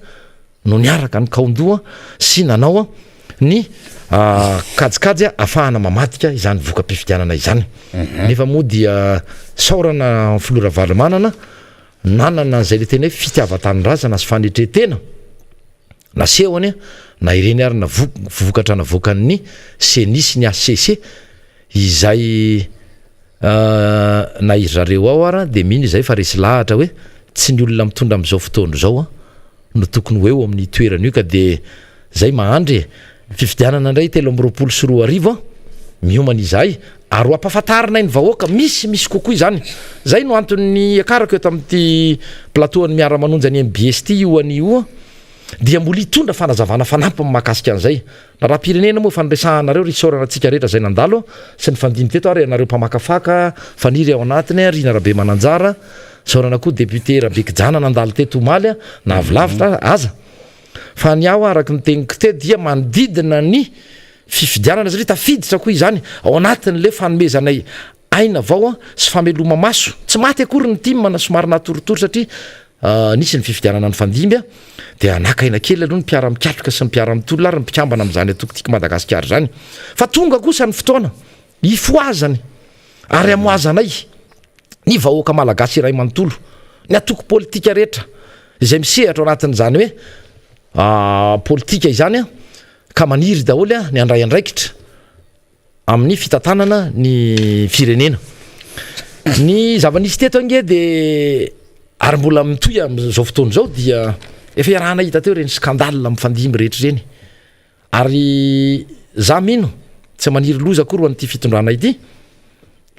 no niaraka ny kaondoa sy nanao ny kajikajy ahafahana mamadika izany voka-pifidianana izany nefa moa dia saorana filora valimanana nanana zay le tena hoe fitiava-tanyrazana sy fanetretena nasehoany na ireny ary na vokatra navoakan'ny senisy ny ACC izay na iry zareo ao ara de mino izay fa resy lahatra hoe tsy ny olona mitondra amin'izao fotoana zao no tokony ho eo amin'ny toerana io ka de zay mahandry fifidianana indray 324 miomana izay ary ho ampahafantarina ny vahoaka misy kokoa izany zay no antony akarako eto amin'ity plateau ny miara-manonjy any MBS ty io an'io dia mbola hitondra fanazavana fanampy mahakasika an'izay na raha pirenena moa fandraisahanareo risorana antsika rehetra zay nandalo sy ny fandimy teto ary anareo mpamakafaka faniry ao anatiny rina rabe mananjara saorana koa député Rabekijana nandalo teto omaly na avilavitra aza fa ny ao araky ny teniko te dia manodidina ny fifidianana satria tafiditra koa izany ao anatin'le fanomezanay aina avao a sy fameloma maso tsy maty akory ny timana somary natoritory satria nisy ny fifidianana ny fandimby a dia nakaina kely aloha ny mpiara-mikatroka sy ny mpiara-mitolona ary ny mpikambana amin'izany atokotiky Madagasikara zany fa tonga kosa ny fotoana ifoazany ary amoazanay ny vahoaka malagasy iray manontolo ny atoko politika rehetra izay misehatra ao anatin'izany hoe politika izany a ka maniry daholo a ny andray andraikitra amin'ny fitantanana ny firenena ny zava-nisy teto ange dia ary mbola mitoy amin'izao fotoana izao dia efa iarahana hita teo reny skandale amin'ny fandimby rehetra ireny ary za mino tsy maniry loza akory ho an'ity fitondrana ity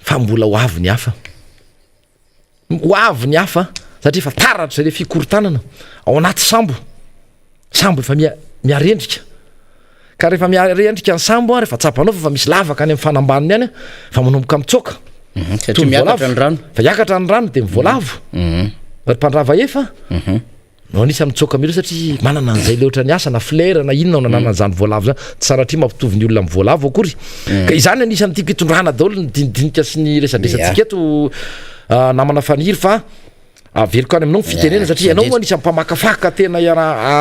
fa mbola ho avy ny hafa satria efa taratra zay le fikorontanana ao anaty sambo efa miarendrika ka rehefa miarendrika ny sambo rehefa tsapanao fa misy lavaka any amin'ny fanambaniny any fa manomboka mitsoka satria miakatra ny rano fa iakatra ny rano dia mivoalavo mpandrava efa no anisy mitsoka milo satria manana an'izay le oatra ny asa na flera na inona nanana an'izany voalavo zany tsy saratria mampitovy ny olona amin'ny voalavo akory ka izany anisy amin'ity fitondrana daholo ny dinidinika sy ny resadresantsika eto namana faniry fa averiko any aminao ny fitenena satria ianao moa anisy mpamakafaka tena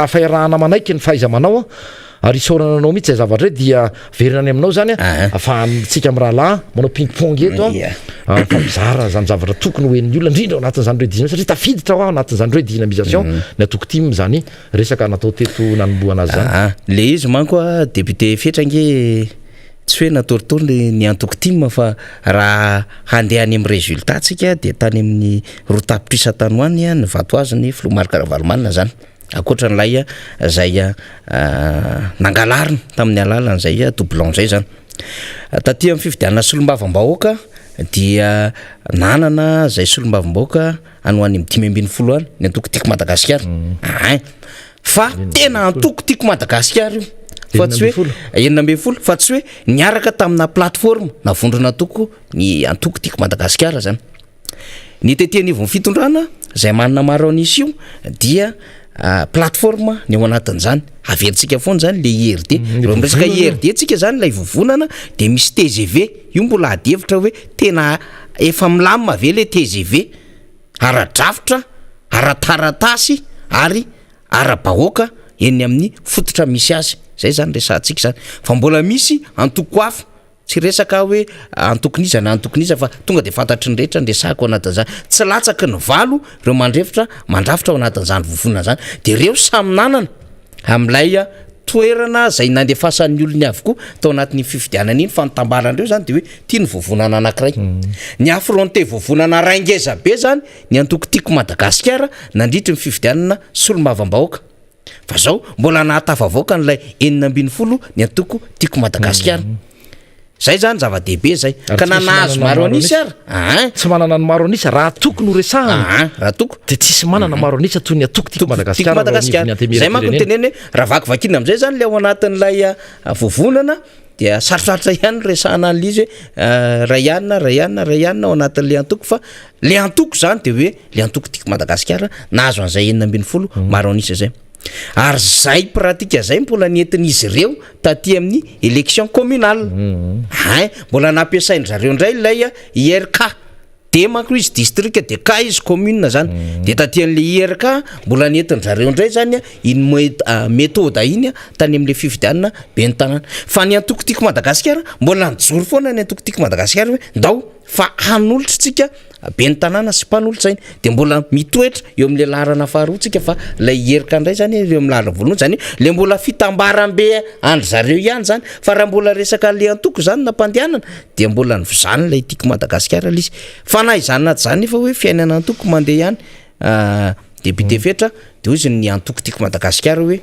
fairahana manaiky ny fahaiza manao ary isaorana anao mihitsy zay zavatra hoe dia verina any aminao zany afahantsika amin'ny rahalahy manao ping-pong eto fa mizara zany zavatra tokony hoen'ny olona indrindra ao anatin'izany redina satria tafiditra ao anatin'izany redynamisation ny atoko-timy zany resaka natao teto nanomboana azy zany le izy manko a député fetrange tsy hoe natoritory ny antoko-timy fa raha handeha any amin'ny résultat tsika dia tany amin'ny rotapitrisa-tanoany ny vato azy ny Filomarika Ravalomanina zany akoatra n'lay zay nangalarina tamin'ny alalan'izay doublon zay zany taty amin'ny fifidianana solombavam-bahoaka dia nanana zay solombavam-bahoaka any ho any amin'ny 520 any ny antoko tiako Madagasikara fa tena antoko tiako Madagasikara io fa tsy hoe 20 fa tsy hoe niaraka tamina plateforme navondrona toko ny antoko tiako Madagasikara zany ny tetenivo ny fitondrana zay manana maro anisy io dia plateforme ny ao anatin'izany averintsika foana zany le IRD reo miresaka IRD tsika zany lay vovonana dia misy TGV io mbola adevitra hoe tena efa milamina ve le TGV ara-drafitra ara-taratasy ary ara-bahoaka eny amin'ny fototra misy azy zay zany resantsika zany fa mbola misy antoko hafa tsy resaka hoe antokoniza na antokoniza fa tonga dia fantatry ny rehetra ndresako anatin'izany tsy latsaky ny valo ireo mandrafitra ao anatin'izany vovonana zany dia ireo samy nanana amin'ilay toerana zay nandefasan'ny olony avokoa tao anatin'ny fifidianana iny fa nitambaran'ireo zany dia hoe tia ny vovonana anankiray ny affronté vovonana raingeza be zany ny antoko tiako Madagasikara nandritra ny fifidianana solombavam-bahoaka fa zao mbola nahatafavoaka n'ilay 920 ny antoko tiako Madagasikara zay zany zava-dehibe zay ka nanahazo maro anisy ary tsy manana ny maro anisy raha tokony ho resahana raha toko dia tsisy manana maro anisy toy ny atoko tiako Madagasikara zay manko ny teneny hoe raha vakivakiana amin'izay zany le ao anatin'ilay vovonana dia sarosarotra ihany resahana an'izy hoe rayanna ao anatin'le antoko fa le antoko zany dia hoe le antoko tiako Madagasikara nahazo an'izay 920 maro anisy zay ary zay pratika zay mbola nientin'izy ireo taty amin'ny élection communale mbola nampiasainy zareo indray ilay IRK de manko izy district de ka izy commune zany de taty an'le IRK mbola nientiny zareo indray zany iny méthode iny tany amin'le fifidianana be ny tanàna fa ny antoko tiako Madagasikara mbola nijoro foana ny antoko tiako Madagasikara hoe ndao fa hanolotra tsika be ny tanàna sy mpanolotra zany de mbola mitoetra eo amin'le laharana faharoa tsika fa lay IRK ndray zany eo amin'ny laharana voalohany zany le mbola fitambaram-be andry zareo ihany zany fa raha mbola resaka le antoko zany na mpandehanana de mbola nyvizany lay tiako Madagasikara izy fa na izany naty zany fa hoe fiainana antoko mandeha ihany député fetra de hoy izy ny antoko tiako Madagasikara hoe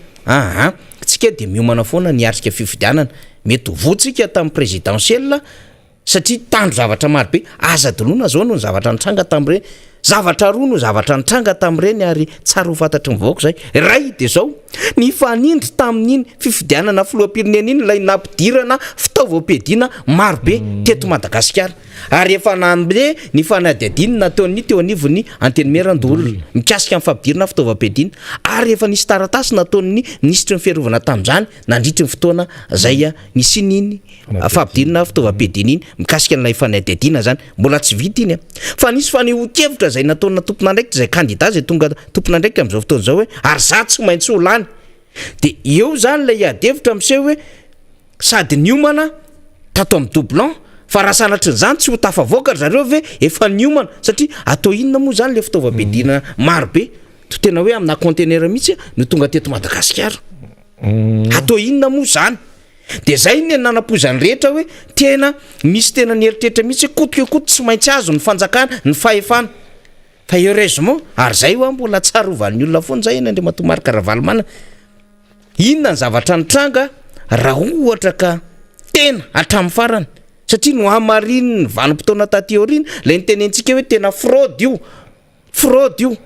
tsika de miomana foana niatrika fifidianana mety votsika tamin'ny présidentielle satria tandro zavatra maro be aza dolona zao no zavatra nitranga tamin'ireny zavatra roa no zavatra nitranga tamin'ireny ary tsara ho fantatry mivahoaka zay ray de zao ny fanindry tamin'iny fifidianana filoham-pirenena iny lay nampidirana fitaovam-piadiana maro be teto Madagasikara ary efa nambe ny fanadiadiny nataony teo anivony antenimerandolo mikasika amin'ny fampidirana fitaovam-piadiana ary efa nisy taratasy nataony ministry ny fiarovana tamin'izany nandritry ny fotoana zay nisy niny fampidirana fitaovam-piadiana iny mikasika n'ilay fanadiadiana zany mbola tsy vita iny fa nisy faneho-kevitra zay nataona tompona ndraiky zay candidat zay tonga tompona ndraiky am'izao fotoana zao hoe ary za tsy maintsy ho lany de eo zany lay adevitra am'seho hoe sady niomana tato amin'ny doublon fa raha sanatry nyzany tsy ho tafavoaka zareo ve efa niomana satria atao inona moa zany le fitaovam-piadiana marobe to tena hoe amina conteneur mihitsy no tonga teto Madagasikara atao inona moa zany de zay ny nanapozany rehetra hoe tena misy tena nieritreritra mihitsy kotokokoto tsy maintsy azo ny fanjakana ny fahefana fa heureusement ary zay hoa mbola tsara ovalin'ny olona foana zay eny Andriamatomary Ravalomanana inona ny zavatra nitranga raha ohatra ka tena hatramin'ny farany satria no hamariny ny vanim-potoana taty aorina lay nitenentsika hoe tena fraude io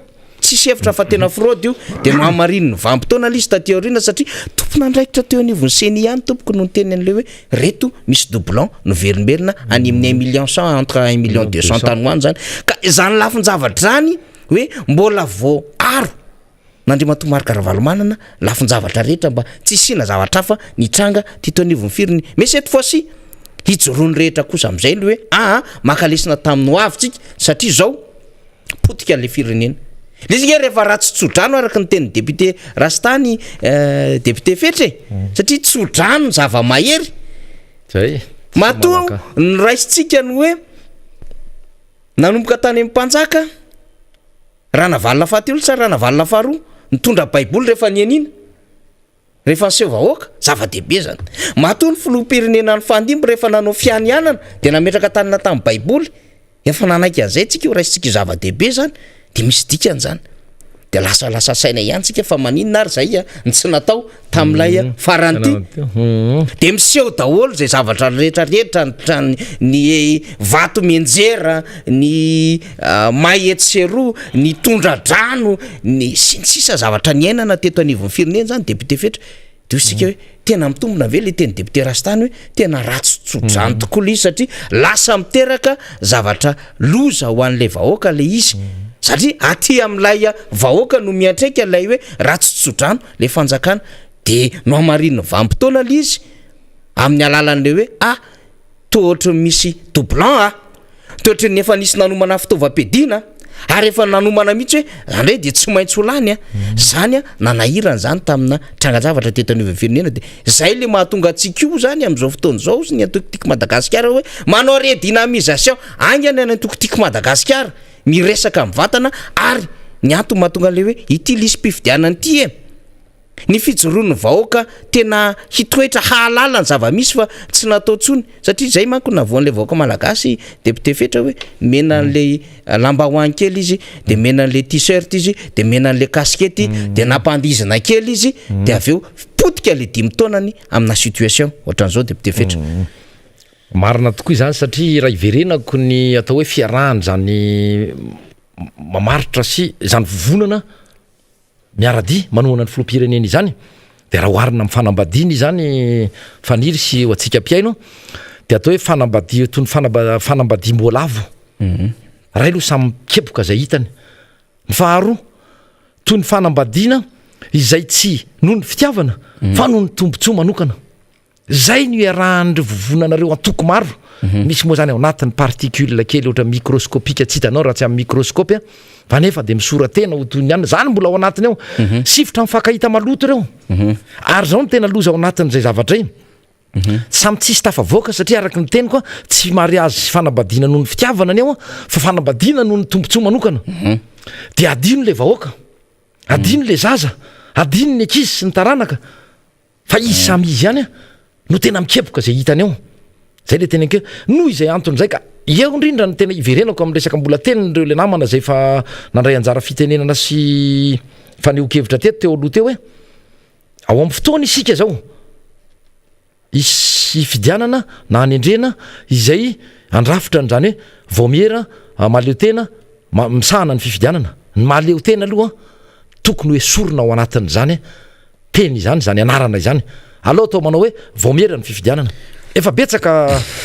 tsisy hevitra fa tena fraude io de no hamariny ny vanim-potoana lizy taty aorina satria tompona andraikitra teo anivony seny ihany tompoko no niteny an'le hoe reto misy doublon no verimberina any amin'ny 1 million 100 entre 1 million 200 tany hoany zany ka zany lafin-javatra zany hoe mbola vo aro n'Andriamatomary Ravalomanana lafin-javatra rehetra mba tsy sina zavatra hafa nitranga tito anivony firiny mais cette fois-ci hijorony rehetra kosa am'izay le hoe makalesina tamin'ny hoavitsika satria zao potika le firenena lizy ge rehefa raha tsy tsodrano araka ny teny député Rastany député Fetre satria tsodrano zava-mahery zay matoa ny raisitsika ny hoe nanomboka tany amin'ny mpanjaka raha navalina fahatelo sa raha navalina faharoa nitondra baiboly rehefa nianina rehefa niseho vahoaka zava-dehibe zany matoa ny filoham-pirenena ny fandimby rehefa nanao fianianana de nametraka tanina tamin'ny baiboly efa nanaiky an'izay tsika io raisitsika zava-dehibe zany de misy dikany zany de lasa saina ihany tsika fa maninona ary zay ny tsy natao tam'ilay faranty de miseho daholo zay zavatra rehetrarehetra ny vato menjera ny mahetseroa ny tondra-drano ny sisa zavatra niainana teto anivon'ny firenena zany député Fetra de isika hoe tena mitombona ve le teny député Rastany hoe tena ratsy tsodrano tokoa le izy satria lasa miteraka zavatra loza ho an'le vahoaka le izy satria aty am'ilay vahoaka no miantraika lay hoe ratsy tsodrano le fanjakana de no hamariny vanim-potoana le izy amin'ny alalan'le hoe tohatra misy doublon tohatra ny efa nisy nanomana fitaovam-piadiana ary efa nanomana mihitsy hoe zany de tsy maintsy ho lany zany nanahirana zany tamina tranga-javatra teto anivon'ny firenena de zay le mahatonga atsika io zany am'izao fotoana zao ny atokotiky Madagasikara hoe manao redynamisation angany any atokotiky Madagasikara miresaka mvatana ary ny antony mahatonga le hoe ity lisy mpifidianany ity ny fijoroan'ny vahoaka tena hitoetra hahalala ny zava-misy fa tsy natao tsony satria zay manko navoan'le vahoaka malagasy député Fetra hoe mena an'le lambahoany kely izy de mena an'le t-shirt izy de mena an'le kaskety de nampandizina kely izy de aveo potika le 10 taonany amina situation ohatran'izao député Fetra marina tokoa izany satria raha iverenako ny atao hoe fiarahany zany mamaritra sy zany vovonana miarady manoana ny filoham-pirenena izany de raha oharina amin'ny fanambadiana izany faniry sy ho atsika mpiaino de atao hoe fanambadi toy ny fanambadiam-boalavo raha aloha samy mikepoka zay hitany ny faharoa toy ny fanambadiana izay tsy noho ny fitiavana fa noho ny tombontsoa manokana zay no iarahan'ireo vovonanareo antoko maro misy moa zany ao anatin'ny particule kely ohatra microscopika tsy hitanao raha tsy amin'ny microscope fa nefa de misoratena ho toy ny ihany zany mbola ao anatiny ao sifotra mifankahita maloto ireo ary zao no tena loza ao anatin'izay zavatra iny samy tsisy tafavoaka satria araky ny teny koa tsy mariazy sy fanambadiana noho ny fitiavana ny ao fa fanambadiana noho ny tombontsoa manokana de adino le vahoaka adino le zaza adino ny ankizy sy ny taranaka fa izy samy izy ihany no tena mikepoka zay hitany ao zay le tena ke noho izay antony zay ka eo indrindra ny tena iverenako amin'ny resaka mbola tenin'ireo le namana zay fa nandray anjara fitenenana sy faneho-kevitra teto teo aloha teo hoe ao amin'ny fotoana isika zao isy fidianana na anendrena izay andrafitra n'zany hoe vomiera maleo tena misahana ny fifidianana ny maleo tena aloha tokony hoe sorona ao anatin'zany teny izany zany anarana izany aloha atao manao hoe vomiera ny fifidianana efa betsaka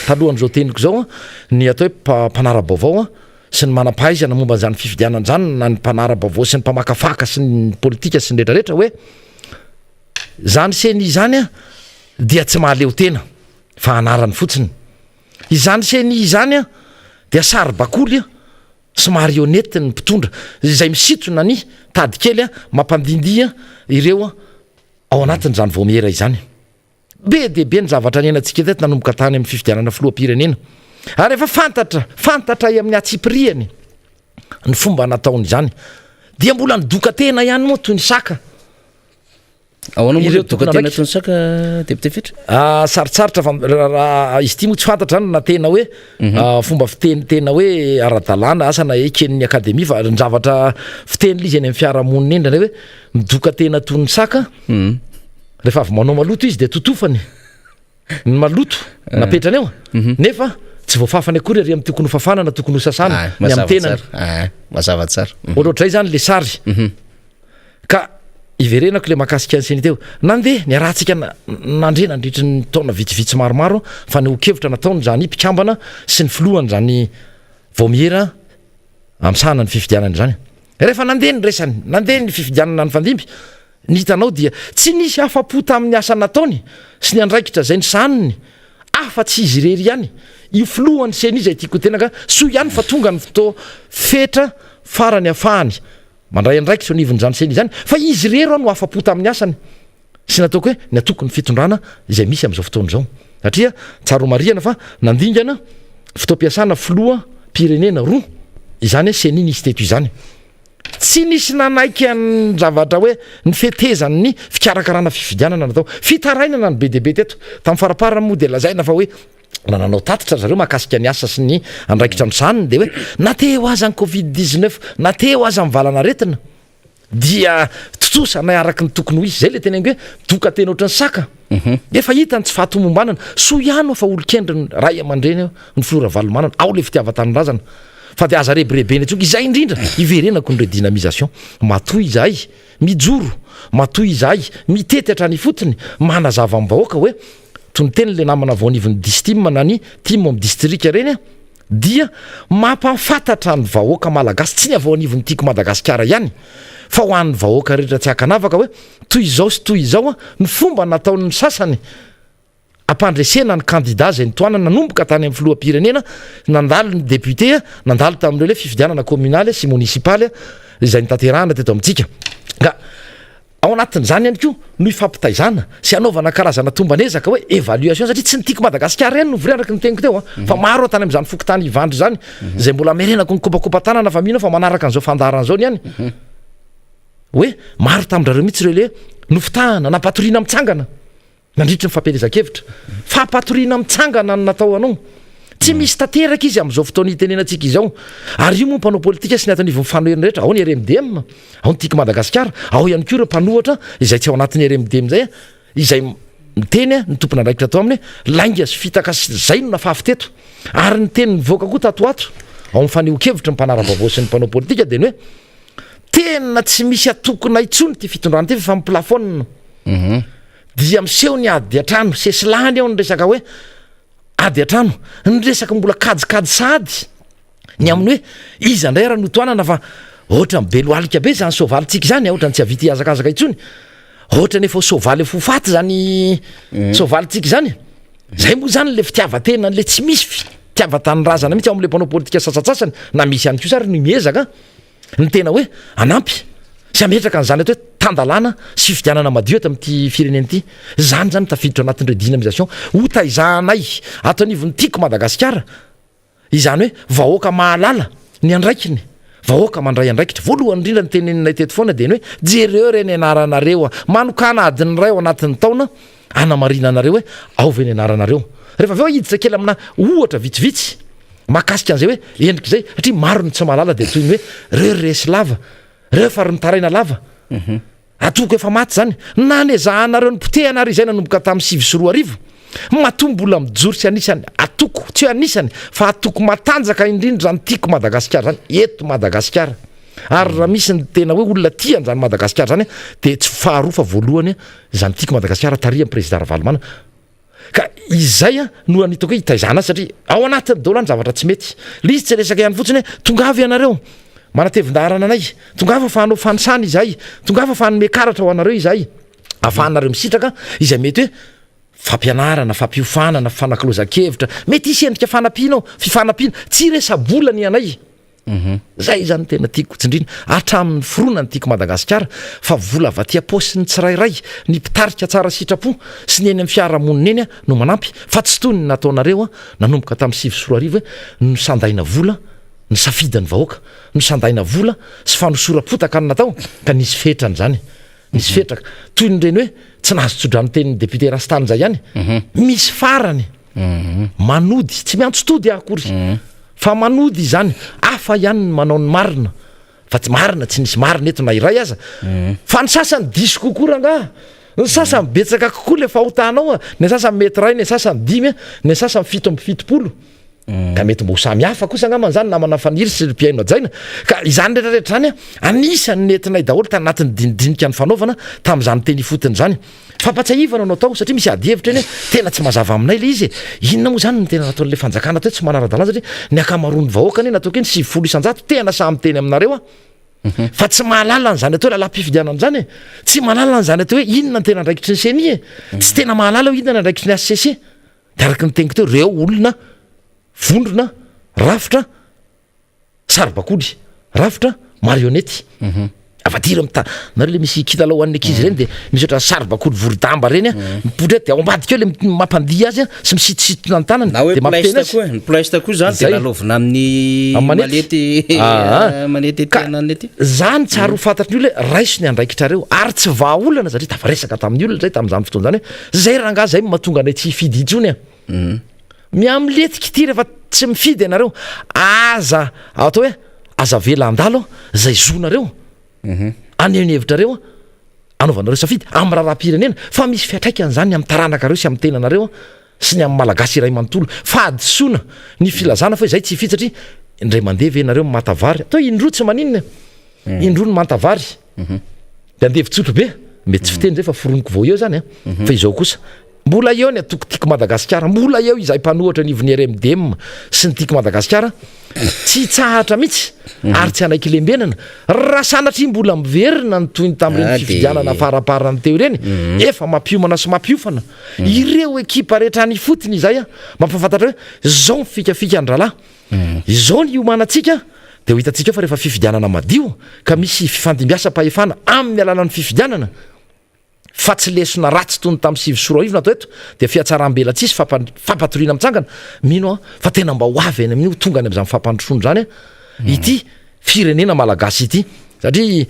talohan'izao teniko zao ny atao hoe mpanara-baovao sy ny manam-pahaizana momba zany fifidianana zany na ny mpanara-baovao sy ny mpamakafaka sy ny politika sy ny rehetrarehetra hoe zany seny izany dia tsy mahaleo tena fa anarany fotsiny izany seny izany dia sary bakoly sy marionnette ny mpitondra izay misitona ny tady kely mampandindia ireo ao anatin'izany vomiera izany be deaibe ny zavatra nenantsika teto nanomboka tany amin'ny fifidianana filoam-pirenena ary efa fantatra amin'ny atsipiriany ny fomba nataony izany dia mbola nidoka tena ihany moa toy ny saka ireo doka tena toy ny saka député Fitra sarotsarotra fa izy ty moa tsy fantatra zany na tena hoe fomba fiteny tena hoe ara-dalàna asana eken'ny akademia fa ny zavatra fiteny lizy any amin'ny fiarahamonina endrany hoe midoka tena toy ny saka rehefa avy manao maloto izy de totofany ny maloto napetrany eo nefa tsy voafafany akory ary amin'ny tokony hofafana na tokony ho sasana ny amin'ny tenany mazava tsara ohatr'izay zany le sary ka iverenako le mahakasika an'seny teo nandeha ny arahantsika nandre nandritry ny taona vitsivitsy maromaro fa ny hokevitra nataony zany mpikambana sy ny filohany zany vomiera am'sahana ny fifidianany zany rehefa nandeha ny resany nandeha ny fifidianana ny fandimby ny hitanao dia tsy nisy afa-po tamin'ny asa nataony sy ny andraikitra zay ny saniny afa-tsy izy rery ihany io filohany seny izy ay tiako tena ka soa ihany fa tonga ny fotoa fetra farany afahany mandray andraikitra nivony zany seny izany fa izy rero no afa-po tamin'ny asany sy nataoko hoe ny atoko ny fitondrana izay misy am'izao fotoana zao satria tsaromariana fa nandingana fotoam-piasana filoha pirenena roa izany hoe seny nisy teto izany tsy nisy nanaiky any zavatra hoe ny fetezany ny fikarakarana fifidianana natao fitarainana ny be deaibe teto tamin'ny faraparana moa de lazaina fa hoe nananao tatitra zareo mahakasika ny asa sy ny andraikitra ny saniny de hoe nateo aza ny covid-19 nateo aza mivalana retina dia totosana araky ny tokony ho izy zay le tena hoe doka tena ohatry ny saka efa hitany tsy fahatomombanana so ihany fa olo-kendry ny ray aman-dreny ny filora valomanana ao le fitiava-tanindrazana fa de aza rebirebeny atsonka izay indrindra iverenako ny redynamisation matoy izahay mijoro matoy izahay mitety hatrany fotony manazava amin'ny vahoaka hoe toy ny teny le namana vaonivony distim na ny tim amin'ny distrika reny dia mampafantatra ny vahoaka malagasy tsy ny avaonivony tiako Madagasikara ihany fa ho an'ny vahoaka rehetra tsy hakanavaka hoe toy izao sy toy izao ny fomba nataon'ny sasany ampandresena ny candidat zay nitoana nanomboka tany amin'ny filoham-pirenena nandalo ny député nandalo tamin'ireo le fifidianana communale sy municipale izay nitanterahana teto amintsika ka ao anatin'izany ihany koa no ifampitaizana sy anaovana karazana tombanezaka hoe évaluation satria tsy nitiako Madagasikara ihany novoriandraky ny teniko teo fa maro tany amin'izany fokotany ivandry zany zay mbola merenako ny kopakopa-tanana fa mino fa manaraka an'izao fandarana zao ihany hoe maro tamin'ndrareo mihitsy reo le nofitahana napatoriana mitsangana nandritra ny fampielezan-kevitra fampatoriana mitsangana ny natao anao tsy misy tanteraka izy am'izao fotoana itenenantsika izao ary io moa mpanao politika sy ny atanivo mifanoheriny rehetra ao ny RMDM ao ny tiako Madagasikara ao ihany koa ireo mpanohatra izay tsy ao anatin'ny RMDM zay izay miteny ny tompony andraikitra atao aminy lainga sy fitaka zay no nafafy teto ary ny teny nivoaka koa tatoato ao mifaneo-kevitra ny mpanara-baovao sy ny mpanao politika de ny hoe tena tsy misy atokona itsony ty fitondrana ty fa miplafonna dia miseho ny ady atrano sesilany ao ny resaka hoe ady atrano ny resaka mbola kajikajy sady ny amin'ny hoe izy andray raha notoanana fa ohatra mibeloalika be zany sovalitsika zany ohatra ny tsy avity azakazaka itsony ohatra nefa sovaly fofaty zany sovalitsika zany zay moa zany le fitiavatena le tsy misy fitiavatanindrazana mihitsy ao am'le mpanao politika sasatsasany na misy ihany ko sary no miezaka ny tena hoe anampy sy ametraka an'izany atao hoe tandalana sy fifidianana madio eto amin'ity firenena ity zany zany tafiditra anatin'ny redynamisation ho taizahanay ato anivony tiako Madagasikara izany hoe vahoaka mahalala ny andraikiny vahoaka mandray andraikitra voalohany indrindra ny teneninay teto foana de ny hoe jereo reny anaranareo manokana adiny ray ao anatin'ny taona anamarina anareo hoe ao ve ny anaranareo rehefa aveo hiditra kely amina ohatra vitsivitsy mahakasika an'izay hoe endrika zay satria maro ny tsy mahalala de toy ny hoe reo resy lava reo fa ry mitaraina lava atoko efa maty zany nanezahanareo ny potehana ary izay nanomboka tamin'ny 7 sy 4 arivo matombola mijory sy anisany atoko tsy hoe anisany fa atoko matanjaka indrindra ny tiako Madagasikara zany eto Madagasikara ary raha misy ny tena hoe olona tiany zany Madagasikara zany de tsy faharoa fa voalohany zany tiako Madagasikara taria ny président Ravalomanana ka izay a no anitako hoe hitaizana satria ao anatin'ny daolany zavatra tsy mety le izy tsy resaka ihany fotsiny hoe tongavy ianareo manatevin-darana anay tongava afahanao fanisany izay tongava afahanome karatra ho anareo izay afahanareo misitraka izay mety hoe fampianarana fampiofanana fanakalozan-kevitra mety isy endrika fanampianao fifanampiana tsy resabolany ianay zay zany tena tiako tsindrina hatramin'ny foronany tiako Madagasikara fa vola avy aty aposiny tsirairay ny mpitarika tsara sitrapo sy ny eny amin'ny fiarahamonina eny no manampy fa tsy toy ny nataonareo nanomboka tamin'ny 7 hoe no sandaina vola ny safidiny vahoaka no sandaina vola sy fanosorapotaka ny natao ka nisy fetrany zany nisy fetraka toy ny reny hoe tsy nahazo tsodrany tenin'ny député Rastany zay ihany misy farany manody tsy miantso tody akory fa manody zany afa ihany ny manao ny marina fa tsy marina tsy nisy marina eto na iray aza fa ny sasany diso kokoa ranga ny sasany betsaka kokoa le fahotanao ny sasany mety ray ny sasany 5 ny sasany 7 ka mety mbo samy hafa kosa ngamany zany namana faniry sy mpiaino ajaina ka izany rehetrarehetra zany anisany nentinay daholo tany anatin'ny dinidinika ny fanaovana tamin'izany teny ifotiny zany fampatsahivana no atao satria misy ady hevitra eny tena tsy mazava aminay le izy inona moa zany ny tena nataon'le fanjakana teo tsy manara-dalàna satria ny akamaroany vahoaka ny nataoko eny 700 tena samy teny aminareo fa tsy mahalala n'zany atao lala-pifidianana zany tsy mahalala n'zany atao hoe inona ny tena ndraikitry ny senie tsy tena mahalala ho inona ndraikitry ny ACC de araky ny teniko teo reo olona vondrona rafitra saribakody rafitra marionnety avadiry amita nareo le misy kilalao an'ny ankizy reny de misy oatra saribakody vorodamba reny mipodry de ao ambadika eo le mampandihy azy sy misitositona ny tanany de mampiteny azy plaiste koa zany de lalovina amin'ny manety tenany ety zany tsara ho fantatry ny olona raiso ny andraikitrareo ary tsy vahaolana satria tafaresaka tamin'ny olona zay tamin'izany fotoana zany hoe zay ranga zay mahatonga anay tsy hifidy itsony miamletika ity rehefa tsy mifidy ianareo aza atao hoe aza vela andalo zay zonareo aneo ny hevitrareo anaovanareo safidy amin'ny raharam-pirenena fa misy fiatraikany zany amin'ny taranaka reo sy amin'ny tenanareo sy ny amin'ny malagasy iray manontolo fa adisoana ny filazana fa zay tsy hifidy satria indray mandeha venareo matavary atao indroa tsy maninona indroa ny mantavary de andevitsotro be mety tsy fiteny zay fa foroniko vao eo zany fa izao kosa mbola eo ny atoko tiako Madagasikara mbola eo izay mpanohatra ny ivony RMDM sy ny tiako Madagasikara tsy tsahatra mihitsy ary tsy anaiky lembenana raha sanatria mbola miverina ny toy ny tamin'ireny fifidianana faraparany teo ireny efa mampiomana sy mampiofana ireo ekipa rehetra ny fotony izay mampafantatra hoe zao mifikafika andralahy izao ny iomanantsika de ho hitantsika fa rehefa fifidianana madio ka misy fifandimbiasa-pahefana amin'ny alalan'ny fifidianana fa tsy lesona ratsy tony tamin'ny 7 natao eto de fiatsaram-bela tsisy fampatoriana mitsangana mino fa tena mba ho avy any amin'io tonga any am'izany fampandrosono zany ity firenena malagasy ity satria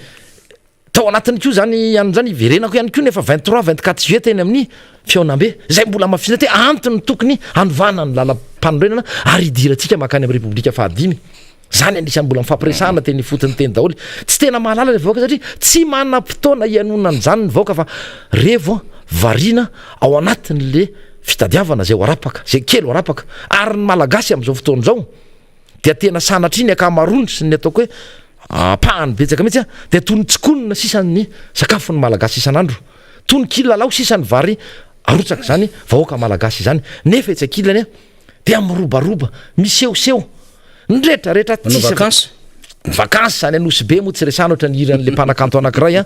tao anatiny koa zany an'zany verenako ihany koa nefa 23-24 juillet teny amin'ny fiaonambe zay mbola mafina te antony tokony hanovana ny lalam-panorenana ary idirantsika makany amin'ny repoblika fahadimy zany anisany mbola mifampiresahana teny fotony teny daholo tsy tena mahalala le vahoaka satria tsy manam-potoana ianonany zany ny vahoaka fa revo variana ao anatin'le fitadiavana zay arapaka zay kely arapaka ary ny malagasy am'izao fotoana zao dia tena sanatria ny akamarony sy ny ataoko hoe pahany betsaka mihitsy de tony tsikonina sisan'ny sakafony malagasy isan'andro tony kilalao sisan'ny vary arotsaka zany vahoaka malagasy zany nefa etsy akilany de am'robaroba misehoseho nrehetrarehetra vakansy zany anosy be moa tsy resana ohatra ny iran'le mpanakanto anankiray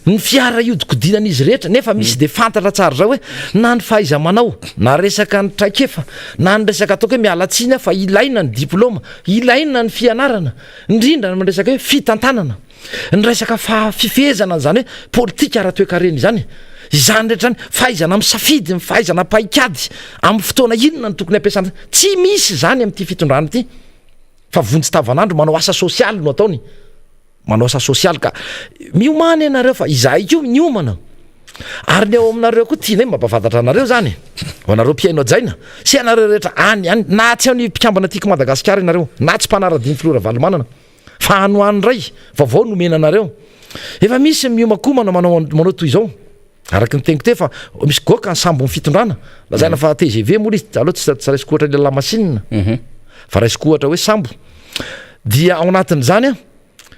ny fiara iodikodinan'izy rehetra nefa misy de fantatra tsara zao hoe na ny fahaiza manao na resaka ny traikefa na ny resaka ataoko hoe mialatsiny fa ilaina ny diplôma ilaina ny fianarana indrindra ny resaka hoe fitantanana ny resaka fifehezana zany hoe politika ara-toekareny zany izany rehetra zany fahaizana misafidy ny fahaizana paikady amin'ny fotoana inona ny tokony ampiasana tsy misy zany amin'ity fitondrana ity fa vonjy tavanandro manao asa sosialy no ataony manao asa sosialy ka miomana ianareo fa izahay ko miomana ary ny ao aminareo koa tianay mampafantatra anareo zany ho anareo mpiaino ajaina sy anareo rehetra any na tsy ao ny mpikambana tiako Madagasikara ianareo na tsy mpanara-dimy filora valomanana fa hanoany ray vaovao nomena anareo efa misy miomakomana manao toy izao araky ny teniko te fa misy goka ny sambo ny fitondrana lazaina fa TGV moa izy aloha tsy raisiko ohatra le lamasinina fa raisiko ohatra hoe sambo dia ao anatin'izany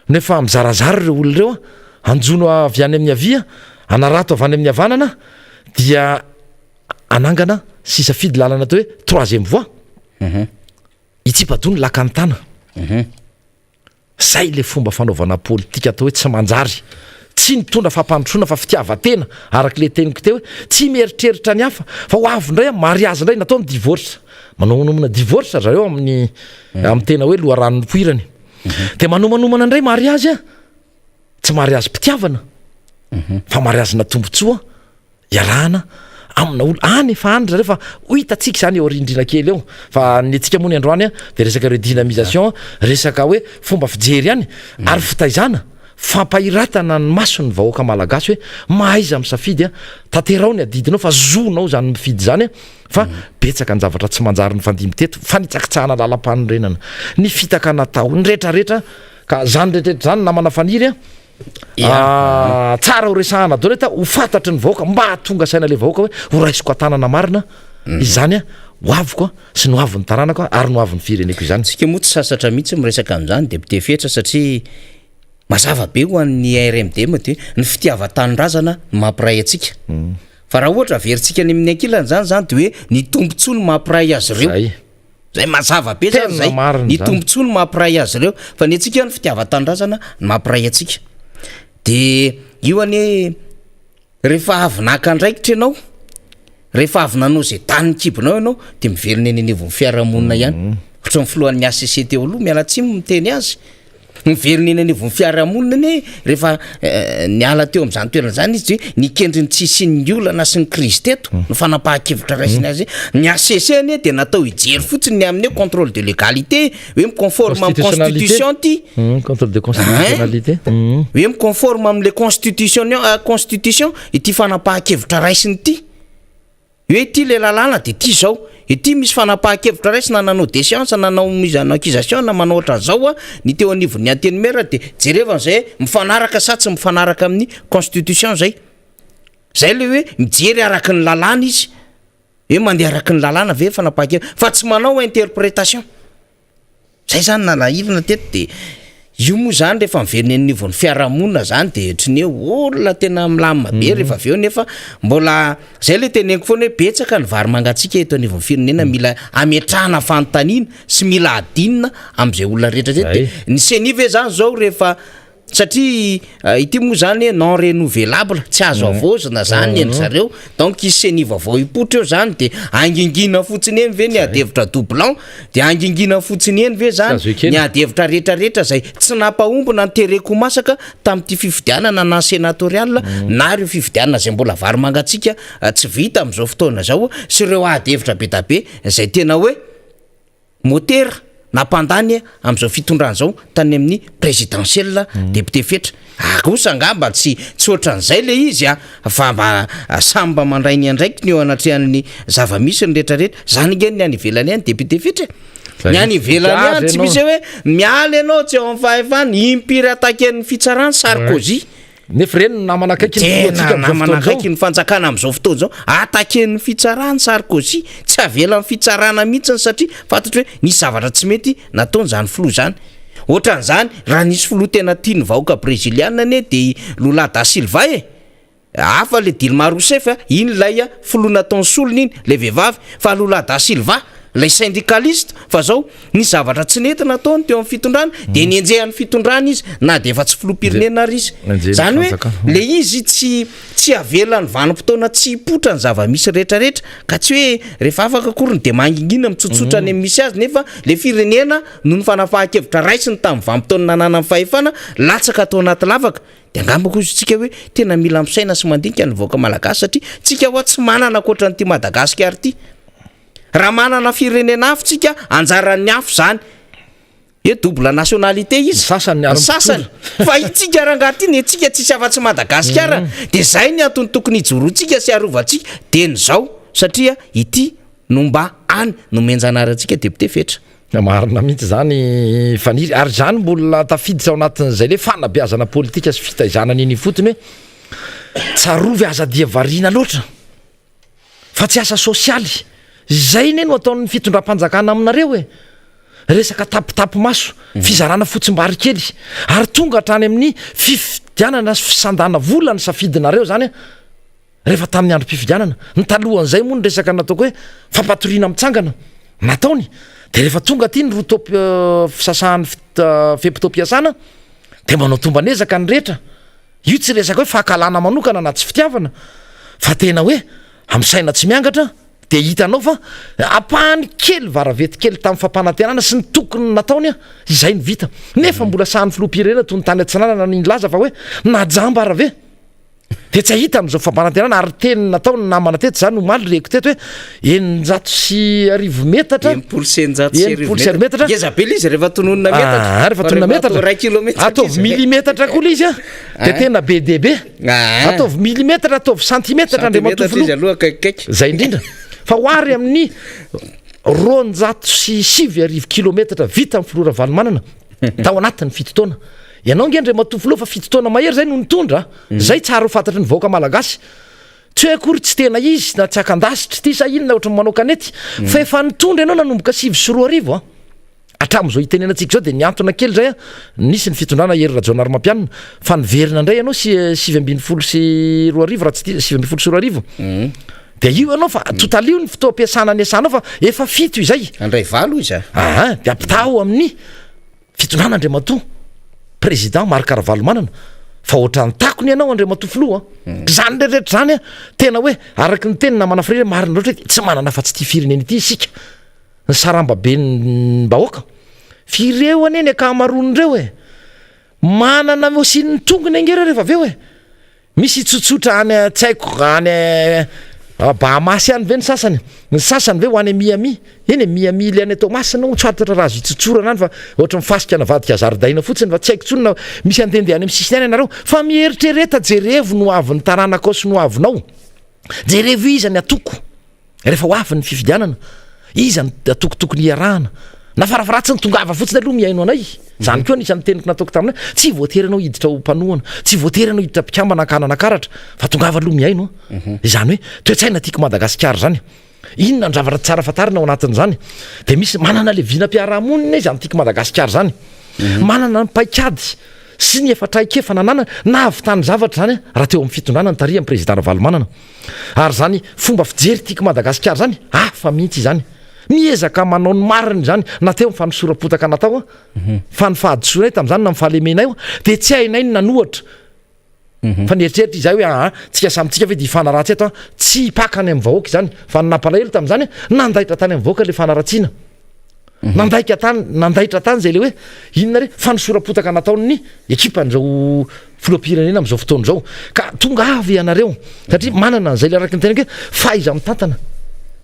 nefa mizarazara ireo olona ireo anjono avy any amin'ny avia anarato avy any amin'ny havanana dia anangana sy safidy lalana atao hoe troisième voie itsipatony lakantana zay le fomba fanaovana politika atao hoe tsy manjary tsy nitondra fampandrosoana fa fitiavatena araka le teniko teo hoe tsy mieritreritra ny hafa fa ho avy indray mariazy indray natao ny divorce manomanomana divorce zareo amin'ny tena hoe loharanon'nypoirany de manomanomana indray mariazy a tsy mariazy mpitiavana fa mariazy na tombontsoa iarahana amina olo any efa any zareo fa hitantsika zany eo rindrina kely eo fa ny antsika moa ny androany a de resaka redynamisation resaka hoe fomba fijery any ary fitaizana fampahiratana ny maso ny vahoaka malagasy hoe mahaiza misafidy a tanterao ny adidinao fa zonao zany mifidy zany a fa betsaka ny zavatra tsy manjary ny fandimy teto fa nitsakitsahana lalam-panorenana ny fitaka natao ny rehetrarehetra ka zany rehetrarehetra zany namana faniry a tsara ho resahana do reta ho fantatry ny vahoaka mba hatonga saina le vahoaka hoe ho raisiko atanana marina izany a ho aviko sy no avy ny taranako ary no avy ny fireneko izany tsika moa tsy sasatra mihitsy miresaka amin'izany député fetra satria mazava be ho an'ny RMD ma de ny fitiavan-tanindrazana mampiray atsika fa raha ohatra averintsika any amin'ny ankilany zany de hoe ny tombontsoa ny mampiray azy ireo zay mazava be zany zay ny tombontsoa ny mampiray azy ireo fa ny atsika ny fitiavan-tanindrazana ny mampiray atsika de io any rehefa avy naka andraikitra ianao rehefa avy nanao zay tany kibonao ianao de miverina eny anivon'ny fiarahamonina ihany ohatra ny filohan'ny ACC teo aloha mialatsiny miteny azy miverina eny anivon'ny fiarahamonina ane rehefa niala teo am'izany toerana zany izy de nikendriny tsisy ny olana sy ny crise teto no fanapahan-kevitra raisiny azy ny ACC ane de natao hijery fotsiny ny amin'ny contrôle de légalité hoe miconforme amin'ny constitution ty contrôle de constitutionnalité hoe miconforme am'le constitution ity fanapahan-kevitra raisiny ty hoe ty le lalàna de ty zao ity misy fanapahan-kevitra raisina nanao déchéance nanao mizana accusation na manao otra zao a ny teo anivon'ny anteny mera de jerevana zay mifanaraka sa tsy mifanaraka amin'ny constitution zay le hoe mijery araka ny lalàna izy hoe mandeha araka ny lalàna ve fanapahan-kevitra fa tsy manao interprétation zay zany nalahirina teto de io moa zany rehefa miverina anivon'ny fiarahamonina zany de otriny hoe olona tena milamina be rehefa aveo nefa mbola zay le teneniko foana hoe betsaka ny vary mangatsika eto anivon'ny firenena mila ametrahana fanontaniana sy mila adinina am'izay olona rehetra zay de ny senive zany zao rehefa satria ity moa zany non renouvelable tsy azo avozina zany ny zareo donc isy seniva vao ipotra eo zany de angingina fotsiny eny ve ny adevitra doublon de angingina fotsiny eny ve zany ny adevitra rehetrarehetra zay tsy nampaombona nytereko masaka tamin'ity fifidianana na sénatorial na reo fifidianana zay mbola vary mangatsika tsy vita am'izao fotoana zao sy ireo adevitra be da be zay tena hoe motera nampandany am'izao fitondrana zao tany amin'ny présidentielle député fetra akosa angamba tsy ohatran'izay le izy fa mba samba mandray ny andraiky ny eo anatrehan'ny zava-misy ny rehetrarehetra zany nge ny any ivelany any député fetra ny any ivelany any tsy misy hoe mialy ianao tsy eo amin'ny fahefany impiry ataken'ny fitsarany Sarkozy nefa reny namana akaiky ny fanjakana am'izao fotoana zao ataken'ny fitsarany Sarkozy tsy avela ny fitsarana mihitsiny satria fantatry hoe nisy zavatra tsy mety nataony zany filoha zany ohatran'izany raha nisy filoha tena tia ny vahoaka brésiliana ane de Lula da Silva hafa le Dilma Rousseff iny lay filoha nataony solony iny le vehivavy fa Lula da Silva lay syndicaliste fa zao ny zavatra tsy nety nataony teo amin'ny fitondrana de nienjehan'ny fitondrana izy na de efa tsy filoham-pirenena ary izy zany hoe le izy tsy avela ny vanim-potoana tsy hipotra ny zava-misy rehetrarehetra ka tsy hoe rehefa afaka akoriny de mangingina mitsotsotra any misy azy nefa le firenena no ny fanapahan-kevitra raisiny tamin'ny vanim-potoana nanana ny fahefana latsaka atao anaty lavaka de angambako izy tsika hoe tena mila misaina sy mandinika ny vahoaka malagasy satria tsika hoa tsy manana akoatra n'ity Madagasikara ty raha manana firenena afo tsika anjaran'ny afo zany hoe double nationalité izy sasany fa itsika rangaty ny etsika tsisy afa-tsy Madagasikara de zay ny antony tokony hijoroantsika sy arovantsika de ny zao satria ity no mba any no menjanarantsika député fetra marina mihitsy zany faniry ary zany mbola tafiditra ao anatin'izay le fanabeazana politika sy fitaizana niny fotony hoe tsarovy aza dia variana loatra fa tsy asa sosialy zay ne no ataon'ny fitondram-panjakana aminareo resaka tapitapo maso fizarana fotsim-bary kely ary tonga hatrany amin'ny fifidianana sy fisandana vola ny safidinareo zany rehefa tamin'ny androm-pifidianana ny talohan'izay moa ny resaka nataoko hoe fampatoriana mitsangana nataony de rehefa tonga ty ny fisasahany fempitômpiasana de manao tombanezaka ny rehetra io tsy resaka hoe fahakalana manokana na tsy fitiavana fa tena hoe am'saina tsy miangatra de hitanao fa apahany kely varavety kely tamin'ny fampanantenana sy ny tokony nataony a izay ny vita nefa mbola sahan'ny filoha-pirenena toy ny tany antsinanana ny laza fa hoe najamba arave de tsy ahita am'izao fampanantenana ary teny natao ny namana teto zany omaly reko teto hoe 900 metatra metatra ngezabely izy rehefa tononina metatra rehefa tononina metatra 1 kilometatra ataovy millimetatra koa izy a de tena be debe ataovy millimetatra ataovy centimetatra izy aloha kaikaiky zay indrindra fa hoary amin'ny 207 kilometatra vita amin'ny filora valomanana tao anatin'ny fitotaona ianao ngendre matofoloha fa fitotaona mahery zay no nitondra zay tsara ho fantatry ny vahoaka malagasy tsy hoe akory tsy tena izy na tsy akandasitry ty sa inona ohatry manao kanety fa efa nitondra ianao nanomboka 7 a atram'izao itenenantsika zao de niantona kely zay a nisy ny fitondrana hery rajonary mampianina fa niverina indray ianao 7 sy 2 raha tsy 7 sy 2 de io ianao fa totalio ny fotoam-piasana ny asanao fa efa fito izay andray valo izy de ampitao amin'ny fitondrana Andriamatoa président Marc Ravalomanana fa ohatrany takony ianao Andriamatoa filoha zany rehetra zany a tena hoe araky ny teny namana firene marina loatra tsy manana fa tsy ty firenena ity isika ny sarambabe ny bahoaka fireo aneny akamaronindreo e manana mosin'ny tongony angera rehefa aveo e misy tsotsotra any tsy haiko any Bahamasy any ve ny sasany ve ho any Miami eny Miami le any Thomasina tsatatra raha tsotsorana any fa ohatra mifasika navadika zaridaina fotsiny fa tsy haiko tsony na misy andendeha any amin'ny sisiny any ianareo fa mieritrereta jerevo no avy ny taranaka sy no avinao jerevo izy ny atoko rehefa ho avy ny fifidianana izy atokotokony iarahana na farafaratsy ny tongava fotsiny aloha miaino anay zany koa nisy teniko nataoko taminay tsy voatery anao hiditra ho mpanohana tsy voatery anao hiditra mpikambana akanana karatra fa tongava aloha miaino izany hoe toetsaina tiako Madagasikara zany inona ny zavatra tsara fatarina ao anatin'izany de misy manana le vinam-piarahamonina izy tiako Madagasikara zany manana ny paikady sy ny efatraikefa nanana na avitany zavatra zany raha teo amin'ny fitondrana ny taria amin'ny président Ravalomanana ary zany fomba fijery tiako Madagasikara zany fa mihitsy izany miezaka manao ny mariny zany na teo mifanosora-potaka natao fa ny fahadisoanay tam'izany na mifahalemenay de tsy hainay ny nanohatra fa nieritreritra izay hoe tsika samytsika ve de ifanaratsy eto tsy pakany amin'ny vahoaka izany fa napalahelo tam'izany nandaitra tany amin'ny vahoaka le fanaratsiana nandaitra tany zay le hoe inona re fanosora-potaka nataony ekipan'izao filoha-pirenena am'izao fotoana zao ka tonga avy ianareo satria manana an'izay le araky ny tenako hoe faiza mitantana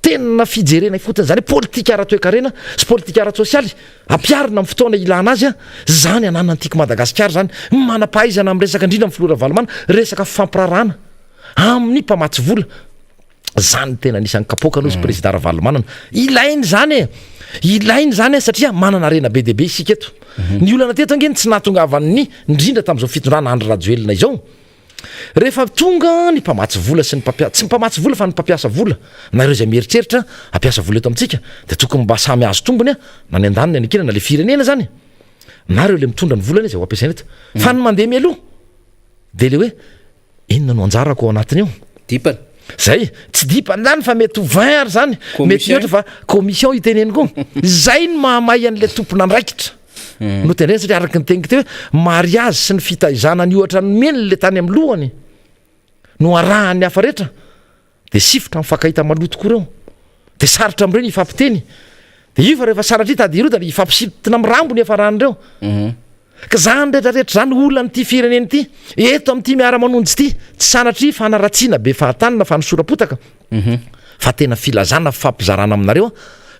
tena fijerena fotiny zany politika ara-toekarena sy politika ara-tsosialy ampiarina amin'ny fotoana ilana azy a zany anana tiako Madagasikara zany manam-pahaizana amin'ny resaka indrindra amin'ny filora Valomana resaka fampirarana amin'ny mpamatsy vola zany tena nisan'ny kapoka aloha sy président Ravalomanana ilainy zany satria manana arena be deabe isika eto ny olana teto angeny tsy nahatongavan'ny indrindra tam'izao fitondrana andro rajoelina izao rehefa tonga ny mpamatsy vola sy ny tsy mpamatsy vola fa ny mpampiasa vola nareo zay mieritreritra ampiasa vola eto amintsika de tokony mba samy azo tombony a na ny andaniny anekena na le firenena zany nareo le mitondra ny volana zay ho ampiasaina eto fa ny mandeha mialoha de le hoe inona no anjarako ao anatiny io dipany zay tsy dipany zany fa mety ho 20 ary zany mety ohatra fa commission iteneniko zay ny mahamay an'le tompona andraikitra no tendreny satria araky ny teniko teo hoe mariazy sy ny fitaizana ny ohatra ny meny le tany amin'ny lohany no arahany hafa rehetra de sifotra mifakahita maloto koa reo de sarotra am'ireo ny ifampiteny de io fa rehefa saratra tady iro da ifampisitina am'rambo ny efaran'ireo ka zany rehetrarehetra zany olany ty fireneny ty eto amin'ity miara-manonjy ty tsy sanatry fanaratsiana be fahatanina fa nisora-potaka fa tena filazana fampizarana aminareo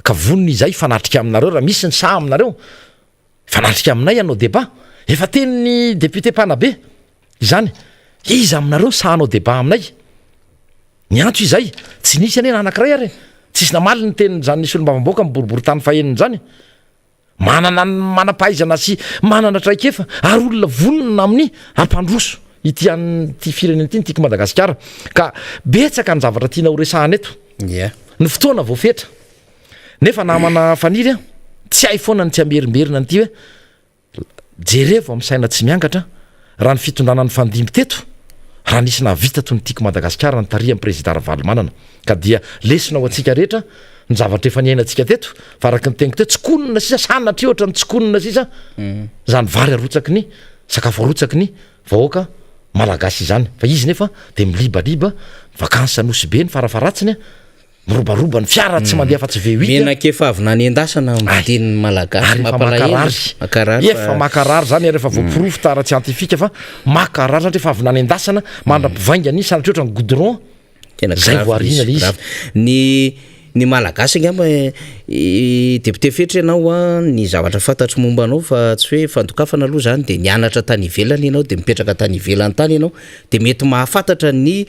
ka vonony izay fanatrika aminareo raha misy ny sa aminareo fanatrika aminay anao débat efa tenyny député mpanabe izany izy aminareo sahanao débat aminay ny antso izay tsy nisy ane na anankiray ary tsisy namaly ny teny zany nisy olombavamboaka miboribory tany faheniny zany manana manam-pahaizana sy manana traikefa ary olona vonona amin'ny ampandroso ity an'ny ty firenena ity ny tiako Madagasikara ka betsaka ny zavatra tiana horesahana eto ny fotoana voafetra nefa namana faniry a tsy hay foana ny tsy amerimerina nyty hoe jerevo amin'ny saina tsy miangatra raha ny fitondrana ny fandimby teto raha nisy navita to nytiako Madagasikara ny taria amin'ny président Ravalomanana ka dia lesona ho antsika rehetra ny zavatra efa niainantsika teto fa araka ny teniko teto tsikonina sisa sanatry ohatra ny tsikonina sisa zany vary arotsaky ny sakafo arotsaky ny vahoaka malagasy izany fa izy nefa de milibaliba vakansy anosy be ny farafaratsiny mirobaroba ny fiara tsy mandeha fa tsy V8 menake efa avy naniendasana midiny malagasy makarary efa makarary zany rehefa voapirofo tara scientifique fa makarary zany rehefa avy naniendasana mandrapivaingany sanatry ohatra ny goudron zay voarina le izy ny malagasy angamba député Fetry ianao a ny zavatra fantatry momba anao fa tsy hoe fandokafana aloha zany de nianatra tany ivelany ianao de mipetraka tany ivelany tany ianao de mety mahafantatra ny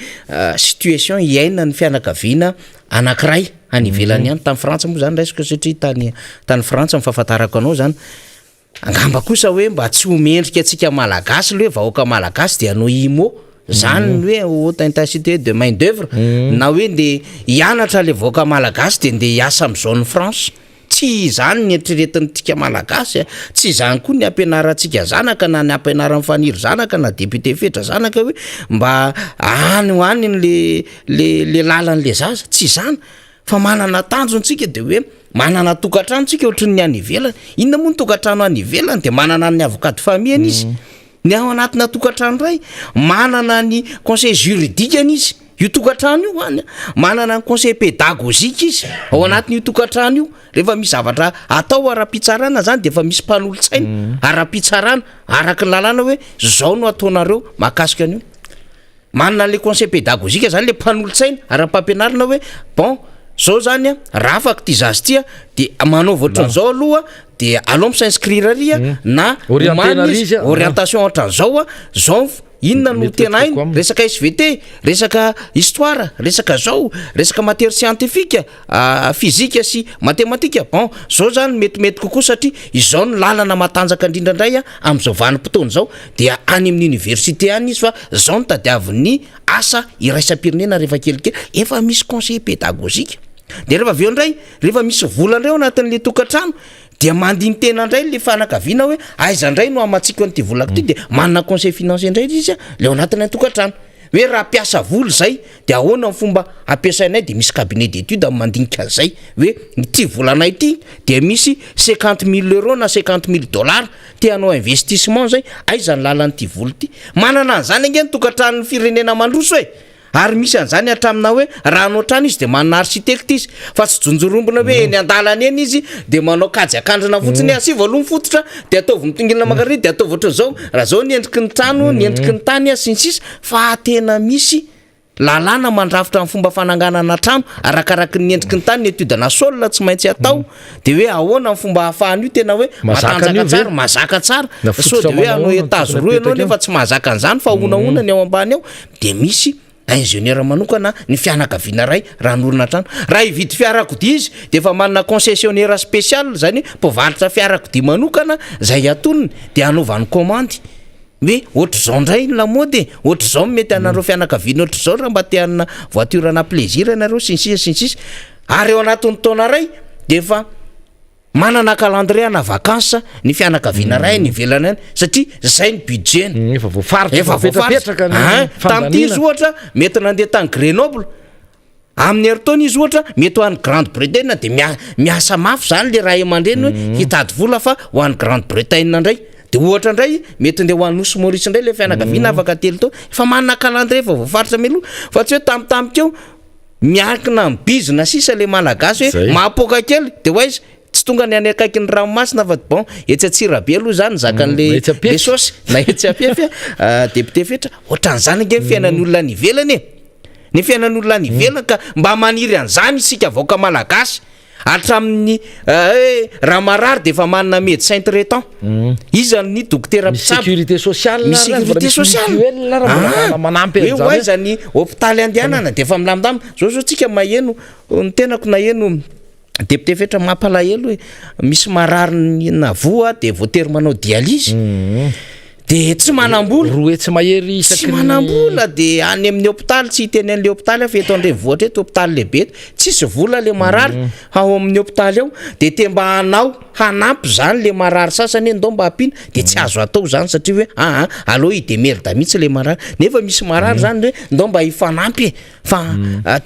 situation iaina ny fianakaviana anankiray any ivelany ihany tany Frantsa moa zany raisiko satria tany Frantsa mifahafantarako anao zany angamba kosa hoe mba tsy homendrika atsika malagasy le hoe vahoaka malagasy de anao imo zany hoe haute intensité de main d'œuvre na hoe de hianatra le vahoaka malagasy de nde hiasa amin'ny zone France tsy zany ny eritreretin'tika malagasy tsy zany koa ny ampianarantsika zanaka na ny ampianara mifaniry zanaka na député Fetra zanaka hoe mba any le lalan'le zaza tsy zany fa manana tanjontsika de hoe manana tokantranontsika ohatrin'ny any ivelany inona moa ny tokantrano any ivelany de manana ny avocat de famille izy ny ao anatina tokantrano ray manana ny conseil juridique izy io tokantrano io any manana ny conseil pédagogique izy ao anatin'io tokantrano io rehefa misy zavatra atao ara-pitsarana zany de efa misy mpanolotsaina ara-pitsarana araka ny lalàna hoe zao no ataonareo mahakasika an'io manana le conseil pédagogique zany le mpanolotsaina ara-pampianarana hoe bon zao zany raha afaka ty zazy ty de manao voatran'izao aloha de alao ms'inscrire ria na orientation ohatran'izao zao inona no tena iny resaka SVT resaka histoire resaka zao resaka matière scientifique physique sy mathématique bon zao zany metimety kokoa satria izao no lalana matanjaka indrindrandray am'izao vanim-potoana zao de any amin'ny université any izy fa zao no tadiavin'ny asa iraisam-pirenena rehefa kelikely efa misy conseil pédagogique de rehefa aveo ndray rehefa misy volandreo anatin'le tokantrano de mandiny tena ndray le fanakaviana hoe aiza ndray no amatsika an'ity volako ty de manana conseil financier ndray izy le anatin'ny tokantrano hoe raha piasa voly zay de ahoana ny fomba ampiasainay de misy cabinet d'étude mandinika zay hoe ity volanay ity de misy 50 000 euros na 50 000 dollars te anao investissement zay aiza ny lalan'ity voly ty manana an'izany ange ny tokantranon'ny firenena mandroso hoe ary misy an'izany hatramina hoe raha anao trano izy de manana architecte izy fa tsy jonjorombona hoe eny andalany eny izy de manao kajy akandrina fotsiny asiva aloha mifototra de ataovy mitongilana makary de ataovy ohatran'izao raha zao ny endriky ny trano ny endriky ny tany sy ny sisa fa tena misy lalàna mandrafitra amin'ny fomba fananganana trano arakaraky ny endriky ny tany ny étude na sol tsy maintsy atao de hoe ahoana ny fomba hahafahany io tena hoe matanjaka tsara mazaka tsara so de hoe anao étage roa ianao nefa tsy mahazaka an'izany fa onaona ny ao ambany ao de misy ingénieur manokana ny fianakaviana ray raha norona trano raha ividy fiarakodia izy de efa manana concessionnaire spécial zany mpovaritra fiarakodia manokana zay atonony de anaovany commande hoe ohatrazao ndray la mode ohatrazao mety anareo fianakaviana ohatrazao raha mba teanina voiture na plaisir anareo sinsisa ary eo anatin'ny taona ray de efa manana calendrier na vacances ny fianakaviana ray ny velany any satria zay ny budget efa voafaritra tamty izy ohatra mety nandeha tany Grenoble amin'ny heritaona izy ohatra mety ho an'ny Grande-Bretagne de miasa mafy zany le raha aman-dreny hoe hitady vola fa ho an'ny Grande-Bretagne ndray de ohatra ndray mety ndeha ho an'ny Nosy Maurice ndray le fianakaviana afaka telo taona efa manana calendrier efa voafaritra meloha fa tsy hoe tampotampoka eo miankina amin'ny bizina sisa le malagasy hoe mahapoka kely de ho aiza tsy tonga ny any akaiky ny ranomasina fa bon etsy atsira be aloha zany zakan'le sosy na etsy apiafy député Fetra ohatran'izany nge ny fiainan'ny olona ny ivelany ny fiainan'ny olona ny ivelany ka mba maniry an'izany isika vahoaka malagasy hatramin'ny raha marary de efa manana médecin traitant izy ny docteur sécurité sociale hoe aiza ny hôpitaly andehanana de efa milamindamy zao tsika maheno ny tenako na eno député Fetra mampalahelo hoe misy marary na voa de voatery manao dialyse de tsy manam-bola roe tsy mahery tsy manam-bola de any amin'ny hôpitaly tsy hiteny an'le hôpitaly fa eto andrenivohitra eto hôpitaly lehibe tsisy vola le marary ao amin'ny hôpitaly ao de te mba hanao hanampy zany le marary sasany ndao mba hampina de tsy azo atao zany satria hoe aloha idemerda mihitsy le marary nefa misy marary zany hoe ndao mba hifanampy fa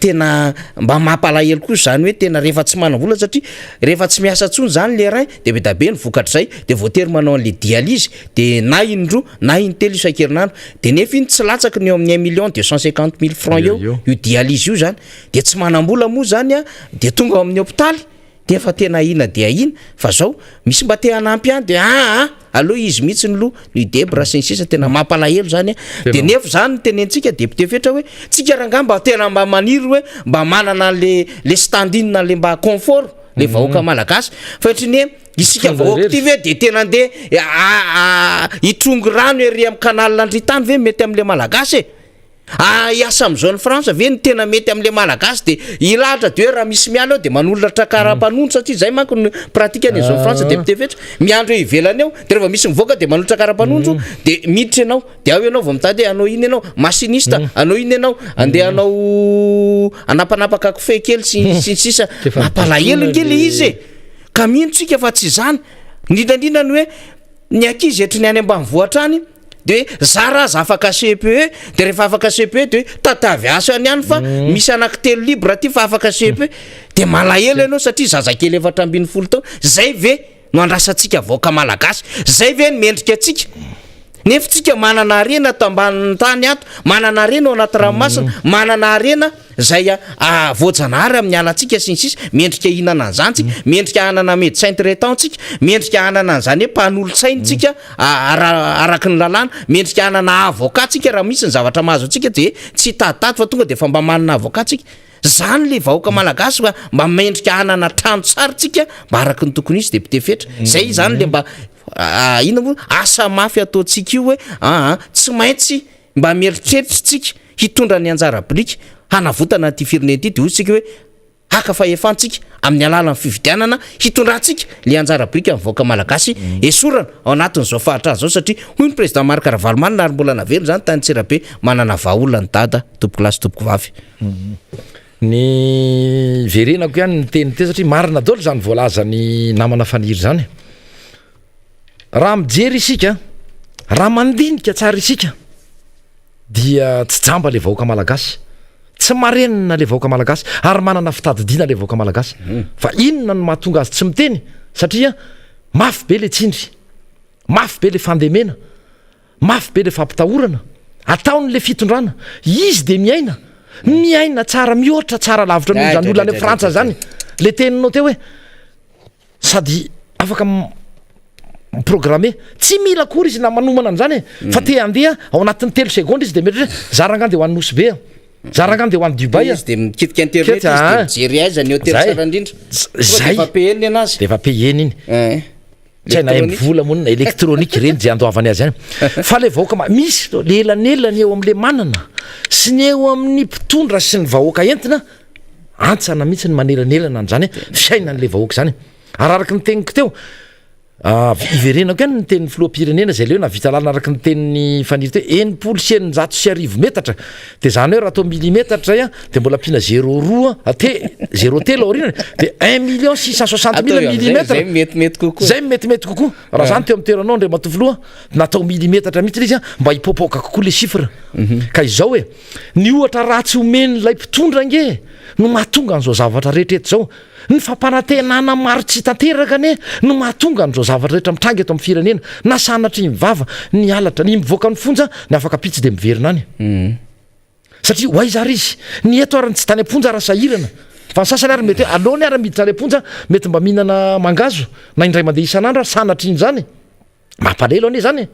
tena mba mampalahelo kosa zany hoe tena rehefa tsy manam-vola satria rehefa tsy miasa tsony zany le ray de be dabe ny vokatra zay de voatery manao an'le dialyse de na indro na intelo isan-kerinandro de nefa iny tsy latsaky ny eo amin'ny 1,250,000 francs io dialyse io zany de tsy manam-bola moa zany de tonga ao amin'ny hôpitaly de efa tena ina de ina fa zao misy mba te hanampy any de aloha izy mihitsy nylo ny debra sensisa tena mampalahelo zany de nefa zany tenentsika député fetra hoe tsika ranga mba tena mba maniry hoe mba manana le standina le mba confort le vahoaka malagasy fa ohatriny isika vahoaka ty ve de tena ndeha hitrongy rano ery amin'ny canal andritany ve mety am'le malagasy iasa am'izao ny France ve ny tena mety am'le malagasy de ilahatra de hoe raha misy miala ao de manolotra karapanondro satria zay manko ny pratika any zao ny France député fetra miandro ivelany ao de rehefa misy mivoaka de manolotra karapanondro de miditra ianao de ao ianao vao mitady hoe anao iny ianao machiniste anao iny ianao andeha anao anapanapaka kofe kely sy sisa mampalahelo kely izy ka mihitsika fa tsy zany indrindrandrindra ny hoe ny ankizy etriny any ambanivohitra any de zara aza afaka CPE de rehefa afaka CPE de tatavy asa any any fa misy anankitelo libre ty fa afaka CPE de malahelo ianao satria zazakely efatra ambin'ny folo taona zay ve no andrasantsika vahoaka malagasy zay ve ny mendrika atsika nefa tsika manana arena tamban'ny tany ato manana arena ao anaty ranomasina manana arena zay voajanahary amin'ny alantsika sinsisa mendrika ihinana an'izany tsika mendrika hanana médecin traitant tsika mendrika hanana an'izany hoe mpanolotsainy tsika araky ny lalàna mendrika hanana avocat tsika raha misy ny zavatra mahazo atsika de tsy taditady fa tonga de fa mba manana avocat tsika zany le vahoaka malagasy fa mba mendrika hanana trano tsara tsika mba araky ny tokony izy député fetra zay zany le mba ina moa asa mafy ataontsika io hoe tsy maintsy mba mieritreritra tsika hitondra ny anjara blika hanavotana ty firenena ty de otsika hoe haka fa efantsika amin'ny alalan'ny fividianana hitondrantsika le anjara blika amin'ny vahoaka malagasy esorana ao anatin'izao fahatra zao satria hoy ny président Marc Ravalomanina ary mbola navelo zany tany Tsirabe manana vahaolona ny dada tompoko lasy tompoko vavy ny verenako ihany ny teny te satria marina dolo zany voalaza ny namana faniry zany raha mijery isika raha mandinika tsara isika dia tsy jamba le vahoaka malagasy tsy marenina le vahoaka malagasy ary manana fitadidiana le vahoaka malagasy fa inona no mahatonga azy tsy miteny satria mafy be le tsindry mafy be le fandemena mafy be le fampitahorana ataon'le fitondrana izy de miaina tsara mihoatra tsara lavitra noho zany olona any Frantsa zany le teninao teo hoe sady afaka programme tsy mila kory izy na manomana an'izany fa te andeha ao anatin'ny 3 secondes izy de mety hoe zarangany de ho an'ny Nosbe zarangany de ho an'ny Dubai izy de mikitika internet izy de mijery aiza ny hôtely tsara indrindra zay efa payeny anazy de efa payeny iny tsy na vola monina elektronika reny zay andoavany azy any fa le vahoaka misy lelanelany eo am'le manana sy ny eo amin'ny mpitondra sy ny vahoaka entina antsana mihitsy ny manelanelana an'izany fiainan'le vahoaka zany araraky ny teniko teo iverenako ihany ny tenin'ny filoham-pirenena zay leo navita lalina araky ny tenin'ny faniry teo 990 metatra de zany hoe raha atao millimetatra zay de mbola ampina 0 telo aorinany de 1,660,000 millimetre zay metimety kokoa raha zany teo amin'ny toeranao ndre matovoloha natao millimetatra mihitsy izy mba hipopoaka kokoa le chiffre ka izao hoe ny ohatra ratsy omen'ilay mpitondra nge no mahatonga an'izao zavatra rehetra eto zao ny fampanantenana maro tsy tanteraka ane no mahatonga an'izao zavatra rehetra mitrangy eto amin'ny firenena na sanatra mivava ny alatra ny mivoaka ny fonja ny afaka pitsy de miverina any satria ho aizary izy ny eto arany tsy tany amponja raha sahirana fa ny sasany ary mety hoe alohany ary miditra any amponja mety mba mihinana mangazo na indray mandeha isan'andro ary sanatra iny zany mampalelo ane zany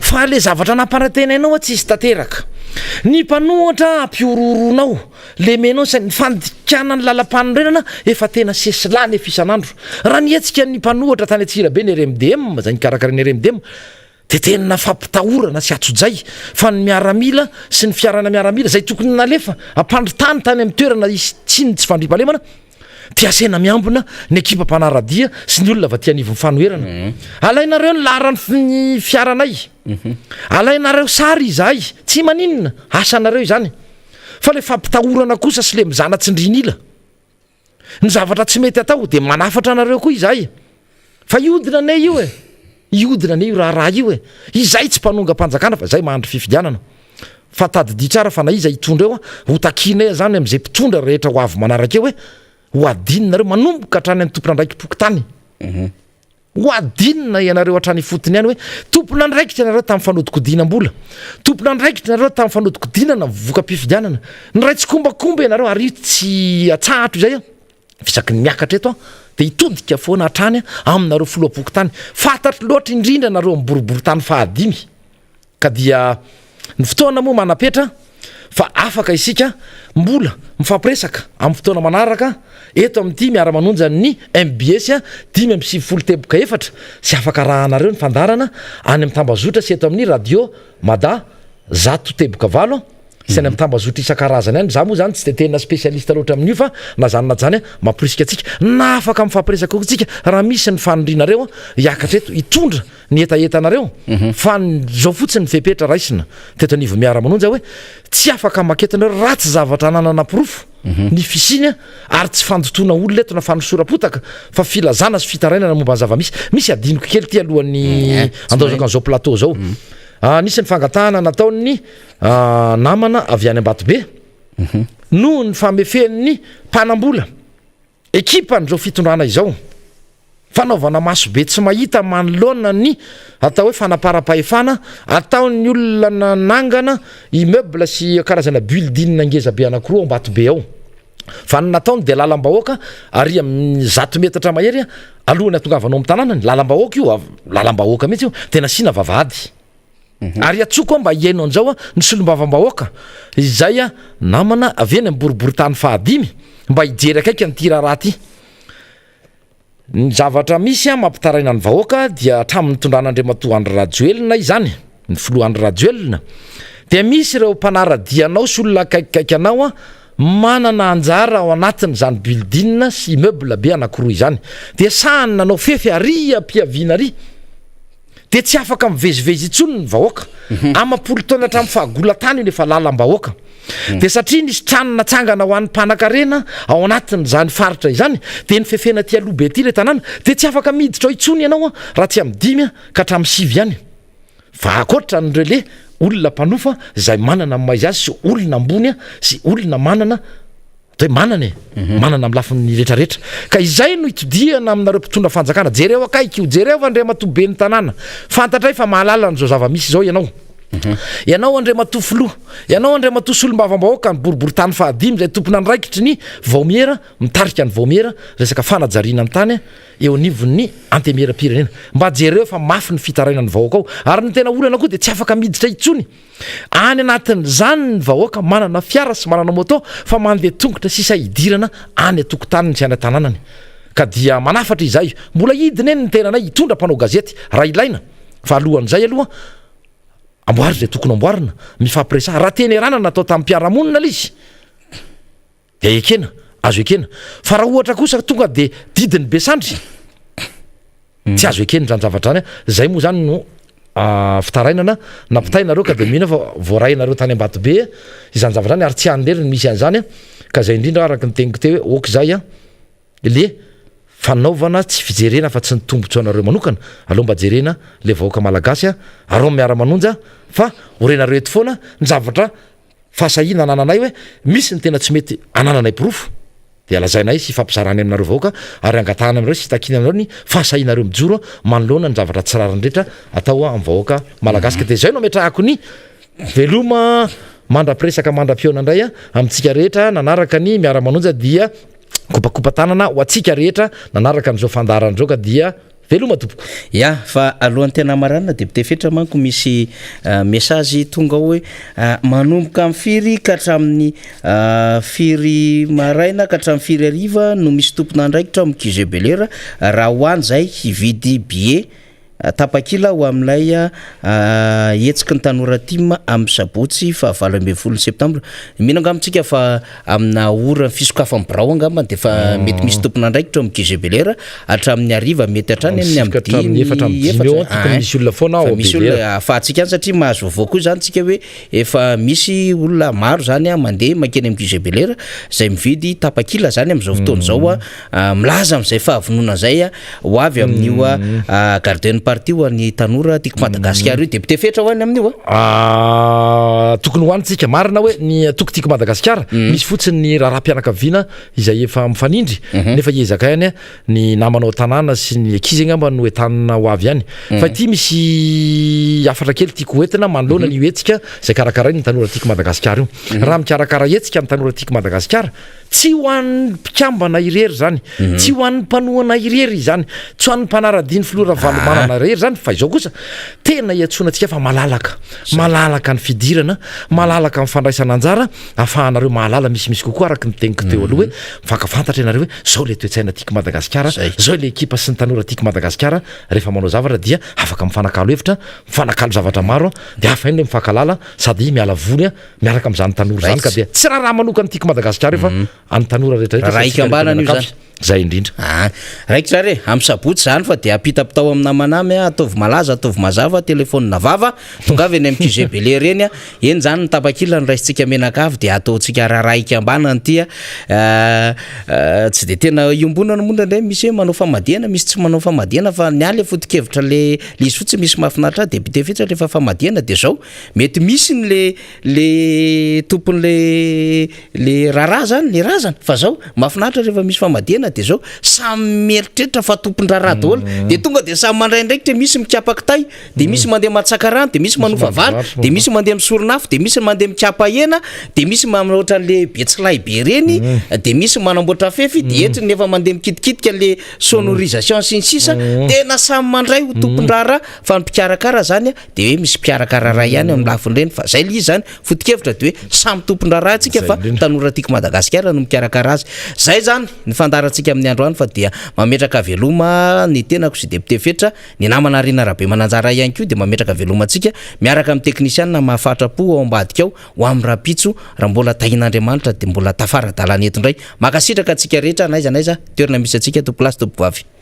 fa le zavatra nampanantenainao tsy izy tanteraka ny mpanohatra ampiororonao le menao say ny fandikana ny lalam-panorenana efa tena sesilany efa isan'andro raha nietsika ny mpanohatra tany Atsirabe ny RMDM zay nikarakara ny RMDM de tena fampitahorana sy atsojay fa ny miaramila sy ny fiarana miaramila zay tokony nalefa ampandritany tany amin'ny toerana isy tsiny tsy fandripalemana tiasena miambona ny ekipa mpanaradia sy ny olona va tianivony fanoherana alainareo ny laran'ny fiaranay alainareo sary izahay tsy maninona asanareo izany fa le fampitahorana kosa sy le mizanatsindrinila ny zavatra tsy mety atao de manafatra anareo koa izahay fa iodina anay io iodina anay io raha io izay tsy mpanonga mpanjakana fa zay mahandry fifidianana fa tadidia tsara fa na iza hitondra eo ho takinay zany am'izay mpitondra rehetra ho avy manaraka eo ho adinonareo manomboka hatrany any tompona andraiky pokotany ho adinona ianareo hatrany fotony ihany hoe tompona andraikitra ianareo tamin'ny fanodiko-dinam-bola tompona andraikitra ianareo tamin'ny fanodiko-dinana voka-pifidianana ny ray tsy kombakomba ianareo ary tsy atsahatro izay fisaky ny miakatra eto de hitodika foana hatrany aminareo foloam-pokotany fantatry loatra indrindra nareo miboribory-tany fahadimy ka dia ny fotoana moa manapetra fa afaka isika mbola mifampiresaka amin'ny fotoana manaraka eto amin'ity miara-manonja ny MBS 5 teboka efatra sy afaka rahanareo ny fandarana any amin'ny tambazotra sy eto amin'ny radio Mada 100 teboka 8 sy any amin'ny tambazotra isan-karazany any za moa zany tsy de tena spécialiste loatra amin'io fa na zany na jany mampirisika atsika na afaka mifampiresaka koa tsika raha misy ny fanondrinareo hiakatra eto hitondra ny etaetanareo fa zao fotsiny ny fepetra raisina teto anivo miara-manonja hoe tsy afaka maketanareo raha tsy zavatra nanana pirofo ny fisiny ary tsy fandotona olona eto na fanosorapotaka fa filazana sy fitarainana momba ny zava-misy misy adiniko kely ty alohan'ny andaozaka an'izao plateau zao nisy ny fangatahana nataony namana avy any Ambatobe no ny famefen'ny mpanambola ekipa n'izao fitondrana izao fanaovana masobe tsy mahita manoloana ny atao hoe fanapara-pahefana ataon'ny olona nangana immeuble sy karazana building angezabe anankiroa Ambatobe ao fa ny nataony de lalam-bahoaka ary amin'ny 100 metatra mahery alohany atongavanao amin'ny tanàna ny lalam-bahoaka io lalam-bahoaka mihitsy io tena sina vavahady ary atsoko mba iaino an'izao ny solombavam-bahoaka izay namana avy eny amboribory-tany fahadimy mba hijery akaiky an'ity raha ty ny zavatra misy mampitaraina ny vahoaka dia hatramin'ny tondran'Andriamatoa Andry Rajoelina izany ny filoha Andry Rajoelina dia misy ireo mpanaradianao sy olona akaikikaiky anao manana anjara ao anatin'izany building sy immeuble be anankiroa izany dia sahany nanao fefy ary ampiaviana ary de tsy afaka mivezivezy itsony ny vahoaka amapolo taona hatramin'ny fahagolan-tany io efa lalam-bahoaka de satria nisy trano natsangana ho an'ny mpanan-karena ao anatin'izany faritra izany de ny fefena ty aloha be ty le tanàna de tsy afaka miditra ao itsony ianao raha tsy amin'ny 5 ka hatramin'ny 7 ihany fa akoatra ny relais olona mpanofa izay manana maizy azy sy olona ambony sy olona manana hoe manana manana amin'ny lafin'ny rehetrarehetra ka izay no hitodiana aminareo mpitondra fanjakana jereo akaiky io jereo Andriamatoa be ny tanàna fantatray fa mahalala n'izao zava-misy zao ianao ianao Andriamatoa filoha ianao Andriamatoa solombavam-bahoaka ny boribory-tany fahadimy zay tompona andraikitry ny Vaomiera mitarika ny Vaomiera resaka fanajariana ny tany eo anivon'ny antemera-pirenena mba jereo fa mafy ny fitaraina ny vahoaka ao ary ny tena olana koa de tsy afaka miditra itsony any anatin'izany ny vahoaka manana fiara sy manana moto fa mandeha tongotra sisa hidirana any atokotaniny sy any tanànany ka dia manafatra izay mbola hidiny eny ny tenanay hitondra mpanao gazety raha ilaina fa alohan'izay aloha amboary zay tokony amboarina mifampiresaha raha teny rana natao tamin'ny mpiaramonina lizy de ekena azo ekena fa raha ohatra kosa tonga de didiny besandry tsy azo ekeny zany zavatra zany zay moa zany no fitarainana nampitainareo ka de mihina fa voarainareo tany Ambatobe izany zavatra zany ary tsy andery ny misy an'izany ka zay indrindra araky ny teniko teo hoe okizay le fanaovana tsy fijerena fa tsy ny tombontso anareo manokana aloha mba jerena le vahoaka malagasy arao miara-manonja fa orenareo eto foana ny zavatra fahasahina anananay hoe misy ny tena tsy mety anananay pirofo de alazainay sy fampizarany aminareo vahoaka ary angatahana aminareo sy takiny aminareo ny fahasahinareo mijoro manoloana ny zavatra tsirarandrehetra atao amin'ny vahoaka malagasy de zay no metrahako ny veloma mandra-piresaka mandra-piona indray amintsika rehetra nanaraka ny miara-manonja dia kopakopa tanana ho atsika rehetra nanaraka n'izao fandaran'izao ka dia veloma tompoko ya fa alohan'ny tena marana député fetra manko misy message tonga hoe manomboka amin'ny firy ka hatramin'ny firy maraina ka hatramin'ny firy ariva no misy tompona andraikitra amin'ny QG Belera raha hoany zay hividy billet tapakila ho amin'ilay etsika ny tanora tima amin'ny sabotsy fa 20 septambra mino angamitsika fa amina ora fisokafa birao angamba de fa mety misy tompona ndraikitra amin'ny Gizebelera hatramin'ny ariva mety hatrany amin'ny misy olona foana ao misy olona afahantsika any satria mahazo vaovao koa zany tsika hoe efa misy olona maro zany mandeha makeny amin'ny Gizebelera zay mividy tapakila zany am'izao fotoana zao milaza am'izay fahavonona zay ho avy amin'io garden party ho an'ny tanora tiako Madagasikara io député fetra ho any amin'io tokony hoanitsika marina hoe ny tokotiko Madagasikara misy fotsiny ny raharam-pianakaviana izay efa mifanindry nefa iezaka ihany ny namanao tanàna sy ny ankizy angamba no entanina ho avy ihany fa ity misy afatra kely tiako hoentina manoloana ny etsika zay karakara ny tanora tiako Madagasikara io raha mikarakara etsika ny tanora tiako Madagasikara tsy ho an'ny mpikambana irery zany tsy ho an'ny mpanohana irery zany tsy ho an'ny mpanara-diny filora valomanana irery zany fa izao kosa tena iatsonantsika fa malalaka ny fidirana malalaka ny fandraisana anjara afahanareo mahalala misimisy kokoa araky ny teniko teo aloha hoe mifakafantatra ianareo hoe zao le toetsaina tiako Madagasikara zao le ekipa sy ny tanora tiako Madagasikara rehefa manao zavatra dia afaka mifanakalo hevitra mifanakalo zavatra maro de afa iny le mifakalala sady miala voly miaraka amin'izany tanora zany ka dia tsy raha manokany tiako Madagasikara io fa any tanora rehetra raika ambanana io zany zay indrindra raika zare amin'ny sabotsy zany fa de apitapitao amin'ny namanamy ataovy malaza ataovy mazava telefônina vava tonga avy any amin'ny Gizebelera eny eny zany ny tapakila ny raisitsika menakavy de ataontsika raika ambanany ty tsy de tena iombonana monda ndray misy manao famadihana misy tsy manao famadihana fa ny aly foto-kevitra le izy fotsy misy mahafinaritra député fetra rehefa famadihana de zao mety misy ny le tompony le rara zany le razana fa zao mahafinaritra rehefa misy famadihana de zao samy mieritreritra fa tompon-drara daholo de tonga de samy mandray ndraikitra misy mikapa kitay de misy mandeha matsaka rano de misy manofa vary de misy mandeha misoronafo de misy mandeha mikapa hena de misy manamboatra an'le betsilay be reny de misy manamboatra fefy de etry nefa mandeha mikitikitika le sonorisation sy ny sisa tena samy mandray ho tompon-drara fa ny mpikarakara zany de hoe misy mpikarakara ray ihany amin'ny lafiny reny fa zay le zany foto-kevitra de hoe samy tompon-drara atsika fa tanora tiako Madagasikara no mikarakara azy zay zany ny fandarantsika amin'ny andro any fa dia mametraka veloma ny tenako sy député fetra ny namana Rina Rabe Mananjara ihany koa de mametraka veloma atsika miaraka amin'ny teknisianina mahafatrapo ao ambadika ao ho amin'ny rapitso raha mbola tahin'Andriamanitra de mbola tafara dalana eto ndray makasitraka atsika rehetra naiza toerana misy atsika to place to bavy